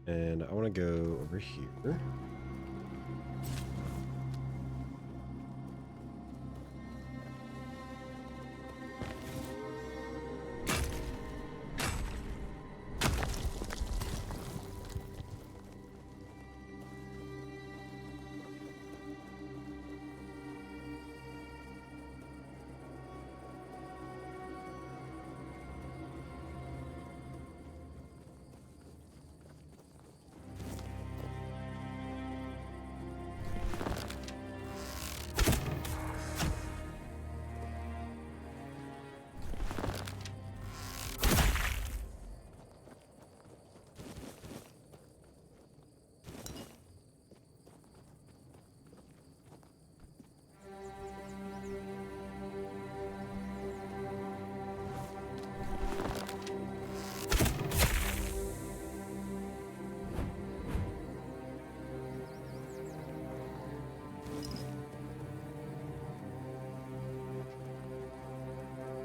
And I want to go over here.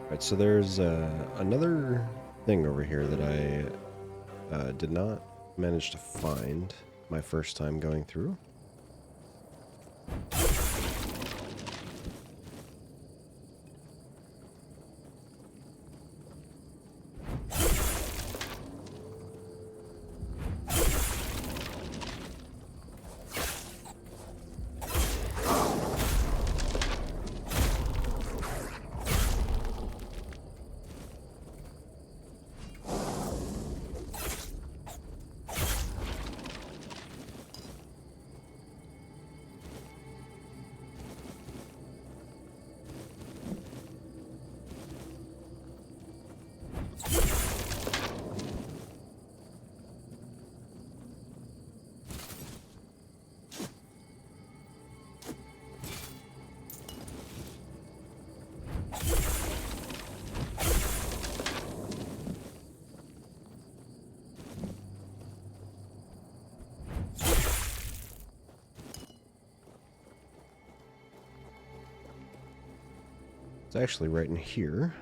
Right, so there's another thing over here that I did not manage to find my first time going through. It's actually right in here.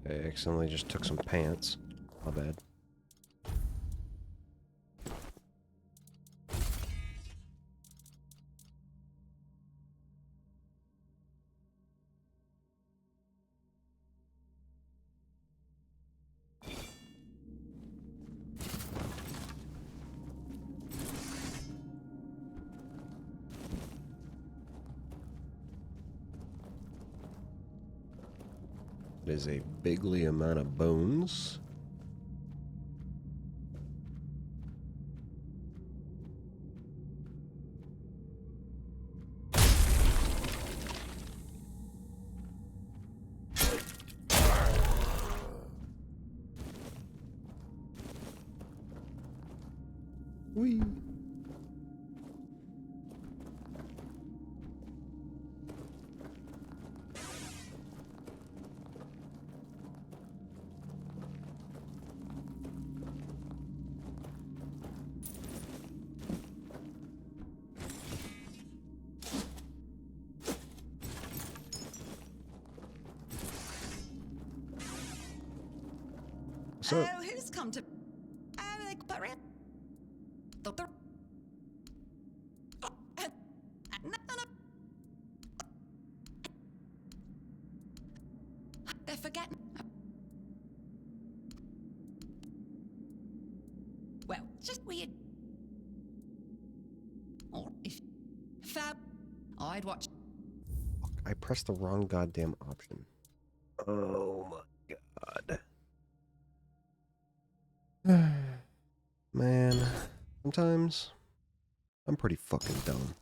I accidentally just took some pants. My bad. It is a bigly amount of bones. Whee! So, who's come to... They're forgetting. Well, just weird. Or if... Fab... I'd watch... I pressed the wrong goddamn option. Oh my god. Man, sometimes I'm pretty fucking dumb.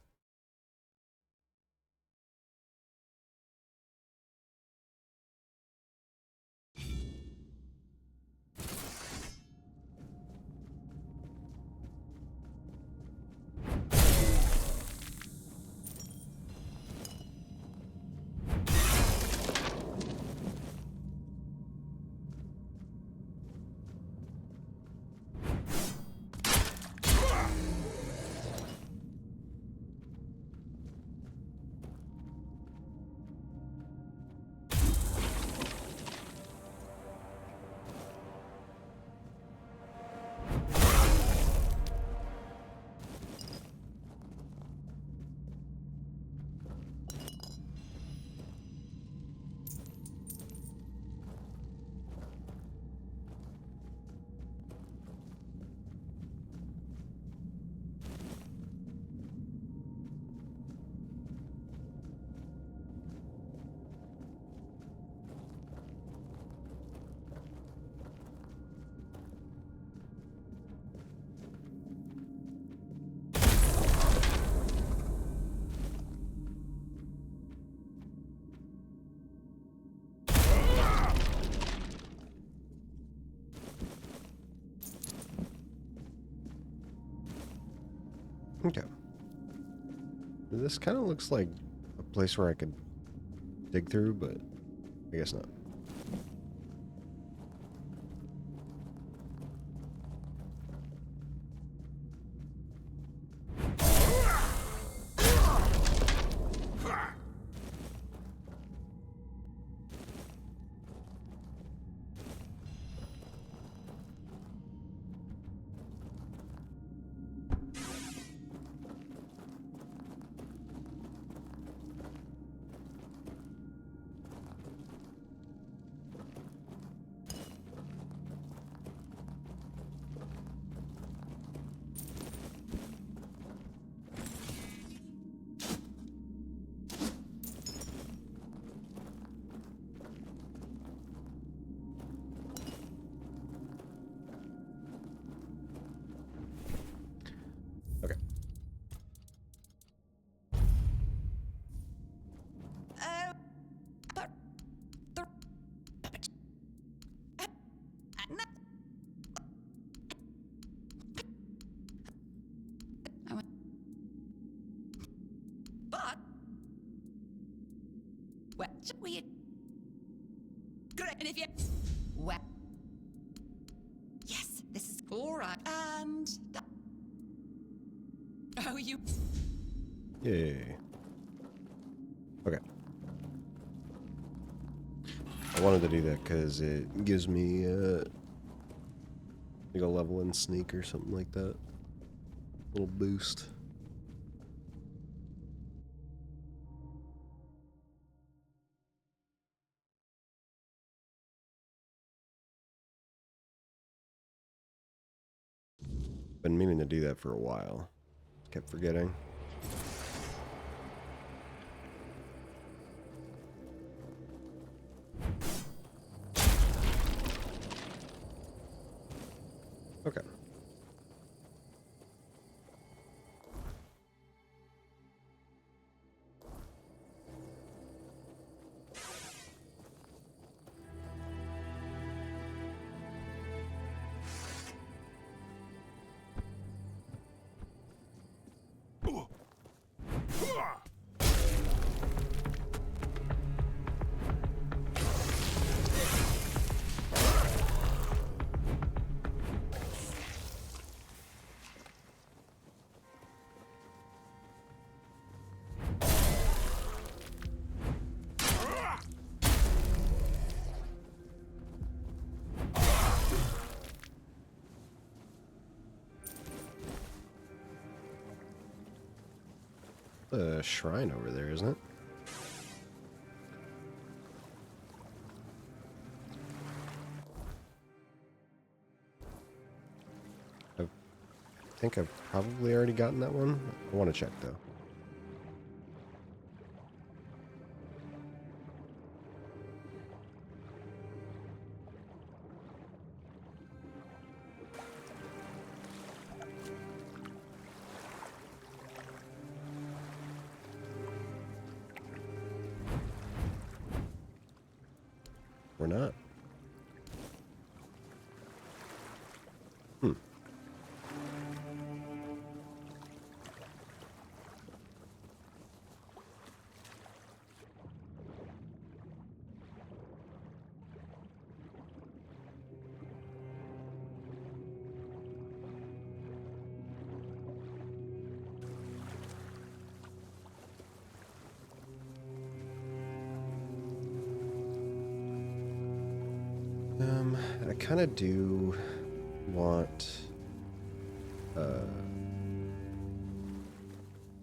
Okay. This kind of looks like a place where I could dig through, but I guess not. What were you? Great, and if you... Well... Yes, this is all right. And... Oh, you... Yay. Okay. I wanted to do that because it gives me like a level in sneak or something like that. Little boost. Been meaning to do that for a while. Kept forgetting. Okay. A shrine over there, isn't it? I think I've probably already gotten that one. I want to check though. Or not. I kind of do want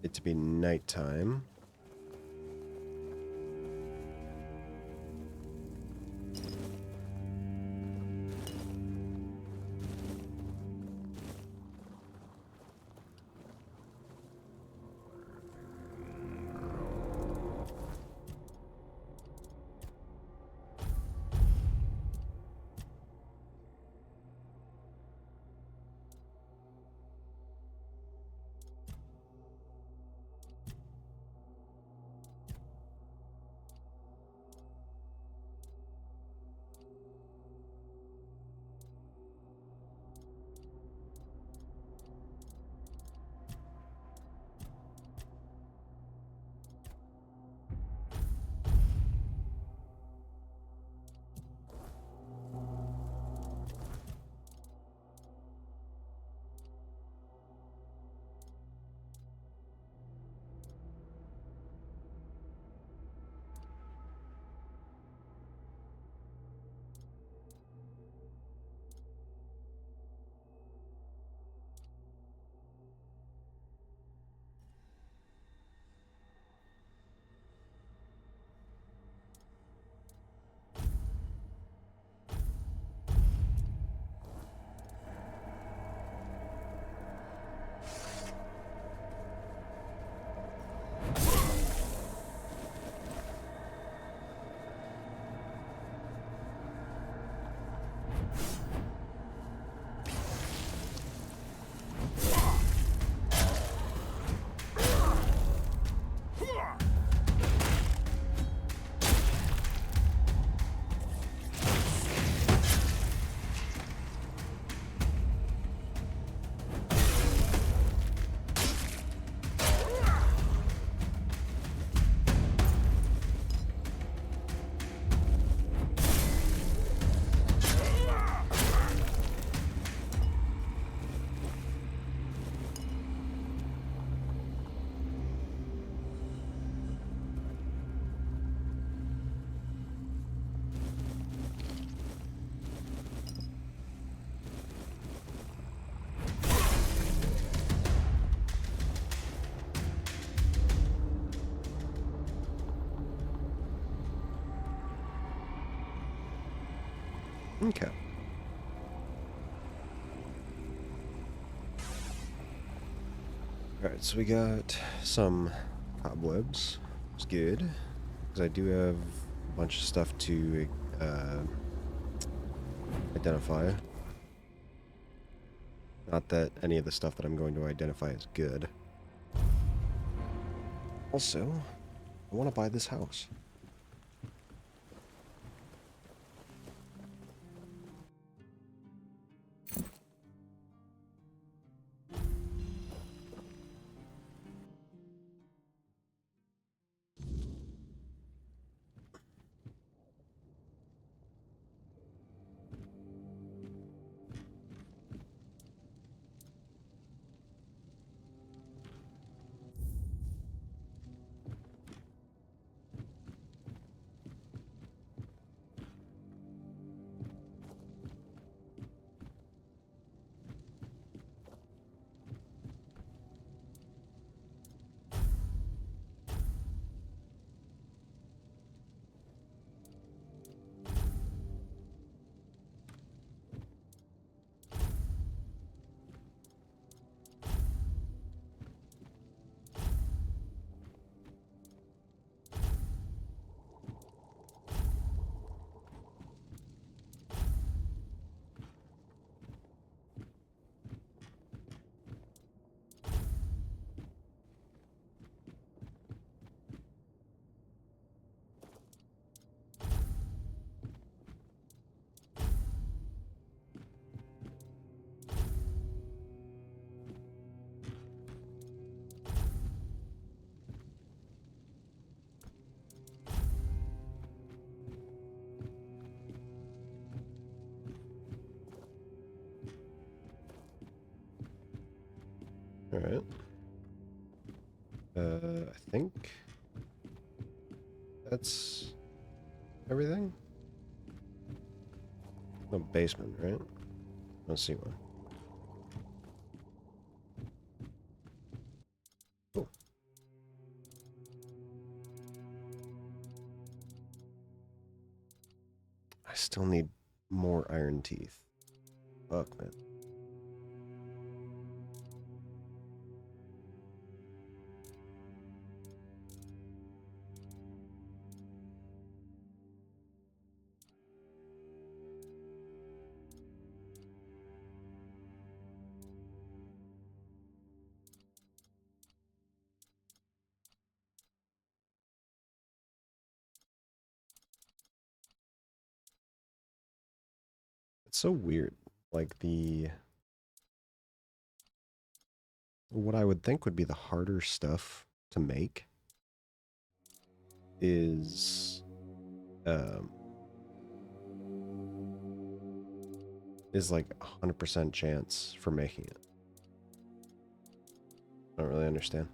it to be nighttime. Okay. Alright, so we got some cobwebs. It's good. Because I do have a bunch of stuff to identify. Not that any of the stuff that I'm going to identify is good. Also, I want to buy this house. Alright. I think that's everything? No basement, right? Let's see one. Cool. I still need more iron teeth. Fuck, man. It's so weird. Like what I would think would be the harder stuff to make is like 100% chance for making it. I don't really understand.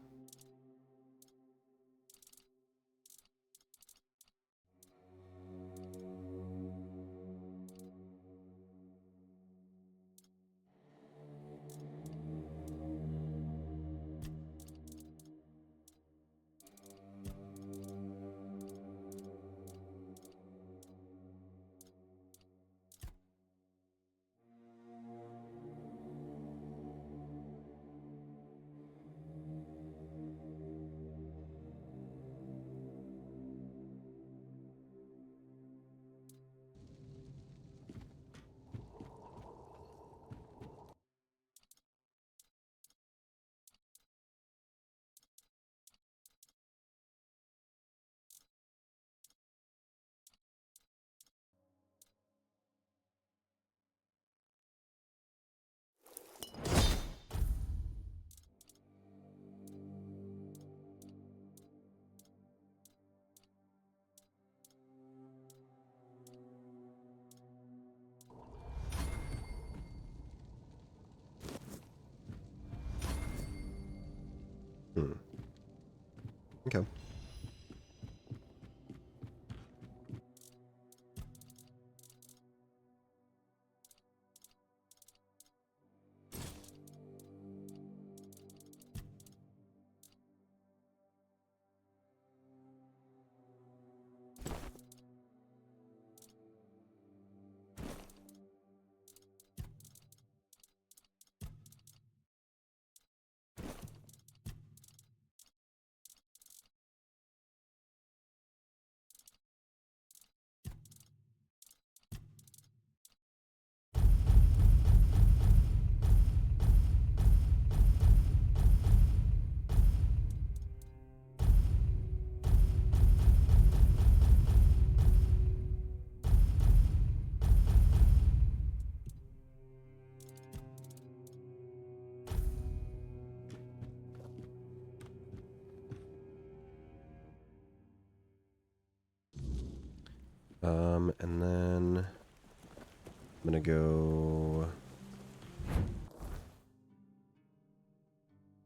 And then I'm gonna go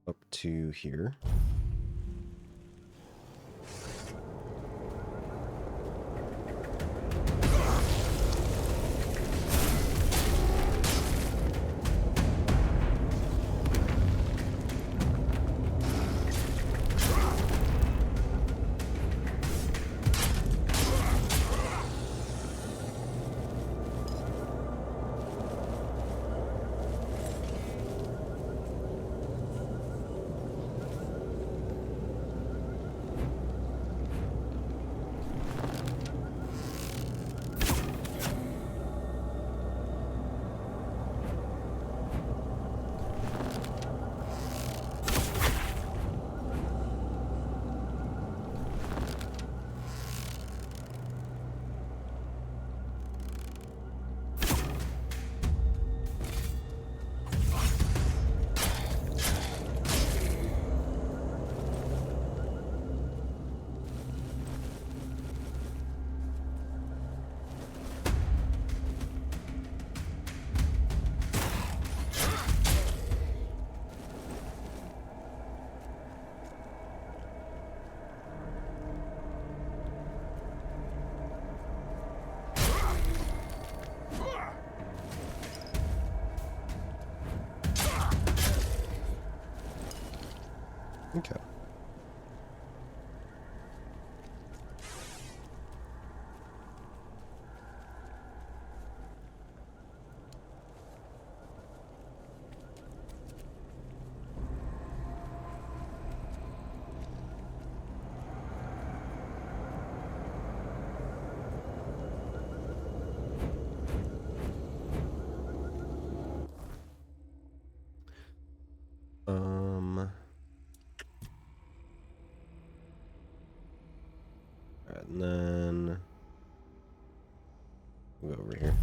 up to here. Okay. Alright, and then we'll go over here.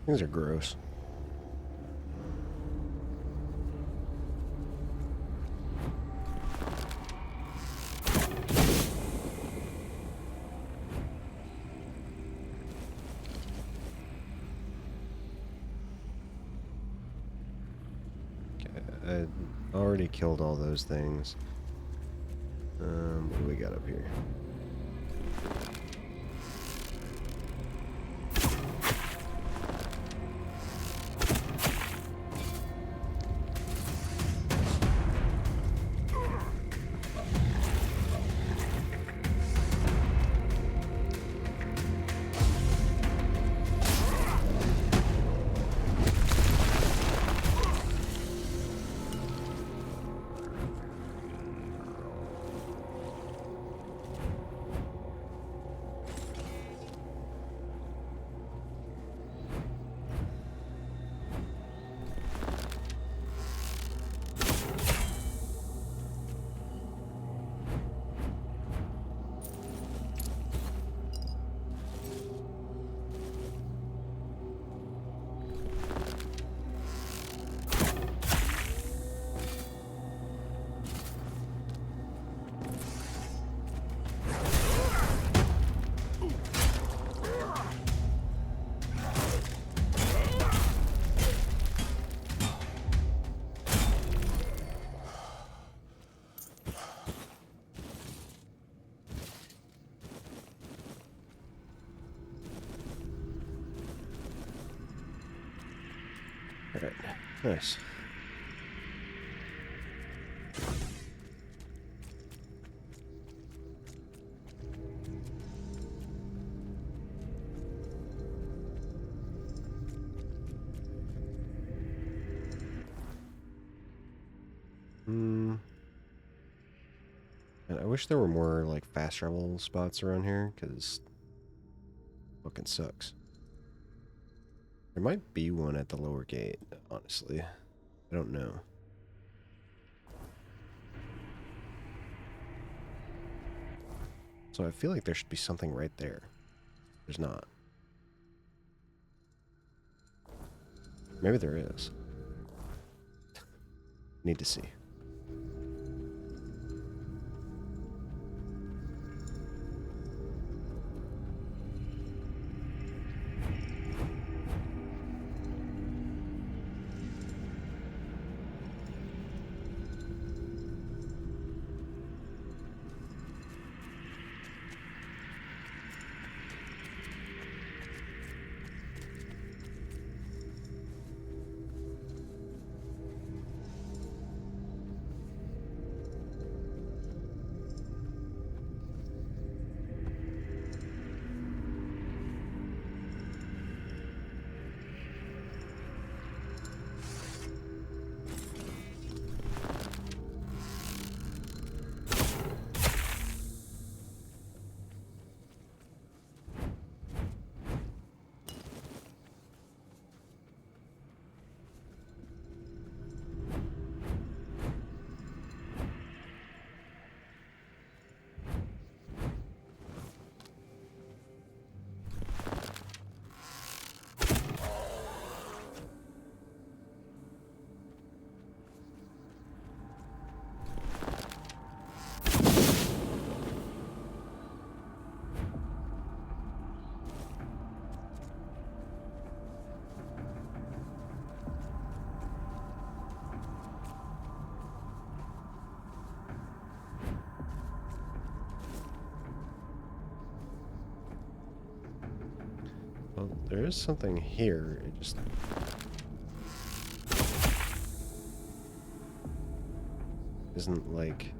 These are gross. I already killed all those things. What do we got up here? Alright, nice. And I wish there were more, like, fast travel spots around here, because fucking sucks. There might be one at the lower gate, honestly. I don't know. So I feel like there should be something right there. There's not. Maybe there is. Need to see. Well, there is something here. It just... isn't like...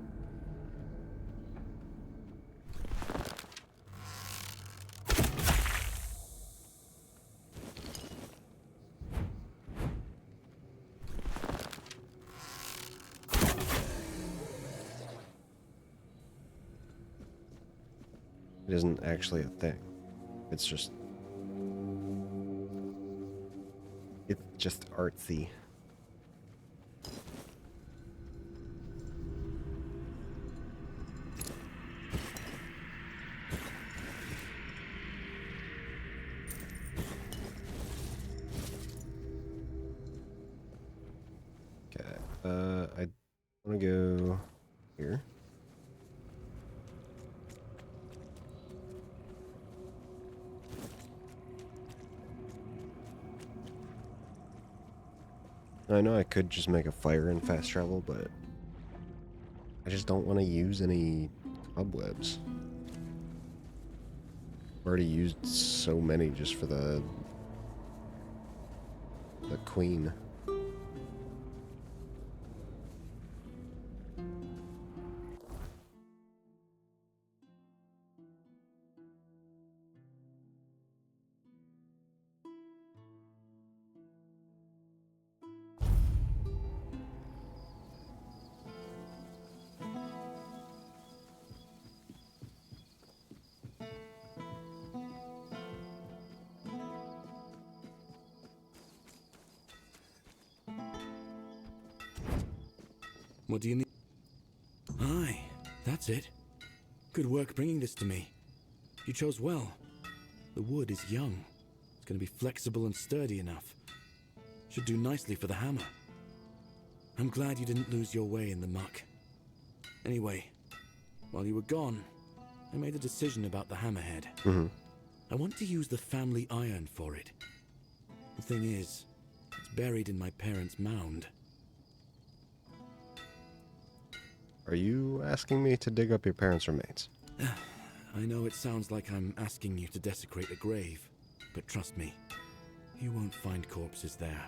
It isn't actually a thing. It's just... it's just artsy. Okay, I want to go here. I know I could just make a fire and fast travel, but I just don't want to use any cobwebs. I've already used so many just for the queen. What do you need? Aye, that's it. Good work bringing this to me. You chose well. The wood is young. It's going to be flexible and sturdy enough. Should do nicely for the hammer. I'm glad you didn't lose your way in the muck. Anyway, while you were gone, I made a decision about the hammerhead. Mm-hmm. I want to use the family iron for it. The thing is, it's buried in my parents' mound. Are you asking me to dig up your parents' remains? I know it sounds like I'm asking you to desecrate a grave, but trust me, you won't find corpses there.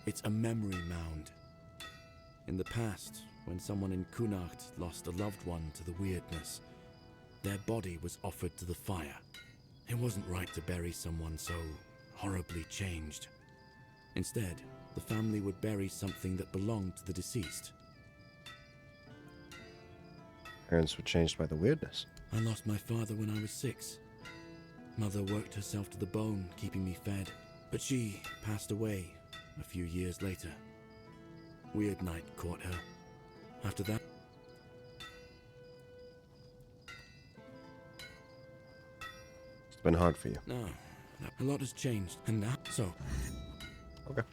It's a memory mound. In the past, when someone in Kunacht lost a loved one to the weirdness, their body was offered to the fire. It wasn't right to bury someone so horribly changed. Instead, the family would bury something that belonged to the deceased. Parents were changed by the weirdness. I lost my father when I was 6. Mother worked herself to the bone, keeping me fed. But she passed away a few years later. Weird night caught her. After that... It's been hard for you. No, a lot has changed, and now... So... Okay.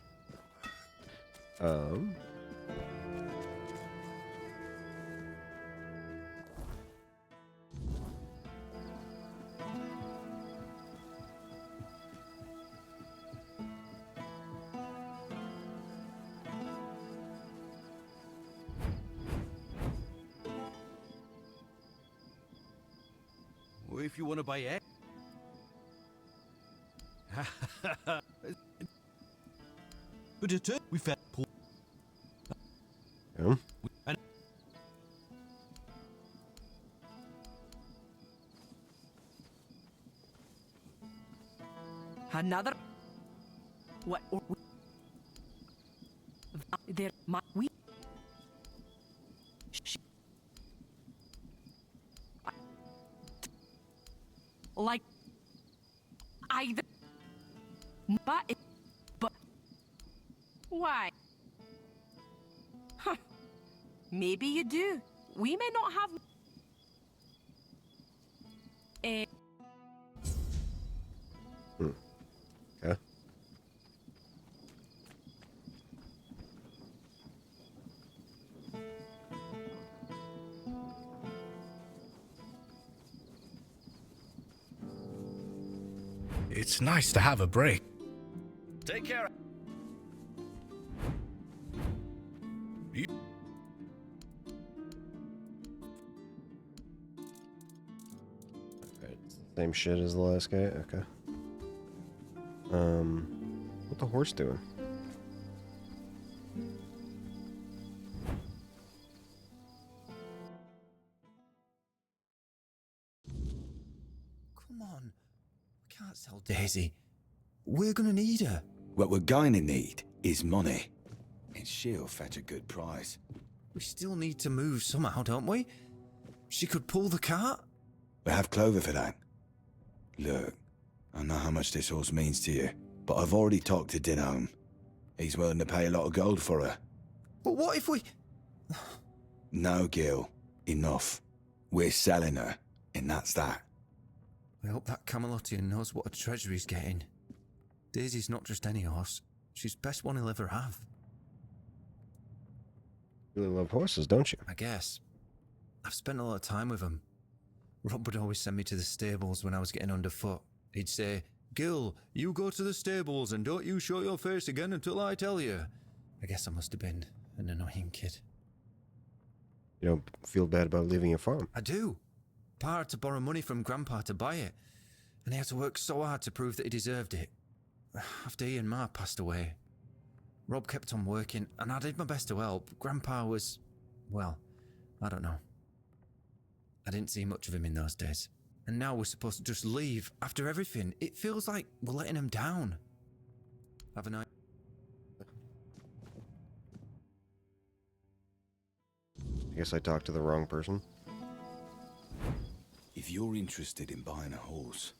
If you want to buy it. But it we found Paul. Yeah. Another. What? There, my we. Like either, but why? Huh. Maybe you do. We may not have a. Okay. It's nice to have a break. Take care. Alright, same shit as the last guy? Okay. What the horse doing? Come on. We can't sell Daisy. We're gonna need her. What we're going to need is money. And she'll fetch a good price. We still need to move somehow, don't we? She could pull the cart. We have Clover for that. Look, I know how much this horse means to you, but I've already talked to Dinholm. He's willing to pay a lot of gold for her. But what if we... No, Gil. Enough. We're selling her, and that's that. I hope that Camelotian knows what a treasury's getting. Daisy's not just any horse. She's the best one he'll ever have. You really love horses, don't you? I guess. I've spent a lot of time with them. Rob would always send me to the stables when I was getting underfoot. He'd say, Gil, you go to the stables and don't you show your face again until I tell you. I guess I must have been an annoying kid. You don't feel bad about leaving your farm? I do. Pa had to borrow money from Grandpa to buy it, and he had to work so hard to prove that he deserved it. After he and Ma passed away, Rob kept on working, and I did my best to help. Grandpa was, well, I don't know. I didn't see much of him in those days. And now we're supposed to just leave after everything. It feels like we're letting him down. Have a nice... I guess I talked to the wrong person. If you're interested in buying a horse,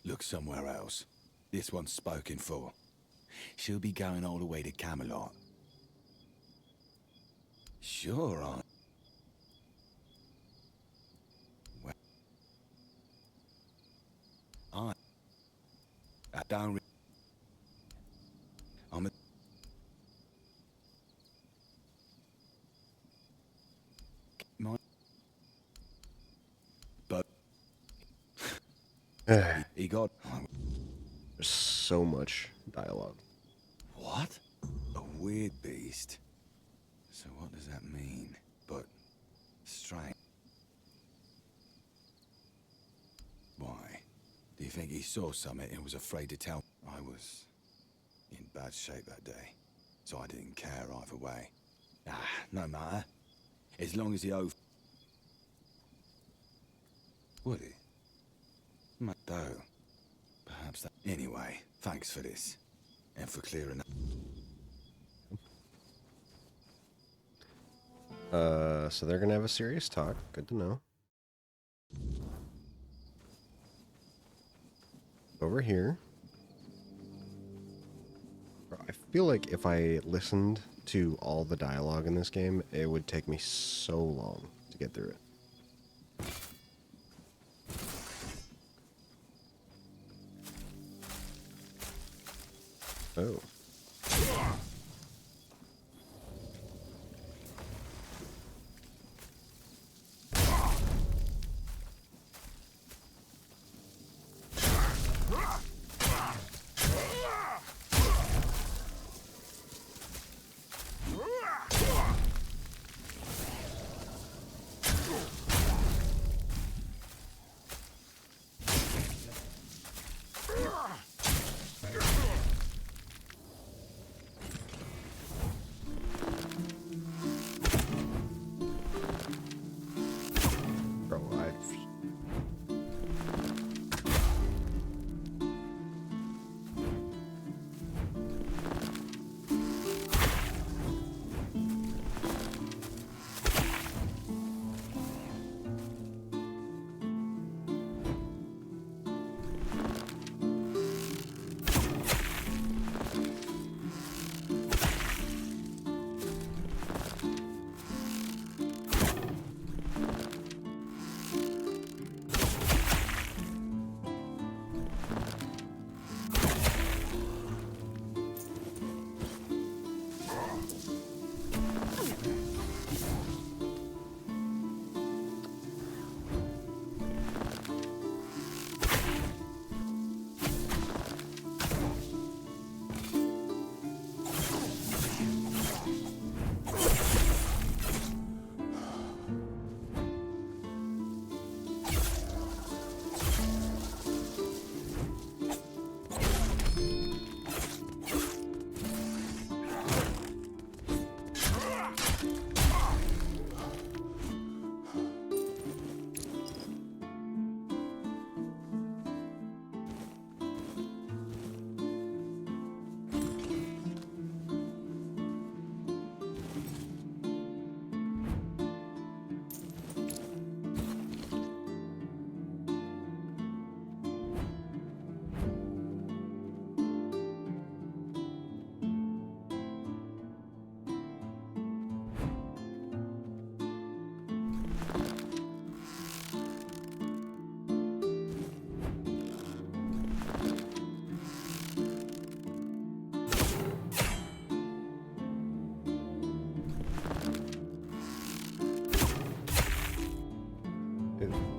look somewhere else. This one's spoken for. She'll be going all the way to Camelot. Sure, I don't. I'm a. My. But. he got. There's so much dialogue. What? A weird beast. So what does that mean? But. Strange. Why? Do you think he saw something and was afraid to tell? I was in bad shape that day, so I didn't care either way. No matter. As long as he owed... Would he? Though. Perhaps that... Anyway, thanks for this. And for clearing up. So they're gonna have a serious talk. Good to know. Over here. I feel like if I listened to all the dialogue in this game, it would take me so long to get through it. Oh.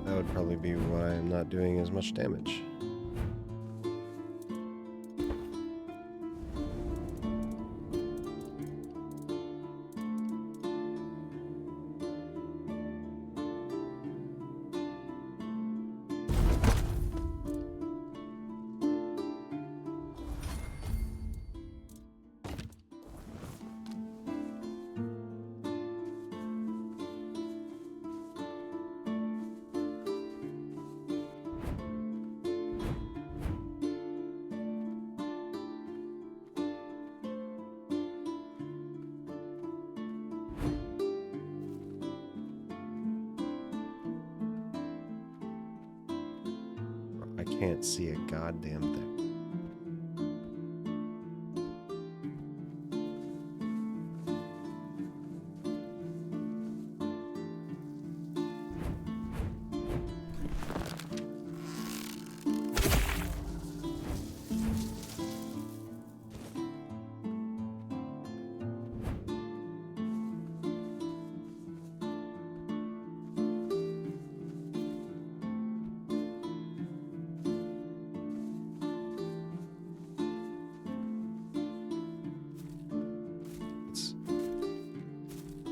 That would probably be why I'm not doing as much damage. can't see a goddamn thing.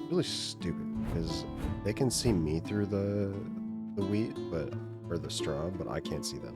Really stupid because they can see me through the wheat, but or the straw, but I can't see them.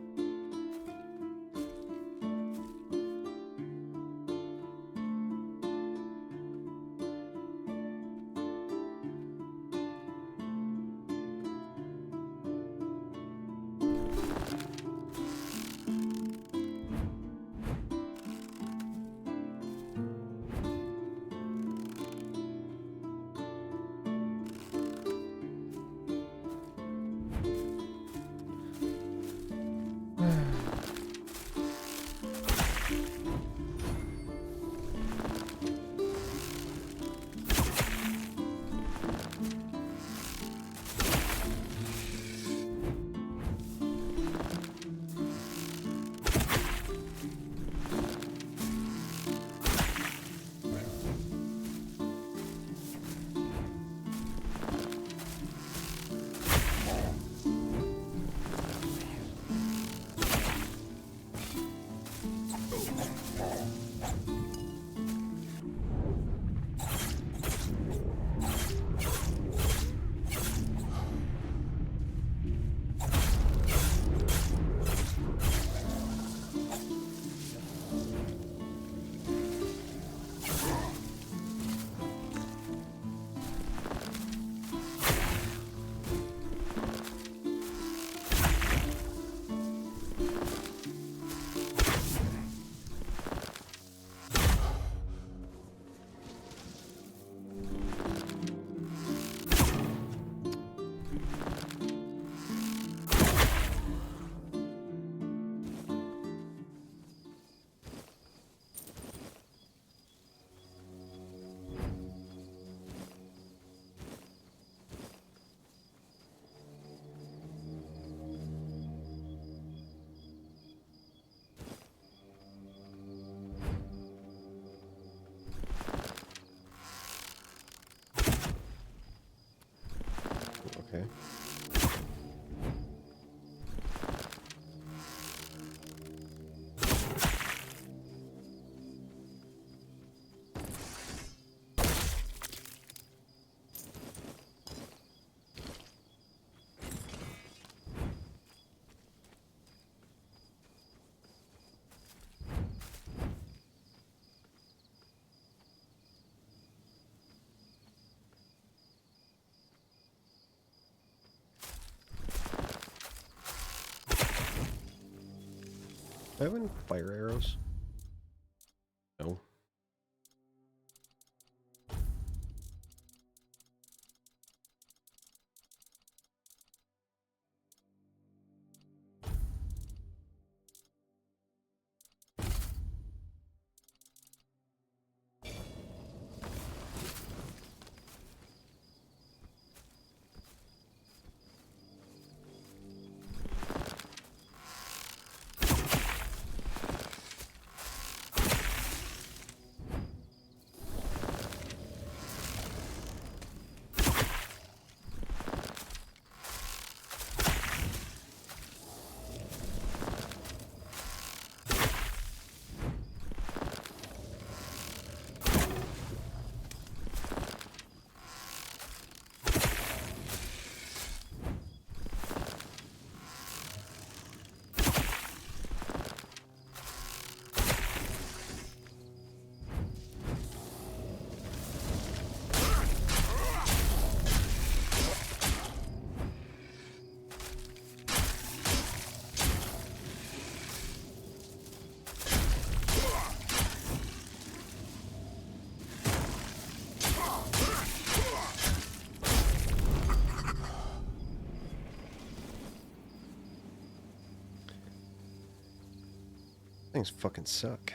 Okay. Do I have any fire arrows? No. things fucking suck.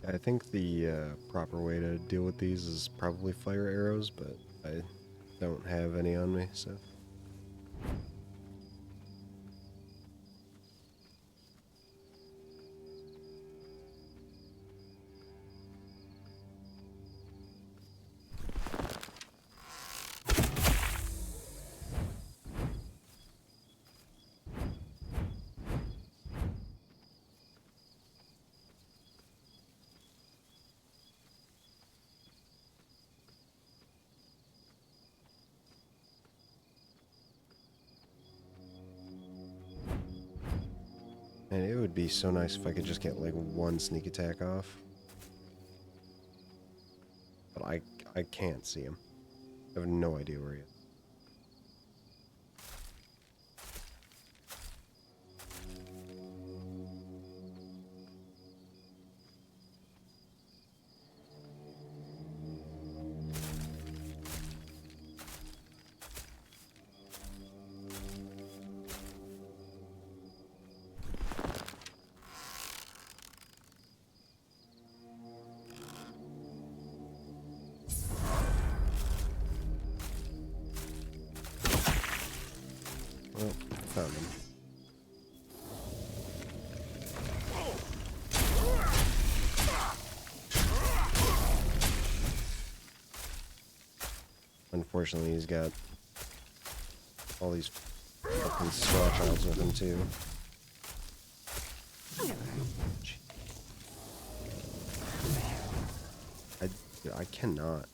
I think the proper way to deal with these is probably fire arrows, but I don't have any on me, so... And it would be so nice if I could just get like one sneak attack off. But I can't see him. I have no idea where he is. Well, found him. Unfortunately, he's got all these fucking Sawchilds with him too. I cannot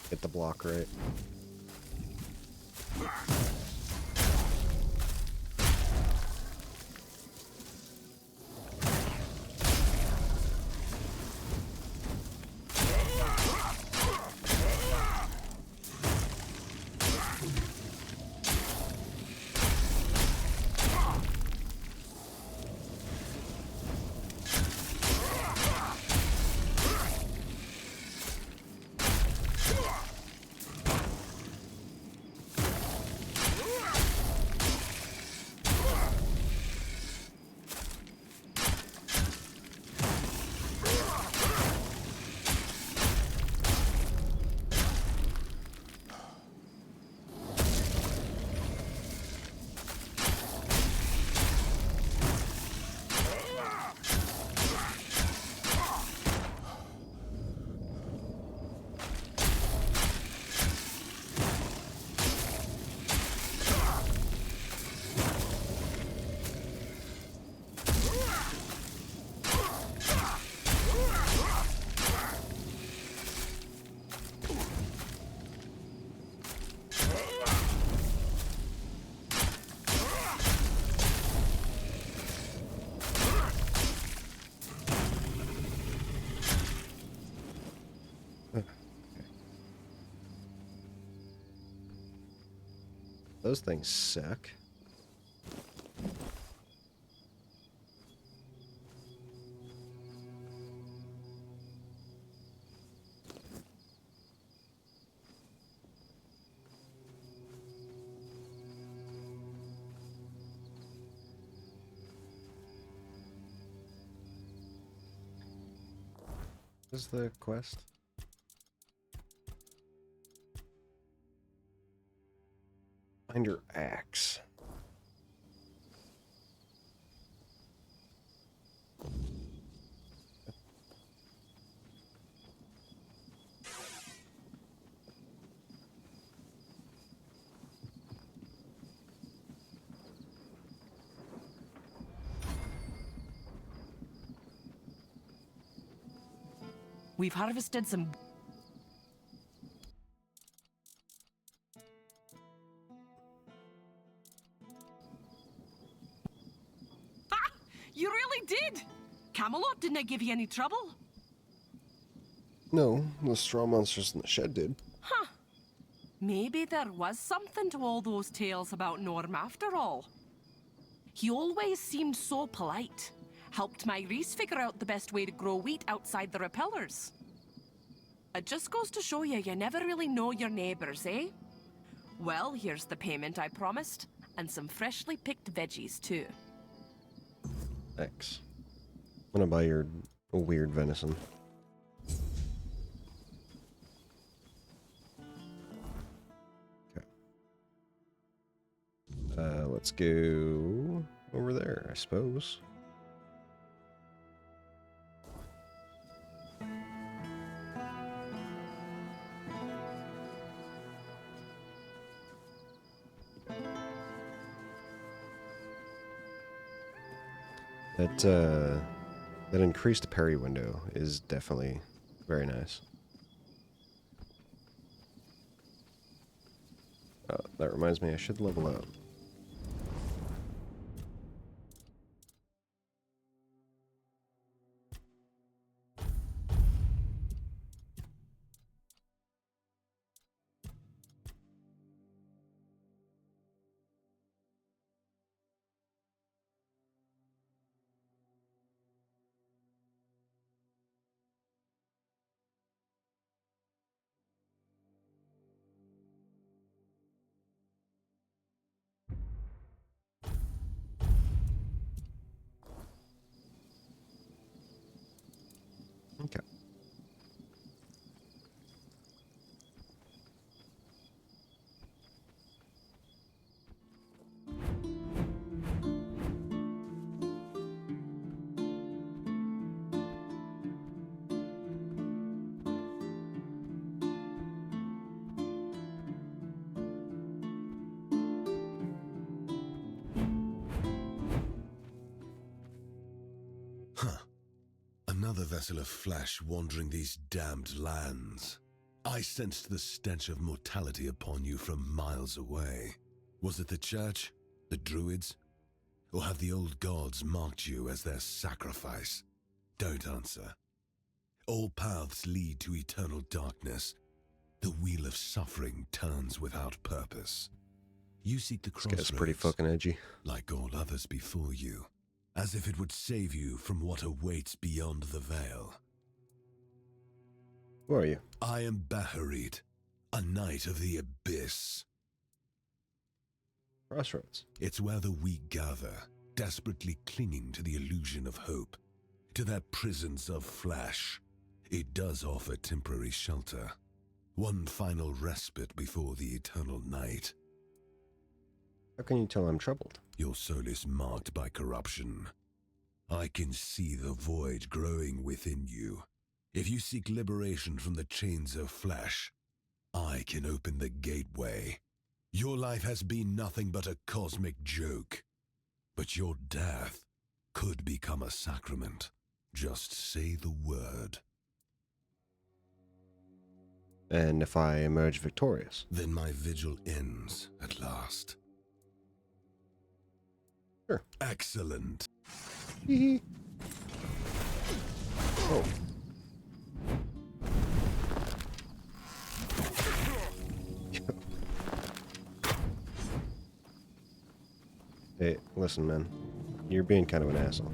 get the block right. Those things suck. What is the quest? Find your axe. We've harvested some... Ha! You really did! Camelot didn't give you any trouble. No, the straw monsters in the shed did. Huh. Maybe there was something to all those tales about Norm after all. He always seemed so polite. Helped my Reese figure out the best way to grow wheat outside the repellers. It just goes to show you, you never really know your neighbors, eh? Well, here's the payment I promised, and some freshly picked veggies, too. Thanks. I'm gonna buy your weird venison. Okay. Let's go over there, I suppose. That increased parry window is definitely very nice. Oh, that reminds me, I should level up. Okay. Another vessel of flesh wandering these damned lands. I sensed the stench of mortality upon you from miles away. Was it the church? The druids? Or have the old gods marked you as their sacrifice? Don't answer. All paths lead to eternal darkness. The wheel of suffering turns without purpose. You seek the crossroads. This guy's pretty fucking edgy. Like all others before you. As if it would save you from what awaits beyond the veil. Who are you? I am Baharit, a knight of the abyss. Crossroads. It's where the weak gather, desperately clinging to the illusion of hope, to their prisons of flesh. It does offer temporary shelter, one final respite before the eternal night. How can you tell I'm troubled? Your soul is marked by corruption. I can see the void growing within you. If you seek liberation from the chains of flesh, I can open the gateway. Your life has been nothing but a cosmic joke. But your death could become a sacrament. Just say the word. And if I emerge victorious? Then my vigil ends at last. Sure. Excellent. Oh. Hey, listen, man. You're being kind of an asshole.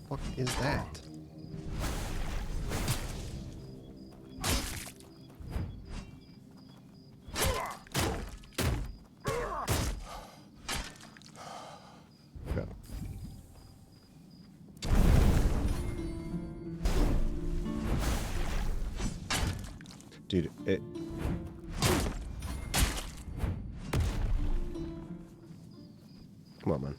What is that? Go. Dude, it... Come on, man.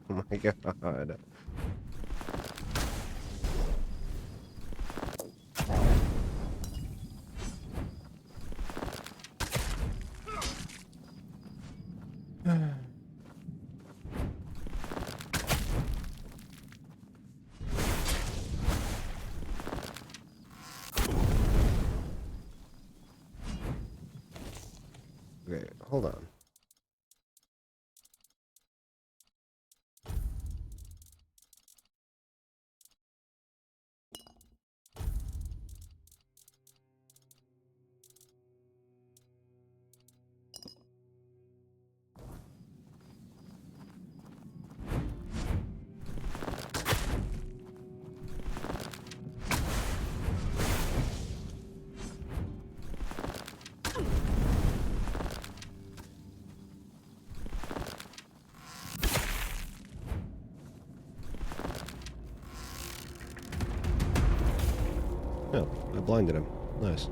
Oh my god. Okay, hold on. No, I blinded him. Nice.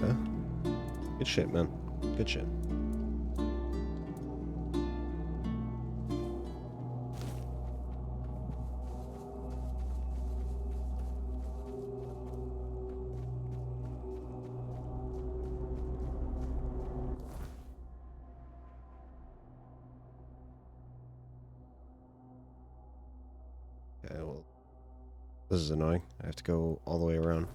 Huh? Good shit, man. Good shit. Okay, well, this is annoying. I have to go all the way around.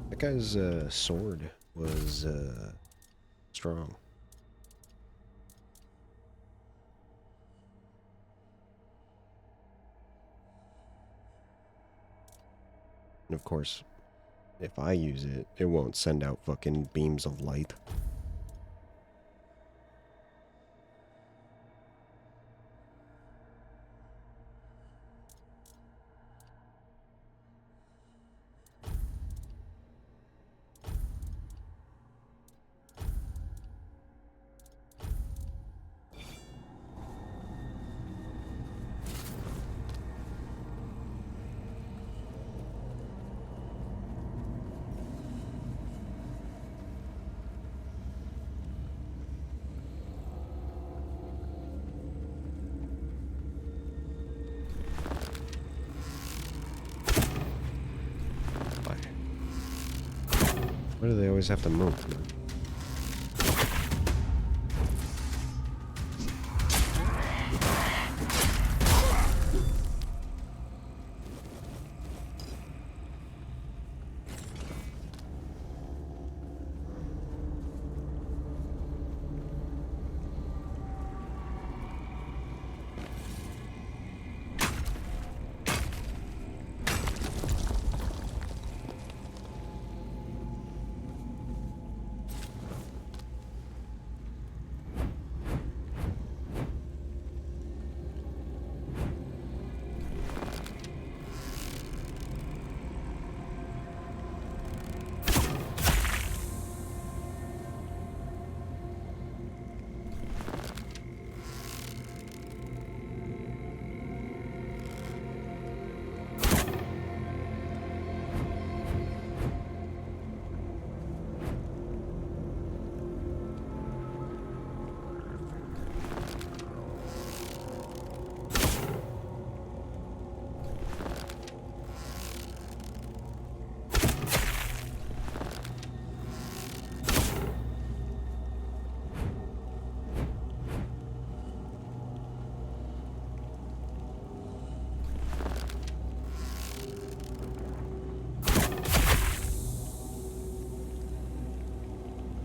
That guy's sword was strong. And of course, if I use it, it won't send out fucking beams of light. Why do they always have to move, man?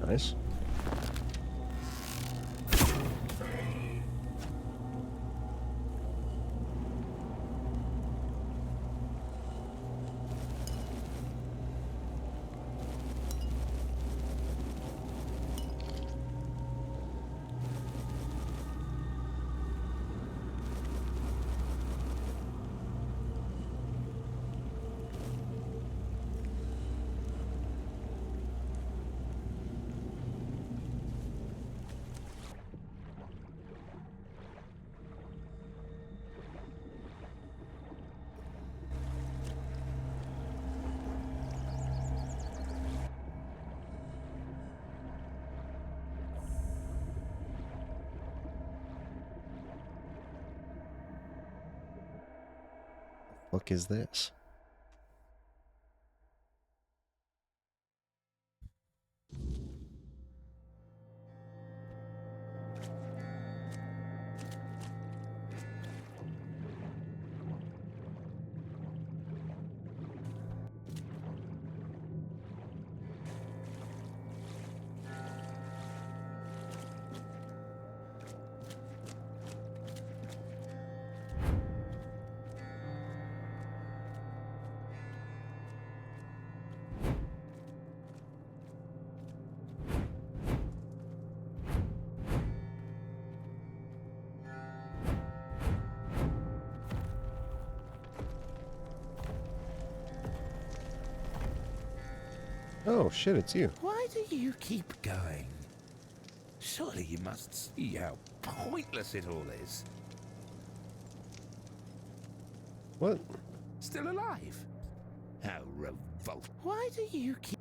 Nice. fuck is this? Oh shit, it's you. Why do you keep going? Surely you must see how pointless it all is. What? Still alive? How revolt. Why do you keep...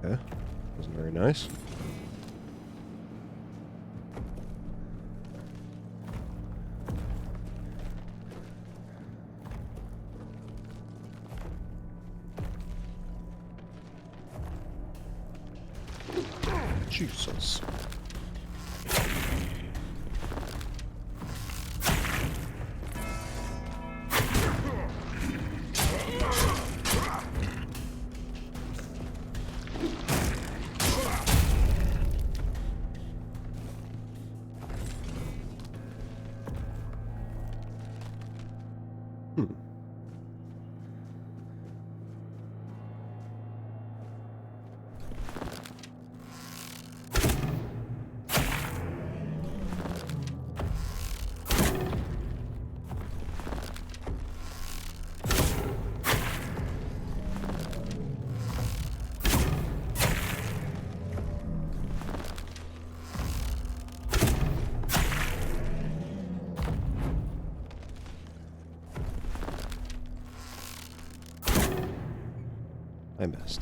Okay. Wasn't very nice. Jesus. I missed.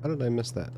How did I miss that?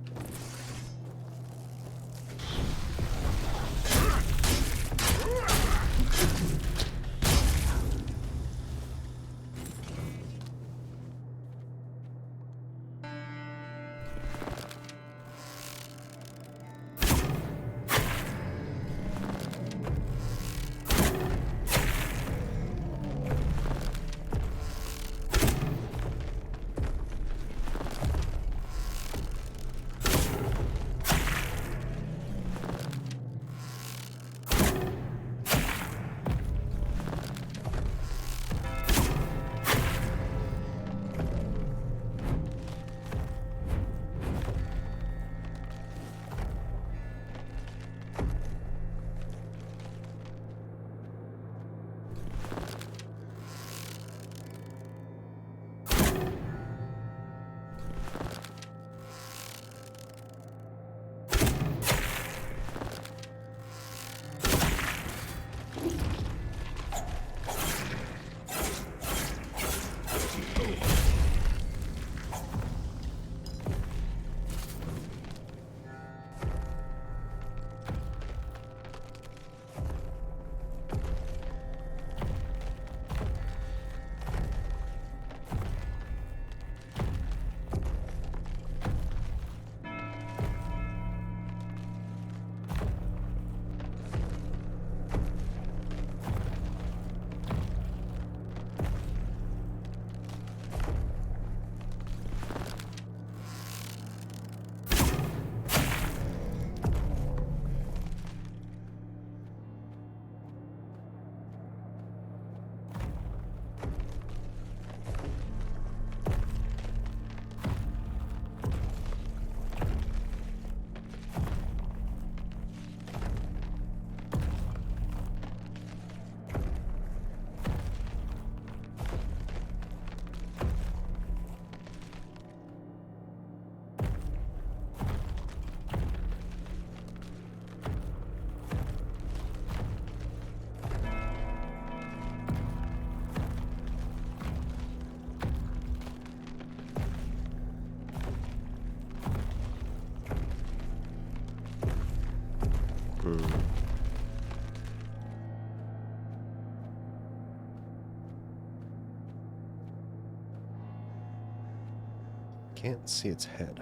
can't see its head.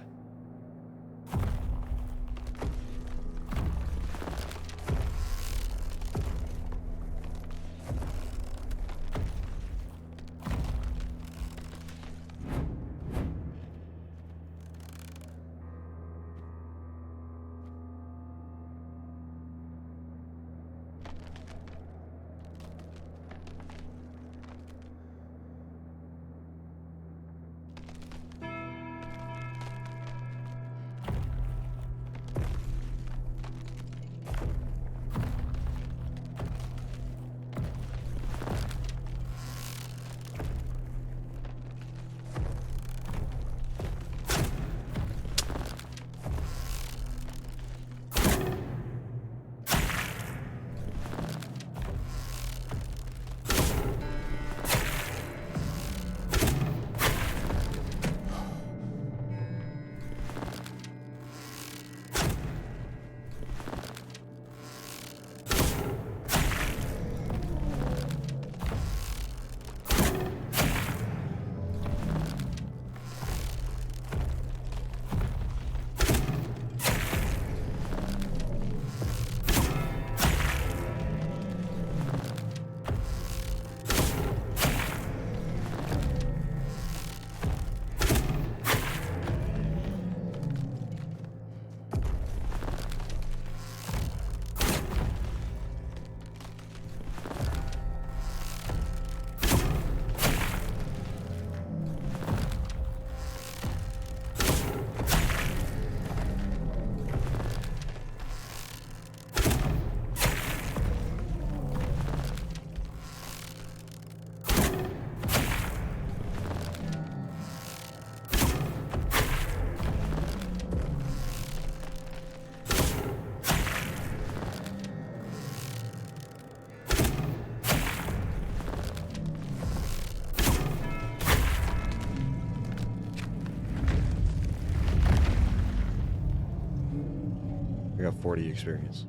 I got 40 experience.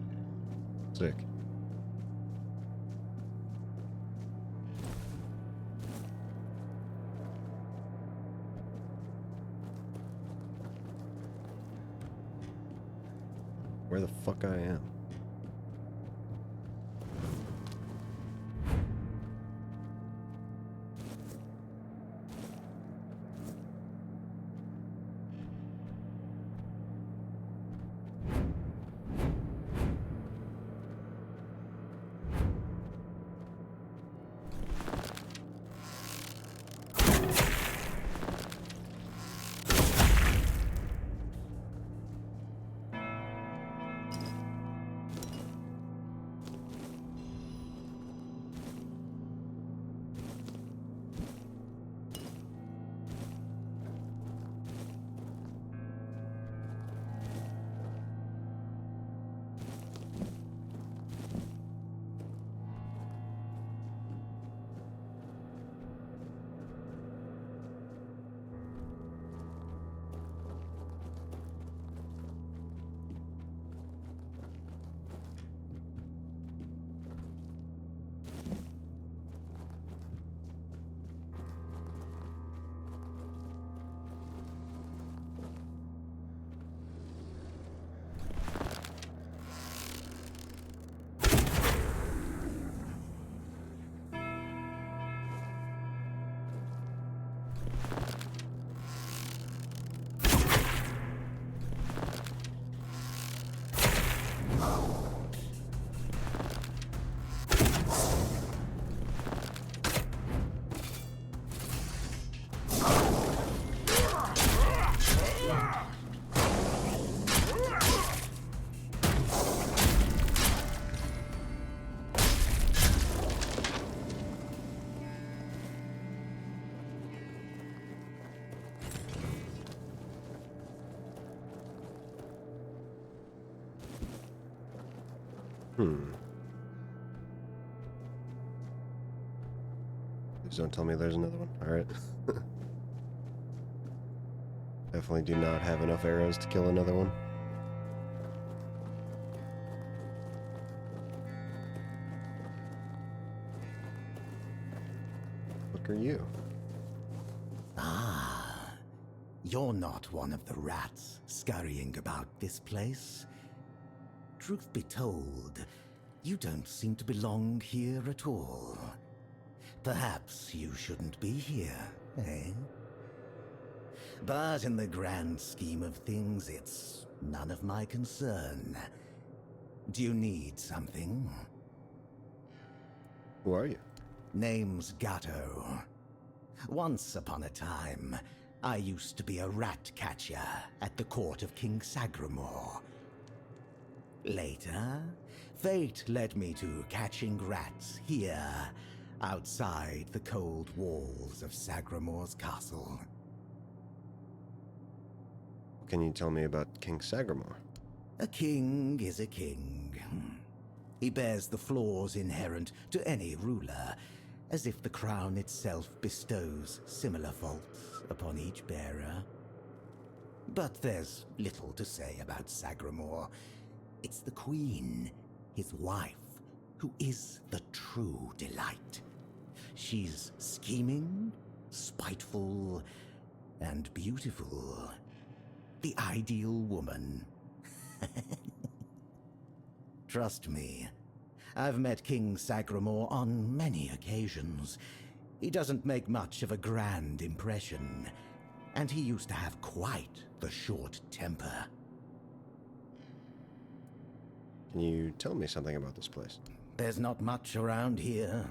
Sick. Where the fuck I am? Please don't tell me there's another one. Alright. Definitely do not have enough arrows to kill another one. What are you? Ah, You're not one of the rats scurrying about this place. Truth be told, you don't seem to belong here at all. Perhaps you shouldn't be here, eh? But in the grand scheme of things, it's none of my concern. Do you need something? Who are you? Name's Gatto. Once upon a time, I used to be a rat catcher at the court of King Sagramore. Later, fate led me to catching rats here, outside the cold walls of Sagramore's castle. Can you tell me about King Sagramore? A king is a king. He bears the flaws inherent to any ruler, as if the crown itself bestows similar faults upon each bearer. But there's little to say about Sagramore. It's the queen, his wife, who is the true delight. She's scheming, spiteful, and beautiful. The ideal woman. Trust me, I've met King Sagramore on many occasions. He doesn't make much of a grand impression, and he used to have quite the short temper. Can you tell me something about this place? There's not much around here.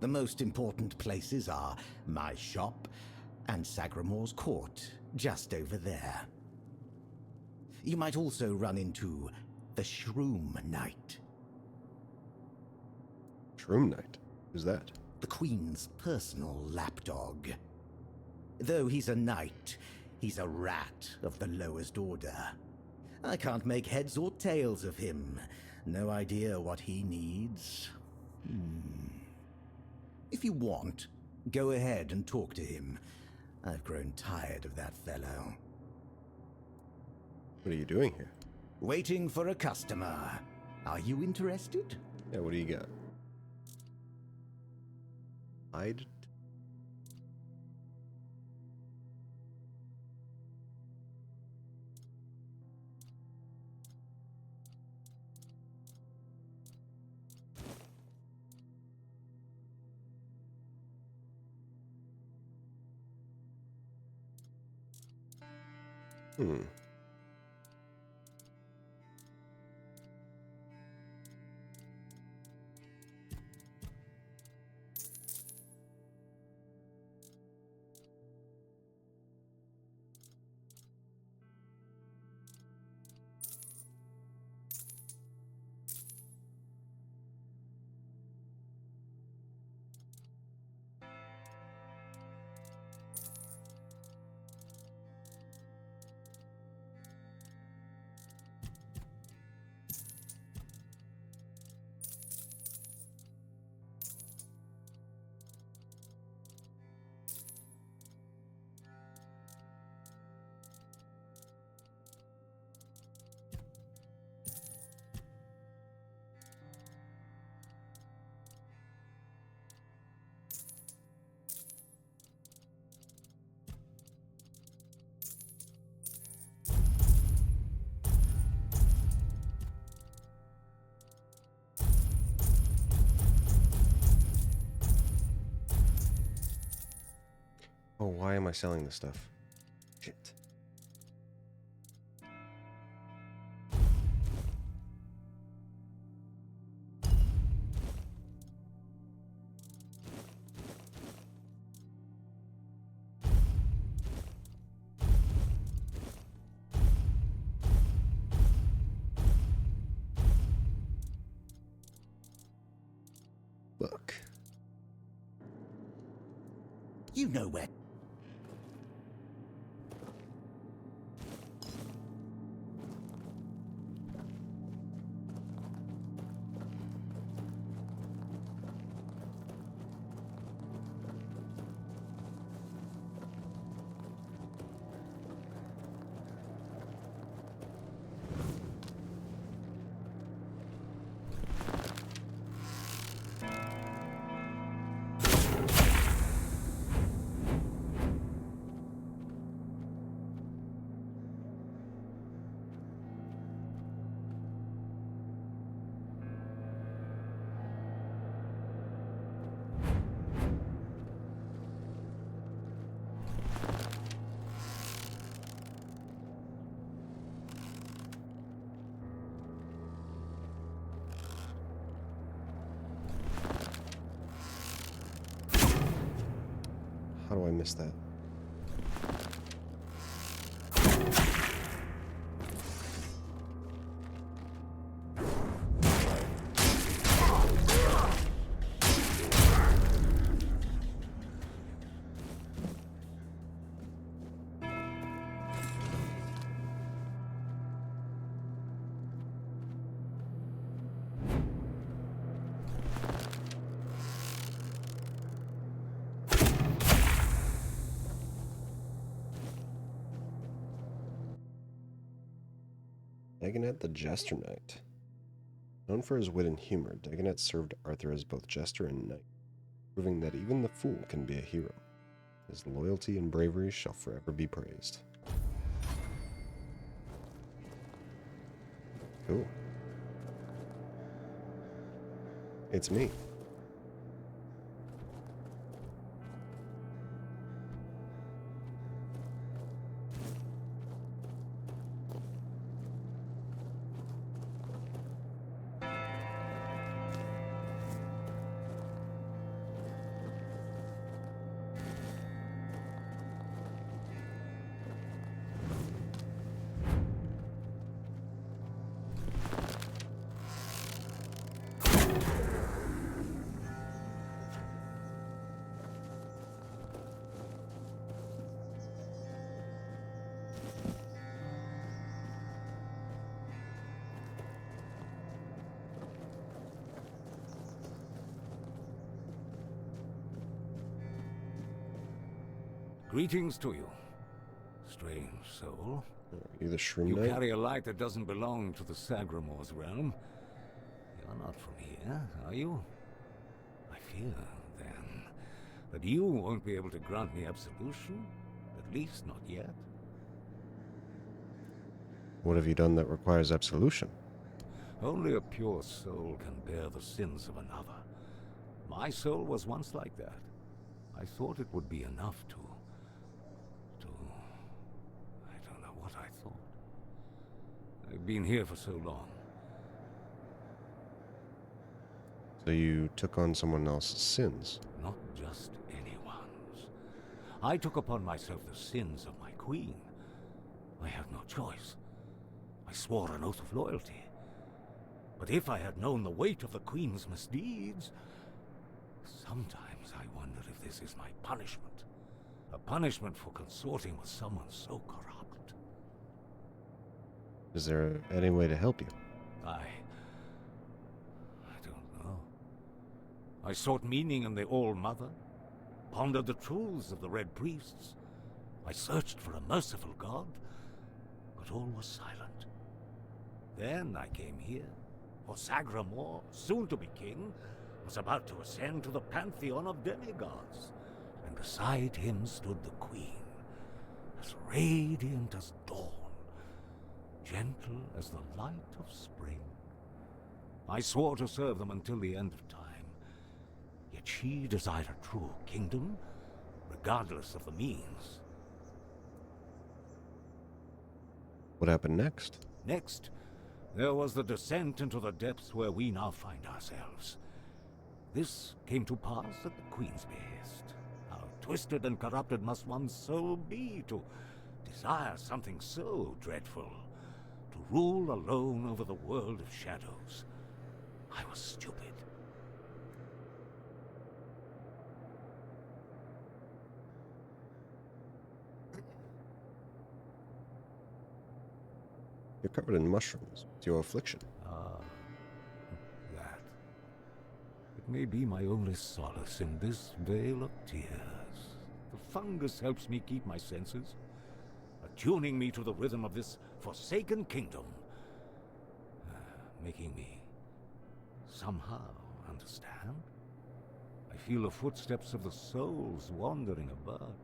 The most important places are my shop and Sagramore's court, just over there. You might also run into the Shroom Knight. Shroom Knight? Who's that? The Queen's personal lapdog. Though he's a knight, he's a rat of the lowest order. I can't make heads or tails of him. No idea what he needs. If you want, go ahead and talk to him. I've grown tired of that fellow. What are you doing here? Waiting for a customer. Are you interested? Yeah, what do you got? Hide? Oh, why am I selling this stuff? Shit. Look. You know where. How do I miss that? Dagonet the Jester Knight. Known for his wit and humor, Dagonet served Arthur as both jester and knight, proving that even the fool can be a hero. His loyalty and bravery shall forever be praised. Cool. It's me. Greetings to you, strange soul. You the Shroom You Knight? carry a light that doesn't belong to the Sagramor's realm. You're not from here, are you? I fear, then, that you won't be able to grant me absolution, at least not yet. What have you done that requires absolution? Only a pure soul can bear the sins of another. My soul was once like that. I thought it would be enough to... I don't know what I thought. I've been here for so long. So you took on someone else's sins? Not just anyone's. I took upon myself the sins of my queen. I had no choice. I swore an oath of loyalty. But if I had known the weight of the queen's misdeeds... Sometimes I wonder if this is my punishment. A punishment for consorting with someone so corrupt. Is there any way to help you? I don't know. I sought meaning in the All-Mother, pondered the truths of the Red Priests. I searched for a merciful God, but all was silent. Then I came here, for Sagramor, soon to be king, was about to ascend to the pantheon of demigods, and beside him stood the queen, as radiant as dawn, gentle as the light of spring. I swore to serve them until the end of time, yet she desired a true kingdom, regardless of the means. What happened next? Next, there was the descent into the depths where we now find ourselves. This came to pass at the Queen's behest. How twisted and corrupted must one's soul be to desire something so dreadful, to rule alone over the world of shadows. I was stupid. You're covered in mushrooms. It's your affliction. That. It may be my only solace in this vale of tears. The fungus helps me keep my senses, attuning me to the rhythm of this forsaken kingdom, making me somehow understand. I feel the footsteps of the souls wandering about.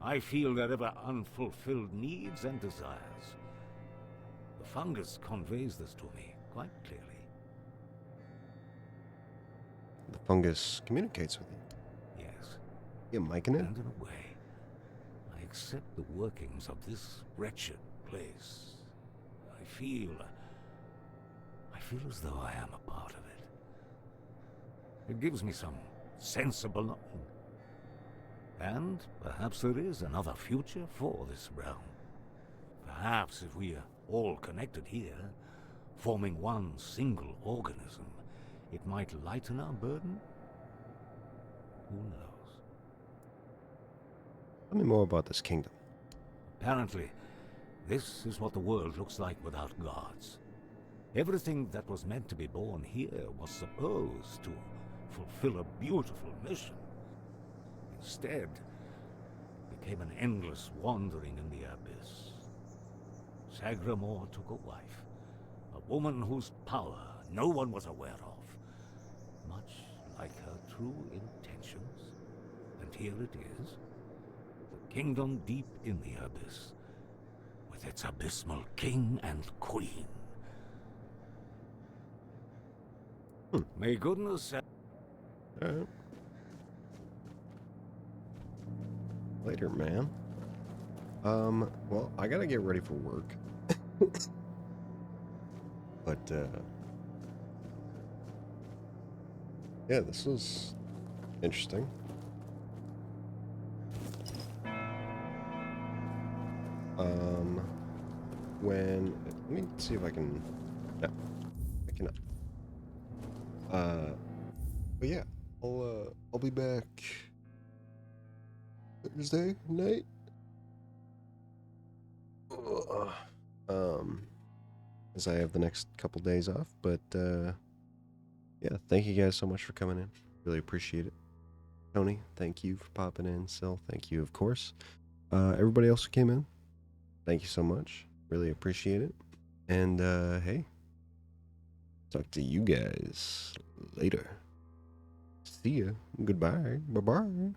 I feel their ever unfulfilled needs and desires. The fungus conveys this to me quite clearly. The fungus communicates with you? Yes. You're miking it? And in a way, I accept the workings of this wretched place. I feel as though I am a part of it. It gives me some sense of belonging. And perhaps there is another future for this realm. Perhaps if we are all connected here, forming one single organism, it might lighten our burden? Who knows? Tell me more about this kingdom. Apparently, this is what the world looks like without gods. Everything that was meant to be born here was supposed to fulfill a beautiful mission. Instead, it became an endless wandering in the abyss. Sagramore took a wife, a woman whose power no one was aware of, much like her true intentions. And here it is, the kingdom deep in the abyss, with its abysmal king and queen. May goodness... Later, man. Well, I gotta get ready for work. But, yeah, this was interesting. Let me see if I can, no, I cannot. But yeah, I'll be back Thursday night. As I have the next couple days off, but yeah, thank you guys so much for coming in. Really appreciate it. Tony, thank you for popping in. Sil, thank you, of course. Everybody else who came in, thank you so much. Really appreciate it. And hey, talk to you guys later. See ya. Goodbye. Bye-bye.